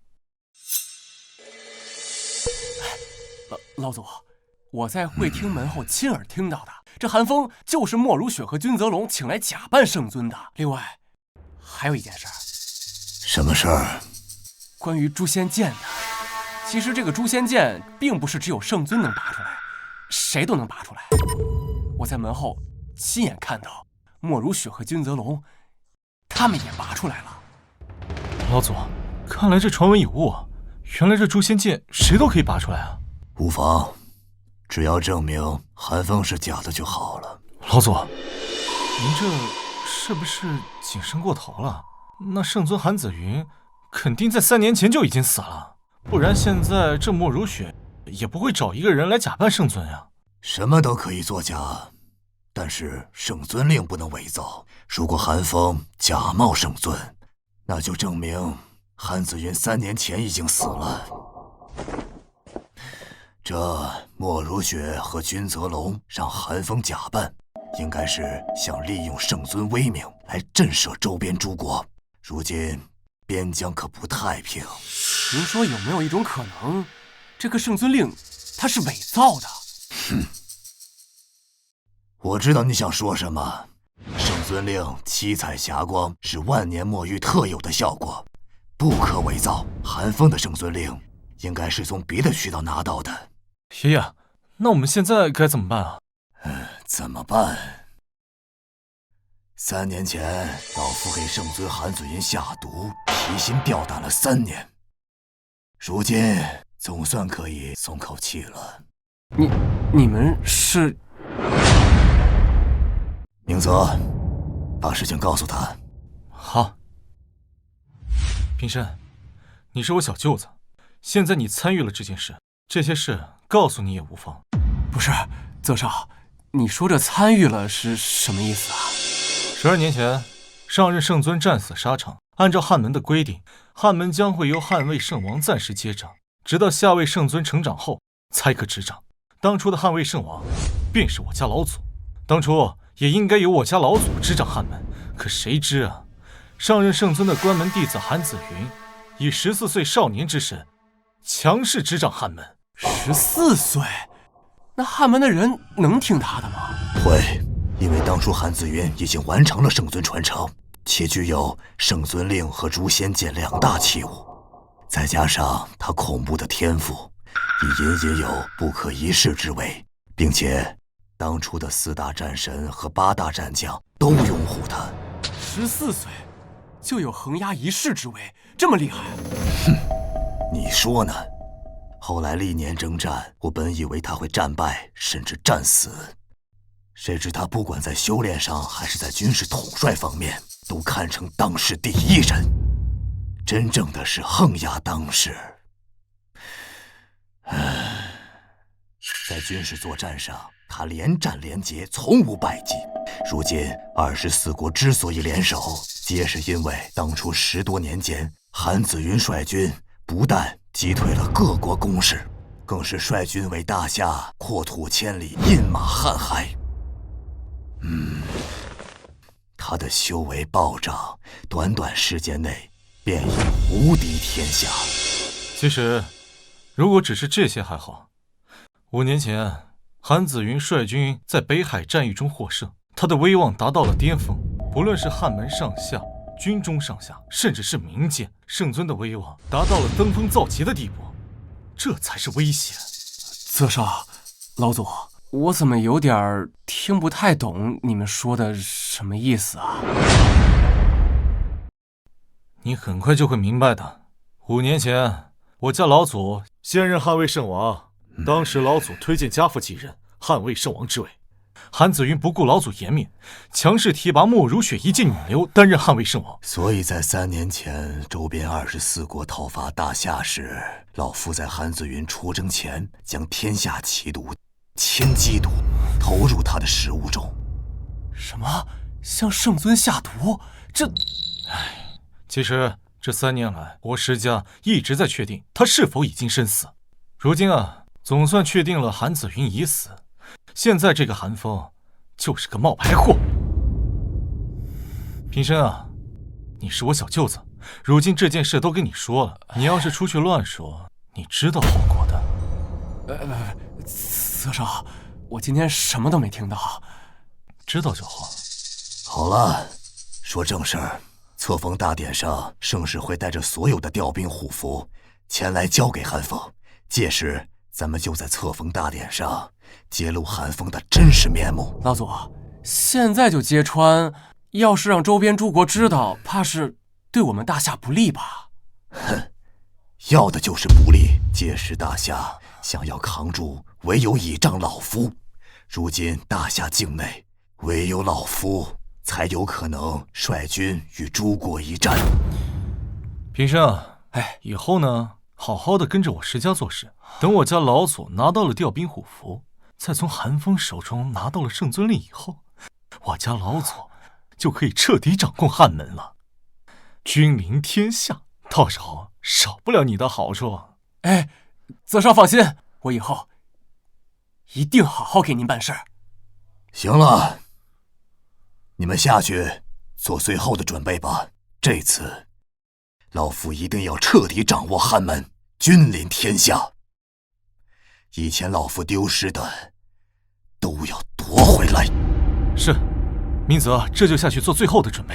老祖，我在会厅门后亲耳听到的，这韩风就是莫如雪和君泽龙请来假扮圣尊的。另外，还有一件事。什么事儿？关于诛仙剑的。其实这个诛仙剑并不是只有圣尊能拔出来，谁都能拔出来。我在门后亲眼看到莫如雪和君泽龙，他们也拔出来了。老祖，看来这传闻有误啊！原来这诛仙剑谁都可以拔出来啊！无妨，只要证明韩风是假的就好了。老祖，您这是不是谨慎过头了？那圣尊韩子云肯定在3年前就已经死了，不然现在这莫如雪也不会找一个人来假扮圣尊呀。什么都可以作假，但是圣尊令不能伪造。如果韩风假冒圣尊，那就证明韩子云3年前已经死了。这莫如雪和君泽龙让韩风假扮，应该是想利用圣尊威名来震慑周边诸国。如今边疆可不太平。您说有没有一种可能，这个圣尊令它是伪造的？哼，我知道你想说什么。圣尊令七彩霞光是万年墨玉特有的效果，不可伪造。韩风的圣尊令应该是从别的渠道拿到的。爷爷，那我们现在该怎么办啊？怎么办？3年前，老夫给圣尊韩子云下毒，提心吊胆了3年，如今总算可以松口气了。你们是？明泽，把事情告诉他。好。平生，你是我小舅子，现在你参与了这件事，这些事告诉你也无妨。不是，泽少，你说这参与了是什么意思啊？12年前，上任圣尊战死沙场，按照汉门的规定，汉门将会由汉魏圣王暂时接掌，直到下位圣尊成长后才可执掌。当初的汉魏圣王便是我家老祖，当初也应该由我家老祖执掌汉门，可谁知啊，上任圣尊的关门弟子韩子云以14岁少年之身强势执掌汉门。14岁？那汉门的人能听他的吗？会，因为当初韩子云已经完成了圣尊传承，且具有圣尊令和诛仙剑2大器物，再加上他恐怖的天赋，已隐隐有不可一世之威，并且当初的4大战神和8大战将都拥护他。14岁就有横压一世之威，这么厉害？哼，你说呢？后来历年征战，我本以为他会战败，甚至战死，谁知他不管在修炼上还是在军事统帅方面，都堪称当世第一人，真正的是横压当世。在军事作战上，他连战连捷，从无败绩。如今24国之所以联手，皆是因为当初10多年间，韩子云率军不但击退了各国攻势，更是率军为大夏扩土千里，饮马瀚海。他的修为暴涨，短短时间内便已无敌天下。其实，如果只是这些还好。5年前，韩子云率军在北海战役中获胜，他的威望达到了巅峰，不论是汉门上下、军中上下，甚至是民间，圣尊的威望达到了登峰造极的地步，这才是威胁。泽少，老祖，我怎么有点听不太懂你们说的什么意思啊？你很快就会明白的。5年前，我家老祖现任汉魏圣王。当时老祖推荐家父继任汉魏圣王之位，韩子云不顾老祖颜面，强势提拔莫如雪一介女流担任汉魏圣王。所以在3年前周边24国讨伐大夏时，老夫在韩子云出征前将天下奇毒千机毒投入他的食物中。什么？向圣尊下毒？这……其实这3年来，我石家一直在确定他是否已经身死。如今啊，总算确定了韩子云已死，现在这个韩风就是个冒牌货。平生啊，你是我小舅子，如今这件事都跟你说了，你要是出去乱说，你知道后果的。泽少，我今天什么都没听到。知道就好。好了，说正事儿。册封大典上，盛世会带着所有的调兵虎符前来交给韩风，届时咱们就在册封大典上揭露韩风的真实面目。老祖，现在就揭穿，要是让周边诸国知道，怕是对我们大夏不利吧？哼，要的就是不利。届时大夏想要扛住，唯有倚仗老夫。如今大夏境内，唯有老夫才有可能率军与诸国一战。平生，以后呢，好好的跟着我石家做事。等我家老祖拿到了调兵虎符，再从韩风手中拿到了圣尊令以后，我家老祖就可以彻底掌控汉门了，君临天下，到时候少不了你的好处。泽少放心，我以后一定好好给您办事。行了，你们下去做最后的准备吧。这次，老夫一定要彻底掌握汉门，君临天下。以前老夫丢失的，都要夺回来。是，明泽这就下去做最后的准备。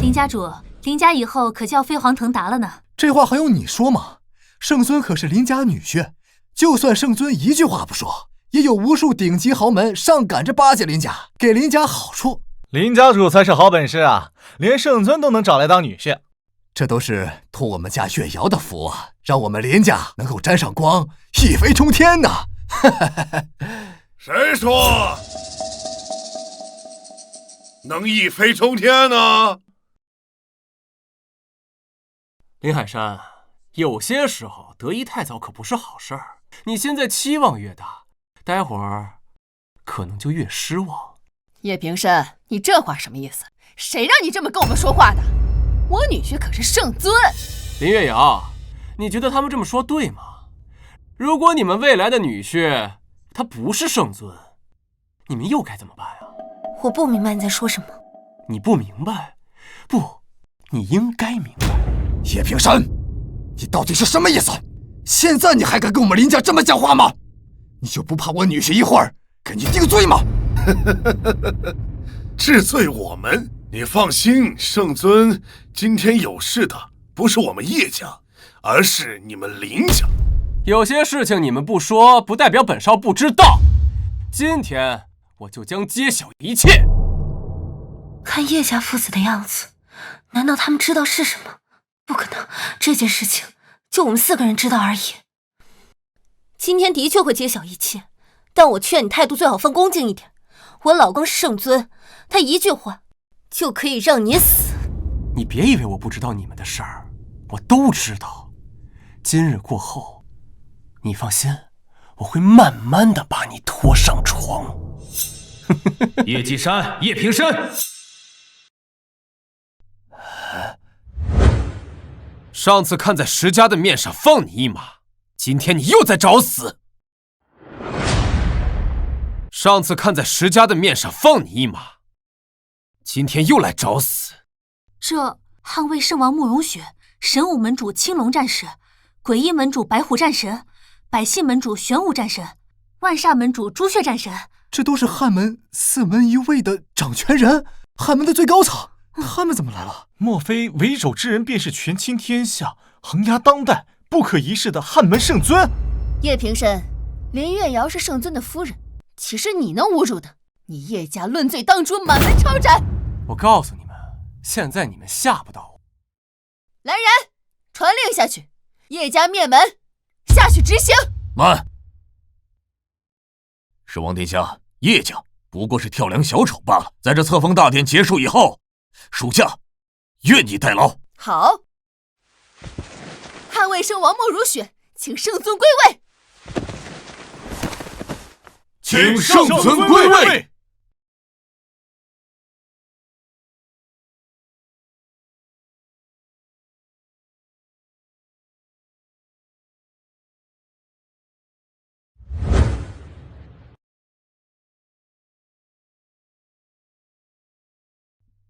林家主，林家以后可叫飞黄腾达了呢。这话还用你说吗？圣尊可是林家女婿，就算圣尊一句话不说，也有无数顶级豪门上赶着巴结林家，给林家好处。林家主才是好本事啊，连圣尊都能找来当女婿。这都是托我们家月瑶的福啊，让我们林家能够沾上光，一飞冲天呐！谁说能一飞冲天呢？林海山，有些时候得意太早可不是好事儿。你现在期望越大，待会儿可能就越失望。叶平生，你这话什么意思？谁让你这么跟我们说话的？我女婿可是圣尊。林月瑶，你觉得他们这么说对吗？如果你们未来的女婿他不是圣尊，你们又该怎么办呀？我不明白你在说什么。你不明白？不，你应该明白。叶平生，你到底是什么意思？现在你还敢跟我们林家这么讲话吗？你就不怕我女婿一会儿给你定罪吗？治罪我们？你放心，圣尊今天有事的不是我们叶家，而是你们林家。有些事情你们不说，不代表本少不知道。今天我就将揭晓一切。看叶家父子的样子，难道他们知道是什么？不可能，这件事情就我们4个人知道而已。今天的确会揭晓一切，但我劝你态度最好放恭敬一点。我老公是圣尊，他一句话就可以让你死。你别以为我不知道你们的事儿，我都知道。今日过后，你放心，我会慢慢的把你拖上床。叶继山，叶平生，上次看在石家的面上放你一马，今天你又在找死。上次看在石家的面上放你一马，今天又来找死。这捍卫圣王慕容雪、神武门主青龙战士、诡异门主白虎战神、百姓门主玄武战神、万煞门主朱雀战神，这都是汉门4门一位的掌权人，汉门的最高层，他们怎么来了？莫非为首之人便是权倾天下、横压当代、不可一世的汉门圣尊？叶平生，林月瑶是圣尊的夫人，岂是你能侮辱的？你叶家论罪当诛，满门抄斩！我告诉你们，现在你们吓不到我。来人，传令下去，叶家灭门，下去执行。慢！是王殿下，叶家不过是跳梁小丑罢了。在这册封大典结束以后，属下愿意代劳。好，捍卫圣王莫如雪，请圣尊归位。请圣尊归位。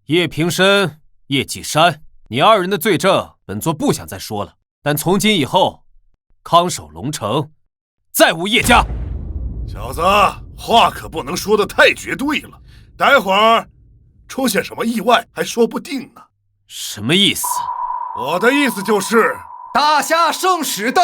叶平生、叶继山，你2人的罪证，本座不想再说了。但从今以后，康守龙城，再无叶家。小子，话可不能说得太绝对了，待会儿出现什么意外还说不定呢。什么意思？我的意思就是大夏圣使到。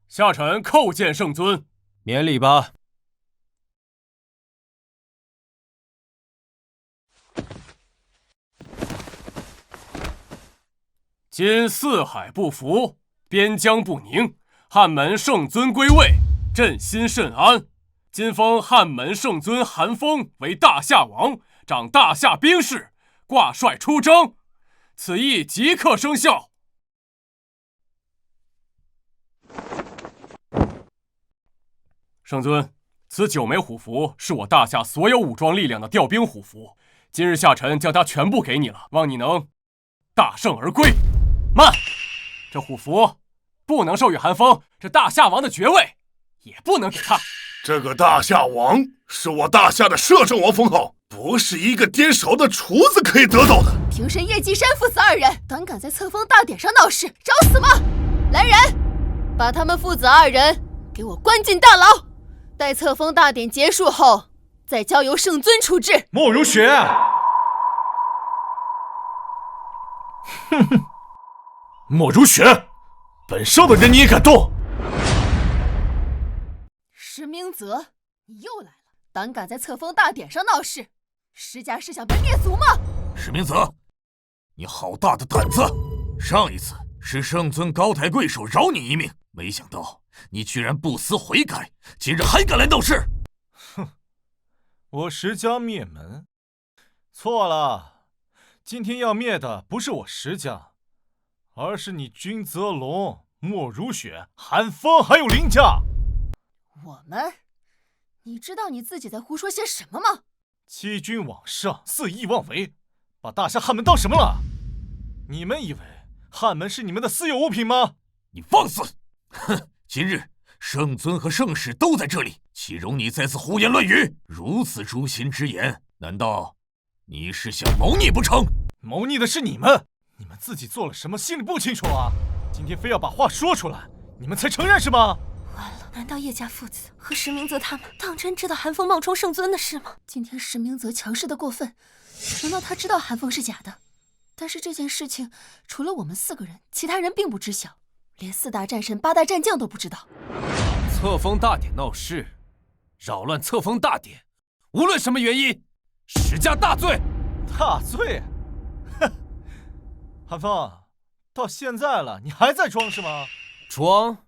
下臣叩见圣尊。免礼吧。今四海不服，边疆不宁，汉门圣尊归位，朕心甚安。今封汉门圣尊韩风为大夏王，掌大夏兵事，挂帅出征。此意即刻生效。圣尊，此9枚虎符是我大夏所有武装力量的调兵虎符，今日下臣将它全部给你了，望你能大胜而归。慢，这虎符不能授予韩风，这大夏王的爵位也不能给他。这个大夏王是我大夏的摄政王封号，不是一个颠勺的厨子可以得到的。平神叶继山父子2人胆敢在册封大典上闹事，找死吗？来人，把他们父子2人给我关进大牢，待册封大典结束后，再交由圣尊处置。莫如雪，哼哼，莫如雪，本少的人你也敢动？石明泽，你又来了，胆敢在册封大典上闹事，石家是想被灭族吗？石明泽，你好大的胆子！上一次是圣尊高抬贵手饶你一命，没想到你居然不思悔改，今日还敢来闹事！哼，我石家灭门？错了，今天要灭的不是我石家，而是你君泽龙、莫如雪、韩风还有林家。我们？你知道你自己在胡说些什么吗？欺君罔上，肆意妄为，把大夏汉门当什么了？你们以为汉门是你们的私有物品吗？你放肆！哼，今日圣尊和圣使都在这里，岂容你再次胡言乱语？如此诛心之言，难道你是想谋逆不成？谋逆的是你们，你们自己做了什么心里不清楚啊？今天非要把话说出来，你们才承认是吗？完了，难道叶家父子和石明泽他们当真知道韩风冒充圣尊的事吗？今天石明泽强势的过分，难道他知道韩风是假的？但是这件事情除了我们4个人，其他人并不知晓，连4大战神、8大战将都不知道。册封大典闹事，扰乱册封大典，无论什么原因，石家大罪。大罪？哼！韩风，到现在了，你还在装是吗？装？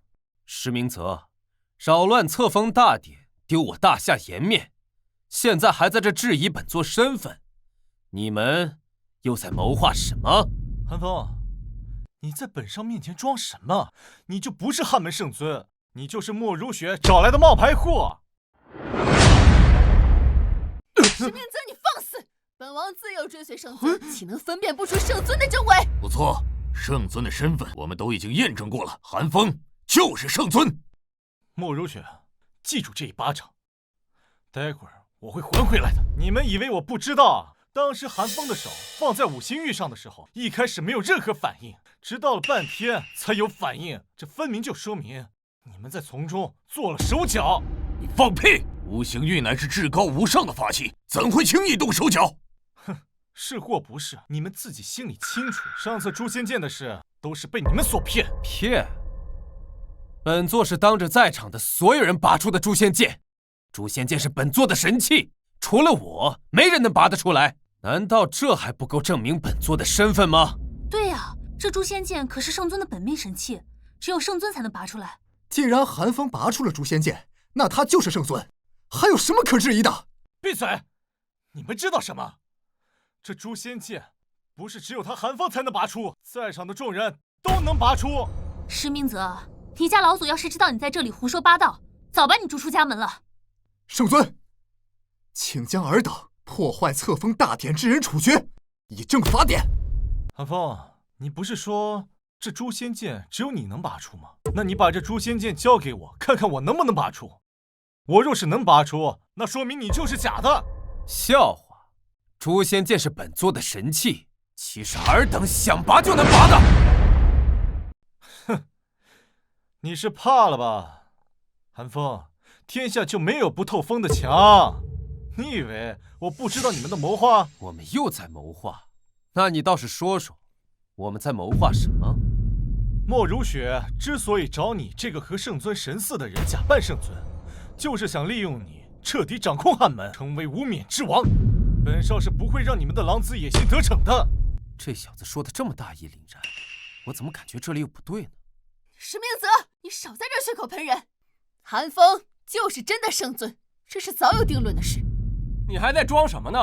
石明泽，扰乱册封大典，丢我大夏颜面，现在还在这质疑本座身份，你们又在谋划什么？韩风，你在本少面前装什么？你就不是汉门圣尊，你就是莫如雪找来的冒牌货。石明泽，你放肆！本王自幼追随圣尊，岂能分辨不出圣尊的真伪？不错，圣尊的身份我们都已经验证过了，韩风就是圣尊。莫如雪，记住这一巴掌，待会儿我会还回来的。你们以为我不知道？当时韩风的手放在五行玉上的时候，一开始没有任何反应，直到了半天才有反应。这分明就说明你们在从中做了手脚。你放屁！五行玉乃是至高无上的法器，怎会轻易动手脚？哼，是或不是，你们自己心里清楚。上次诛仙剑的事都是被你们所骗。骗？本座是当着在场的所有人拔出的诛仙剑，诛仙剑是本座的神器，除了我，没人能拔得出来。难道这还不够证明本座的身份吗？对呀，这诛仙剑可是圣尊的本命神器，只有圣尊才能拔出来。既然韩风拔出了诛仙剑，那他就是圣尊，还有什么可质疑的？闭嘴！你们知道什么？这诛仙剑不是只有他韩风才能拔出，在场的众人都能拔出。石明泽，你家老祖要是知道你在这里胡说八道，早把你逐出家门了。圣尊，请将尔等破坏册封大典之人处决，以正法典。韩风，你不是说这诛仙剑只有你能拔出吗？那你把这诛仙剑交给我，看看我能不能拔出。我若是能拔出，那说明你就是假的。笑话，诛仙剑是本座的神器，岂是尔等想拔就能拔的？哼，你是怕了吧？韩风，天下就没有不透风的墙。你以为我不知道你们的谋划？我们又在谋划？那你倒是说说，我们在谋划什么？莫如雪之所以找你这个和圣尊神似的人假扮圣尊，就是想利用你彻底掌控汉门，成为无冕之王。本少是不会让你们的狼子野心得逞的。这小子说的这么大义凛然，我怎么感觉这里有不对呢？石明泽，你少在这血口喷人！韩风就是真的圣尊，这是早有定论的事。你还在装什么呢？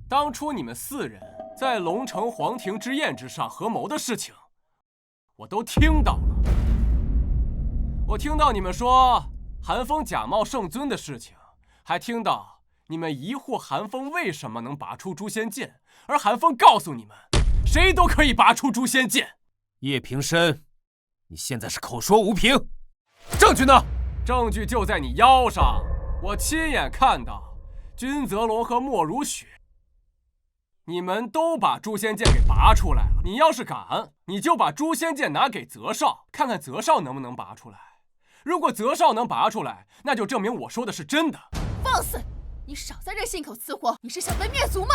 当初你们4人在龙城皇庭之宴之上合谋的事情，我都听到了。我听到你们说韩风假冒圣尊的事情，还听到你们疑惑韩风为什么能拔出诛仙剑，而韩风告诉你们，谁都可以拔出诛仙剑。叶平生，你现在是口说无凭，证据呢？证据就在你腰上，我亲眼看到君泽龙和莫如雪，你们都把诛仙剑给拔出来了。你要是敢，你就把诛仙剑拿给泽少，看看泽少能不能拔出来。如果泽少能拔出来，那就证明我说的是真的。放肆！你少在这信口雌黄，你是想被灭族吗？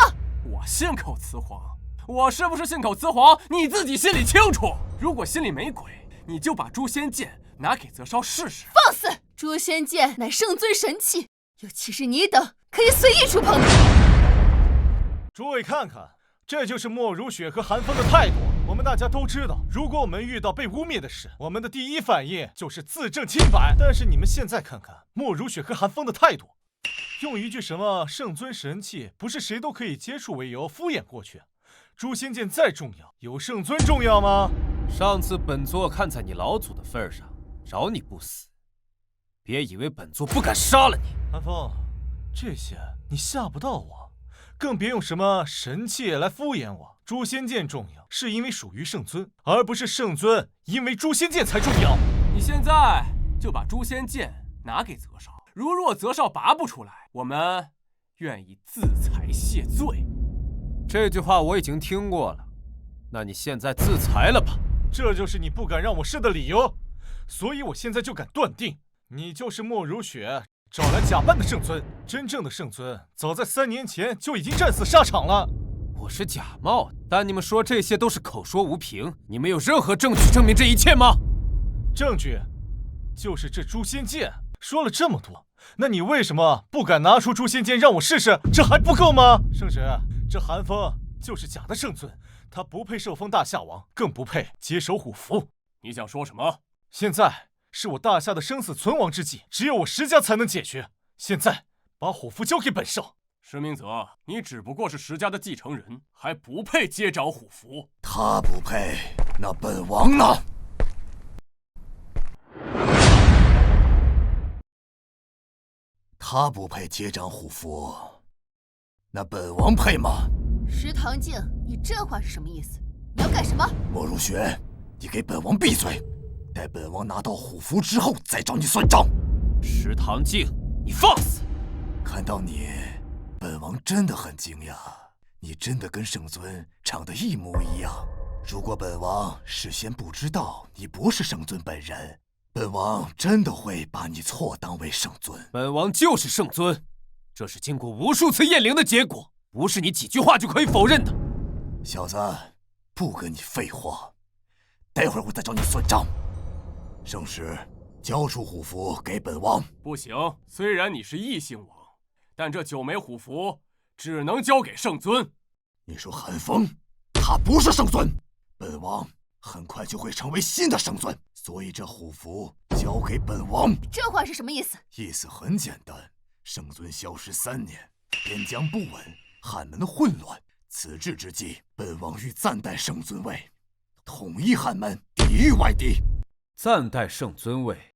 我信口雌黄？我是不是信口雌黄，你自己心里清楚。如果心里没鬼，你就把诛仙剑拿给泽少试试。放肆！诛仙剑乃圣尊神器，又岂是你等可以随意触碰的？诸位看看，这就是莫如雪和韩风的态度。我们大家都知道，如果我们遇到被污蔑的事，我们的第一反应就是自证清白。但是你们现在看看莫如雪和韩风的态度，用一句什么圣尊神器不是谁都可以接触为由敷衍过去。诛仙剑再重要，有圣尊重要吗？上次本座看在你老祖的份上，饶你不死，别以为本座不敢杀了你。韩风，这些你吓不到我，更别用什么神器来敷衍我。诛仙剑重要，是因为属于圣尊，而不是圣尊因为诛仙剑才重要。你现在就把诛仙剑拿给泽少，如若泽少拔不出来，我们愿意自裁谢罪。这句话我已经听过了，那你现在自裁了吧？这就是你不敢让我试的理由，所以我现在就敢断定，你就是莫如雪找来假扮的圣尊。真正的圣尊早在3年前就已经战死沙场了。我是假冒的，但你们说这些都是口说无凭，你们有任何证据证明这一切吗？证据就是这诛仙剑。说了这么多，那你为什么不敢拿出诛仙剑让我试试？这还不够吗？圣旨，这韩风就是假的圣尊，他不配受封大夏王，更不配接手虎符。你想说什么？现在是我大夏的生死存亡之际，只有我石家才能解决。现在把虎符交给本少。石明泽，你只不过是石家的继承人，还不配接掌虎符。他不配，那本王呢？他不配接掌虎符，那本王配吗？石堂静，你这话是什么意思？你要干什么？莫如雪，你给本王闭嘴！待本王拿到虎符之后再找你算账。石堂静，你放肆！看到你，本王真的很惊讶，你真的跟圣尊长得一模一样。如果本王事先不知道你不是圣尊本人，本王真的会把你错当为圣尊。本王就是圣尊，这是经过无数次验灵的结果，不是你几句话就可以否认的。小子，不跟你废话，待会儿我再找你算账。圣使，交出虎符给本王。不行，虽然你是异姓王，但这9枚虎符只能交给圣尊。你说韩风，他不是圣尊，本王很快就会成为新的圣尊，所以这虎符交给本王。这话是什么意思？意思很简单，圣尊消失3年，边疆不稳，汉门混乱，此志之际，本王欲暂代圣尊位，统一汉门，抵御外敌。暂代圣尊位，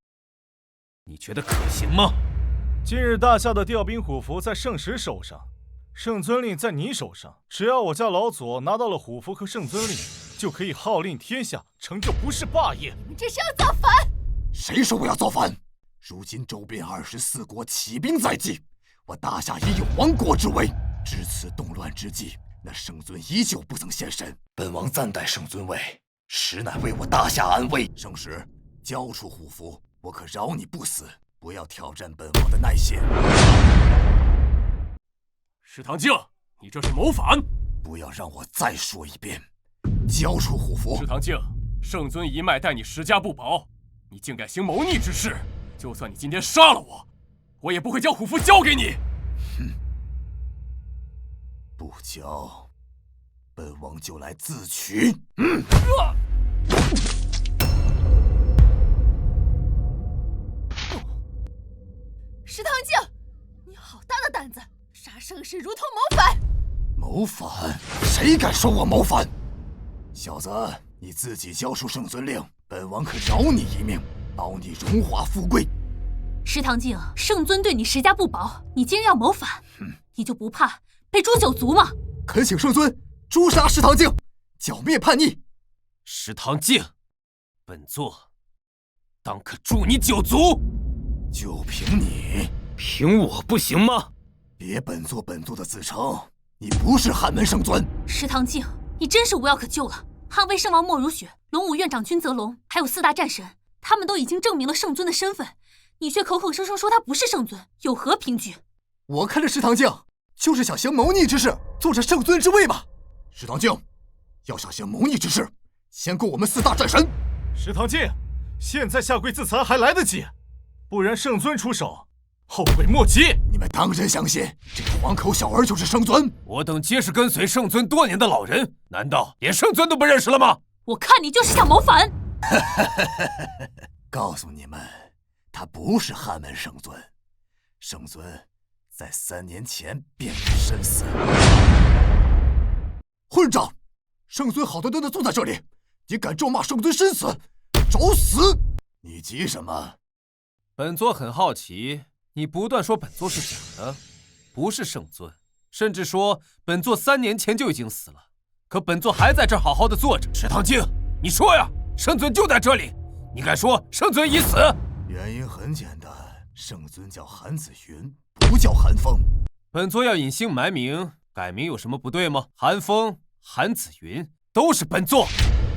你觉得可行吗？今日大夏的调兵虎符在圣使手上，圣尊令在你手上。只要我家老左拿到了虎符和圣尊令，就可以号令天下，成就不世霸业。你们这是要造反！谁说我要造反？如今周边24国起兵在即，我大夏也有亡国之危。至此动乱之际，那圣尊依旧不曾现身。本王暂代圣尊位，实乃为我大夏安危。圣使，交出虎符，我可饶你不死。不要挑战本王的耐性。石堂静，你这是谋反！不要让我再说一遍，交出虎符！石堂静，圣尊一脉待你石家不薄，你竟敢行谋逆之事！就算你今天杀了我，我也不会将虎符交给你。哼，不交，本王就来自取。石堂静，是如同谋反。谋反？谁敢说我谋反？小子，你自己交出圣尊令，本王可饶你一命，保你荣华富贵。石堂镜，圣尊对你石家不薄，你竟然要谋反，你就不怕被诛九族吗？恳请圣尊诛杀石堂镜，剿灭叛逆。石堂镜，本座当可诛你9族。就凭你？凭我不行吗？别本座的自称，你不是汉门圣尊。石堂镜，你真是无药可救了。捍卫圣王莫如雪、龙武院长君泽龙，还有4大战神，他们都已经证明了圣尊的身份，你却口口声声说他不是圣尊，有何凭据？我看这石堂镜就是想行谋逆之事，坐着圣尊之位吧。石堂镜，要想行谋逆之事，先救我们4大战神。石堂镜，现在下跪自残还来得及，不然圣尊出手，后悔莫及。你们当真相信这个黄口小儿就是圣尊？我等皆是跟随圣尊多年的老人，难道连圣尊都不认识了吗？我看你就是想谋反。告诉你们，他不是汉门圣尊，圣尊在3年前便已身死。混账！圣尊好端端的坐在这里，你敢咒骂圣尊身死，找死！你急什么？本座很好奇，你不断说本座是假的，不是圣尊，甚至说本座3年前就已经死了，可本座还在这儿好好的坐着。石堂镜，你说呀，圣尊就在这里，你敢说圣尊已死？原因很简单，圣尊叫韩子云，不叫韩风。本座要隐姓埋名，改名有什么不对吗？韩风、韩子云都是本座，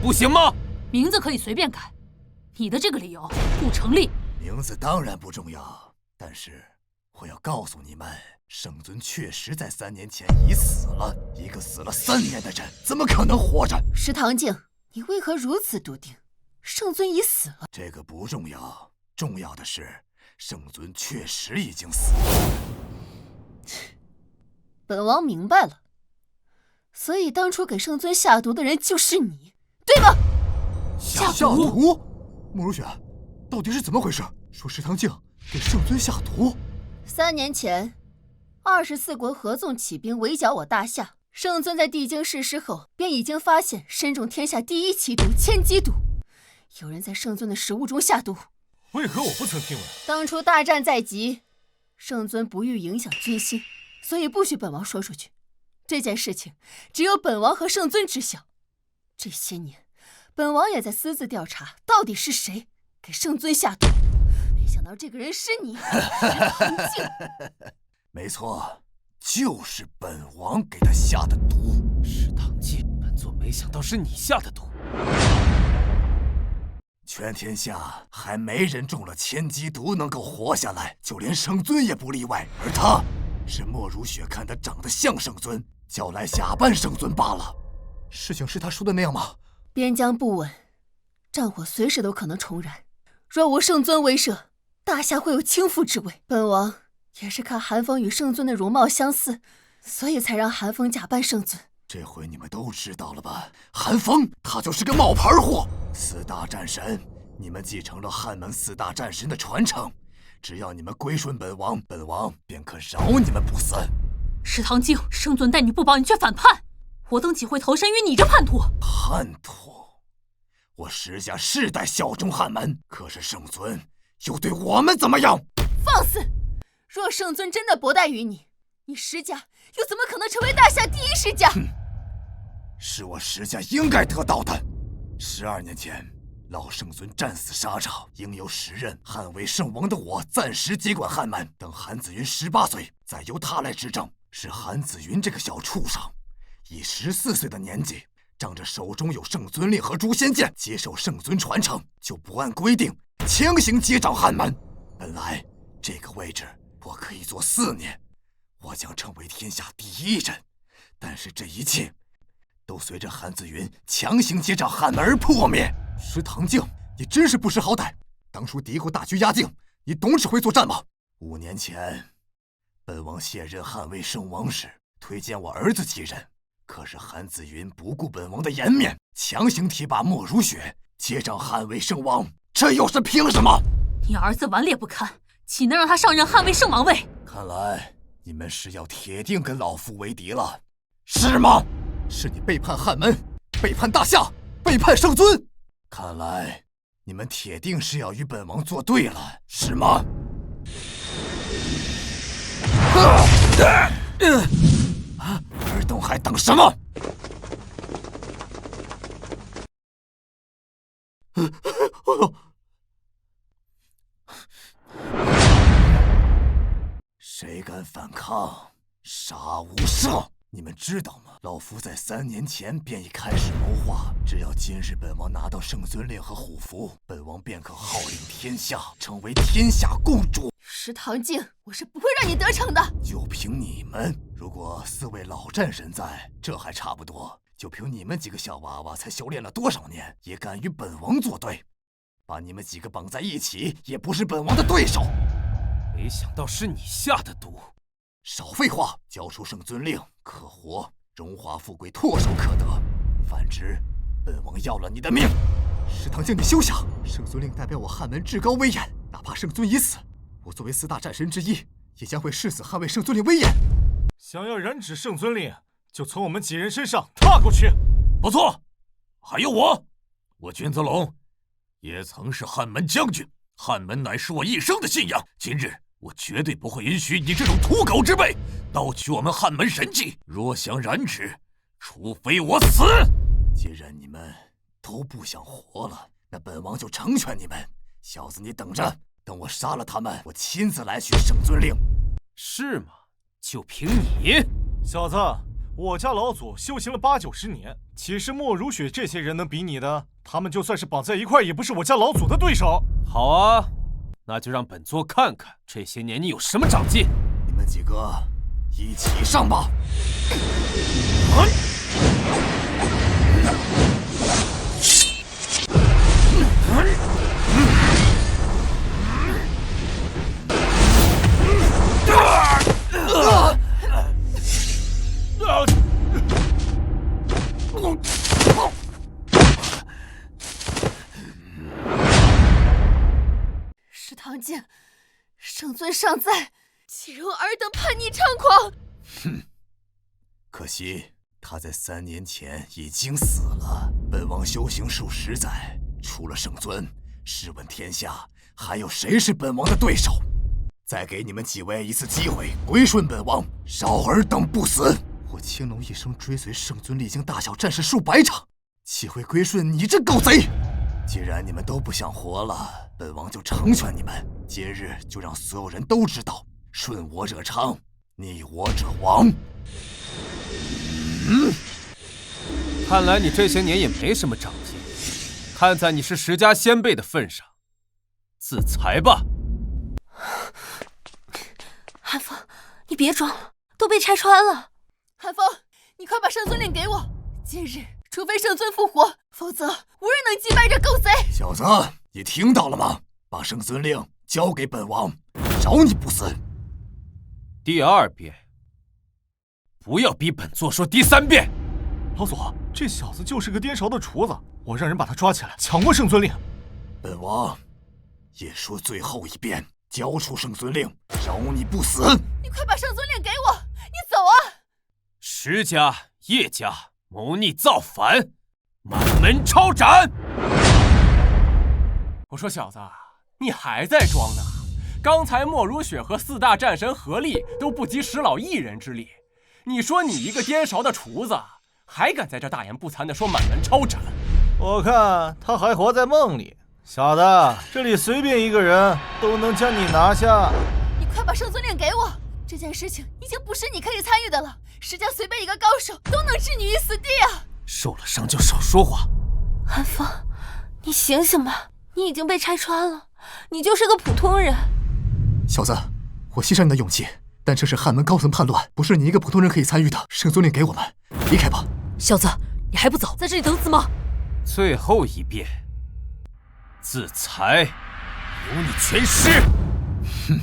不行吗？名字可以随便改，你的这个理由不成立。名字当然不重要，但是我要告诉你们，圣尊确实在3年前已死了。一个死了3年的人，怎么可能活着？石堂镜，你为何如此笃定？圣尊已死了。这个不重要，重要的是圣尊确实已经死了。本王明白了，所以当初给圣尊下毒的人就是你，对吗？下毒？慕如雪，到底是怎么回事？说石堂镜给圣尊下毒？3年前，24国合纵起兵围剿我大夏，圣尊在帝京逝世后，便已经发现身中天下第1奇毒千机毒，有人在圣尊的食物中下毒。为何我不曾听闻？当初大战在即，圣尊不欲影响军心，所以不许本王说出去。这件事情只有本王和圣尊知晓。这些年，本王也在私自调查，到底是谁给圣尊下毒。没想到这个人是你，石堂镜。没错，就是本王给他下的毒。石堂镜，本座没想到是你下的毒。全天下还没人中了千机毒能够活下来，就连圣尊也不例外。而他是莫如雪看他长得像圣尊，叫来假扮圣尊罢了。事情是他说的那样吗？边疆不稳，战火随时都可能重燃。若无圣尊威慑，大夏会有倾覆之危。本王也是看韩风与圣尊的容貌相似，所以才让韩风假扮圣尊。这回你们都知道了吧？韩风他就是个冒牌货。4大战神，你们继承了汉门4大战神的传承，只要你们归顺本王，本王便可饶你们不死。石堂镜，圣尊待你不薄，你却反叛，我等岂会投身于你这叛徒？叛徒？我石家世代效忠汉门，可是圣尊又对我们怎么样？放肆！若圣尊真的薄待于你，你石家又怎么可能成为大夏第1世家？是我石家应该得到的。12年前，老圣尊战死沙场，应有时任汉魏圣王的我暂时接管汉门。等韩子云18岁，再由他来执政。是韩子云这个小畜生，以14岁的年纪，仗着手中有圣尊令和诛仙剑，接受圣尊传承，就不按规定强行接掌汉门。本来这个位置我可以做4年，我将成为天下第1人。但是这一切都随着韩子云强行接掌汉门而破灭。石堂镜，你真是不识好歹！当初敌国大军压境，你懂指挥作战吗？5年前，本王卸任汉魏圣王时，推荐我儿子继任，可是韩子云不顾本王的颜面，强行提拔莫如雪接掌汉魏圣王，这又是凭什么？你儿子顽劣不堪，岂能让他上任汉魏圣王位？看来你们是要铁定跟老夫为敌了，是吗？是你背叛汉门，背叛大夏，背叛圣尊。看来你们铁定是要与本王作对了，是吗？尔等还等什么？谁敢反抗，杀无赦！你们知道吗？老夫在3年前便已开始谋划，只要今日本王拿到圣尊令和虎符，本王便可号令天下，成为天下共主。石堂静，我是不会让你得逞的。就凭你们，如果4位老战神在，这还差不多。就凭你们几个小娃娃，才修炼了多少年，也敢与本王作对？把你们几个绑在一起，也不是本王的对手。没想到是你下的毒！少废话，交出圣尊令，可活；荣华富贵唾手可得。反之，本王要了你的命！石堂静，你休想！圣尊令代表我汉门至高威严，哪怕圣尊已死，我作为4大战神之一，也将会誓死捍卫圣尊令威严。想要染指圣尊令，就从我们几人身上踏过去。不错，还有我君泽龙，也曾是汉门将军，汉门乃是我一生的信仰。今日我绝对不会允许你这种土狗之辈盗取我们汉门神迹。若想染指，除非我死。既然你们都不想活了，那本王就成全你们。小子，你等着，等我杀了他们，我亲自来取圣尊令。是吗？就凭你，小子，我家老祖修行了80-90年，岂是莫如雪这些人能比拟的？他们就算是绑在一块，也不是我家老祖的对手。好啊，那就让本座看看这些年你有什么长进。你们几个一起上吧！石堂静，圣尊尚在，岂容尔等叛逆猖狂！哼，可惜他在3年前已经死了。本王修行数10载，除了圣尊，试问天下还有谁是本王的对手？再给你们几位一次机会，归顺本王，少尔等不死。我青龙一生追随圣尊，历经大小战事数百场，岂会归顺你这狗贼？既然你们都不想活了，本王就成全你们。今日就让所有人都知道，顺我者昌，逆我者亡。看来你这些年也没什么长进。看在你是石家先辈的份上，自裁吧。韩风，你别装了，都被拆穿了。韩风，你快把圣尊令给我！今日除非圣尊复活，否则无人能击败这狗贼！小子，你听到了吗？把圣尊令交给本王，饶你不死。第2遍，不要逼本座说第3遍。老祖，这小子就是个颠勺的厨子，我让人把他抓起来，抢过圣尊令。本王也说最后一遍，交出圣尊令，饶你不死。你快把圣尊令给我！你走啊！石家、叶家谋逆造反，满门抄斩！我说小子，你还在装呢？刚才莫如雪和4大战神合力都不及石老1人之力，你说你一个颠勺的厨子，还敢在这大言不惭地说满门抄斩？我看他还活在梦里。小子，这里随便一个人都能将你拿下。你快把圣尊令给我！这件事情已经不是你可以参与的了。石家随便一个高手都能置你于死地啊！受了伤就少说话。韩风，你醒醒吧，你已经被拆穿了，你就是个普通人。小子，我欣赏你的勇气，但这是汉门高层叛乱，不是你一个普通人可以参与的。圣尊令给我们，离开吧。小子，你还不走，在这里等死吗？最后一遍，自裁，由你全尸。哼，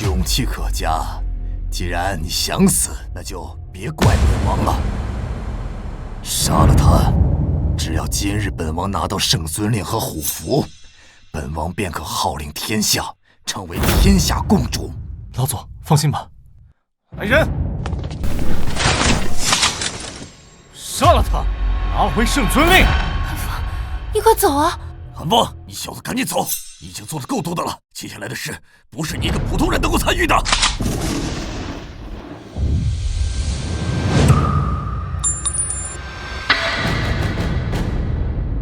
勇气可嘉。既然你想死，那就别怪本王了。杀了他，只要今日本王拿到圣尊令和虎符，本王便可号令天下，成为天下共主。老祖放心吧，来人，杀了他，拿回圣尊令。韩风，你快走啊！韩风，你小子赶紧走，已经做得够多的了，接下来的事不是你一个普通人能够参与的。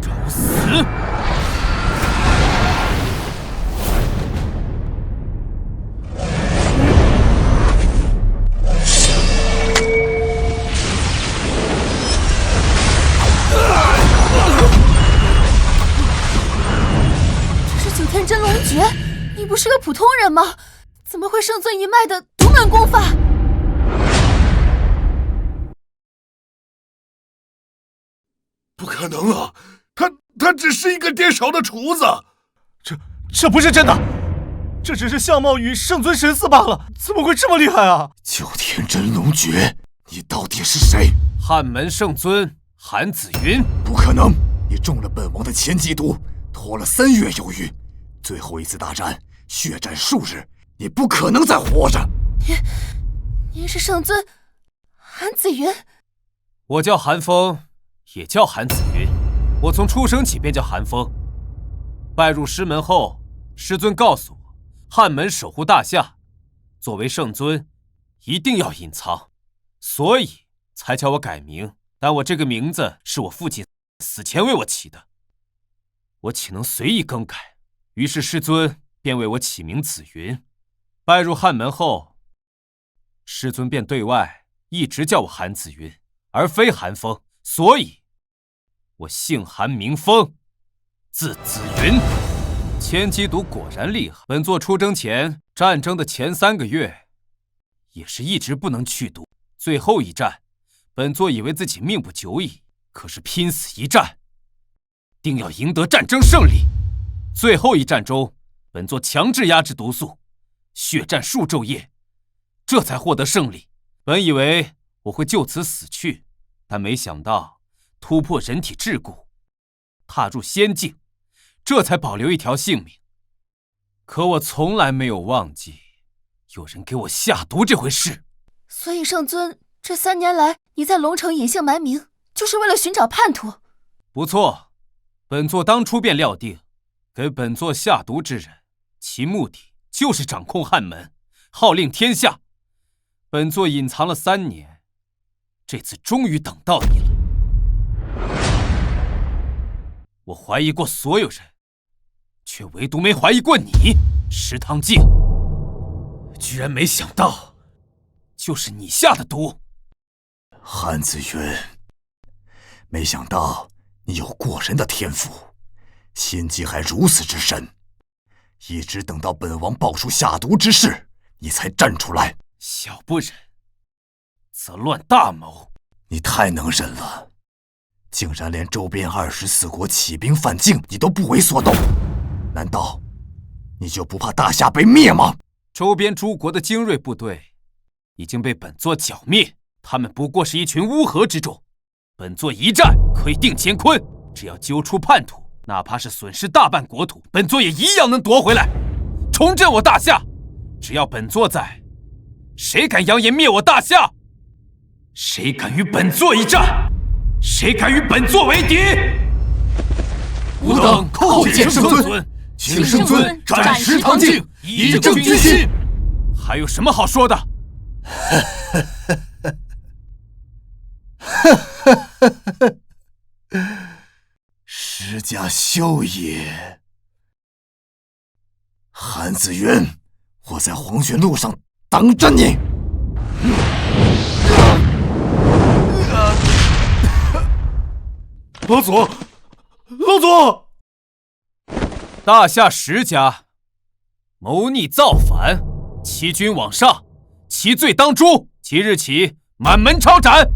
找死！天真龙诀，你不是个普通人吗？怎么会圣尊一脉的独门功法？不可能啊！他只是一个店少的厨子。这不是真的，这只是相貌与圣尊神似罢了，怎么会这么厉害啊？九天真龙诀，你到底是谁？汉门圣尊韩子云。不可能，你中了本王的千机毒，拖了3月有余。最后一次大战，血战数日，你不可能再活着。您是圣尊韩子云？我叫韩风，也叫韩子云。我从出生起便叫韩风。拜入师门后，师尊告诉我，汉门守护大夏，作为圣尊，一定要隐藏，所以才叫我改名。但我这个名字是我父亲死前为我起的，我岂能随意更改？于是师尊便为我起名紫云。拜入汉门后，师尊便对外一直叫我韩子云，而非韩风，所以我姓韩名风，字紫云。千机毒果然厉害。本座出征前，战争的前3个月，也是一直不能去毒。最后一战，本座以为自己命不久矣，可是拼死一战，定要赢得战争胜利。最后一战中，本座强制压制毒素，血战数昼夜，这才获得胜利。本以为我会就此死去，但没想到突破人体桎梏，踏入仙境，这才保留一条性命。可我从来没有忘记有人给我下毒这回事。所以圣尊，这3年来你在龙城隐姓埋名，就是为了寻找叛徒？不错，本座当初便料定，给本座下毒之人，其目的就是掌控汉门，号令天下。本座隐藏了3年，这次终于等到你了。我怀疑过所有人，却唯独没怀疑过你，石堂镜。居然没想到，就是你下的毒。韩子云，没想到你有过人的天赋，心机还如此之深，一直等到本王爆出下毒之事，你才站出来。小不忍，则乱大谋。你太能忍了，竟然连周边24国起兵犯境你都不为所动，难道你就不怕大夏被灭吗？周边诸国的精锐部队已经被本座剿灭，他们不过是一群乌合之众。本座一战可以定乾坤，只要揪出叛徒，哪怕是损失大半国土，本座也一样能夺回来，重振我大夏。只要本座在，谁敢扬言灭我大夏？谁敢与本座一战？谁敢与本座为敌？吾等叩见圣尊，请圣尊斩石堂镜，以正军心。还有什么好说的？石家修也，韩子云，我在黄泉路上等着你。老祖，老祖！大夏石家谋逆造反，欺君罔上，其罪当诛。即日起，满门抄斩。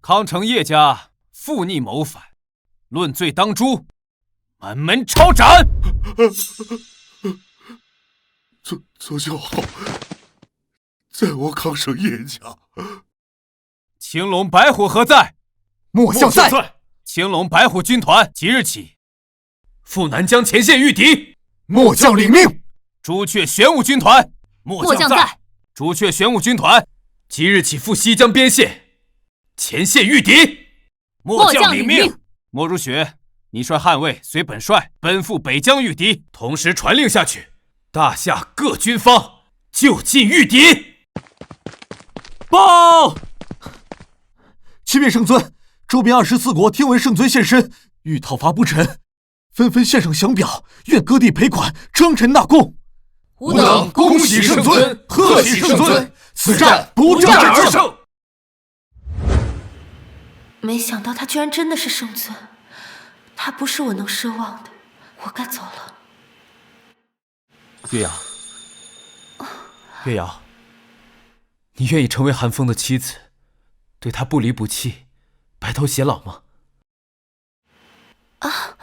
康城叶家负逆谋反，论罪当诛，满门抄斩。左教好，在我康城叶家。青龙白虎何在？莫相在。青龙白虎军团即日起赴南疆前线御敌。末将领命。朱雀玄武军团，末将在。朱雀玄武军团，即日起赴西疆边线，前线御敌。末将领命。莫如雪，你率捍卫随本帅奔赴北疆御敌，同时传令下去，大夏各军方就近御敌。报！启禀圣尊，周边24国听闻圣尊现身，欲讨伐不臣，纷纷献上降表，愿割地赔款，称臣纳贡。吾等恭喜圣尊，贺喜圣尊，此战不战而胜。没想到他居然真的是圣尊，他不是我能奢望的，我该走了。月瑶，月瑶，你愿意成为韩风的妻子，对他不离不弃，白头偕老吗？啊！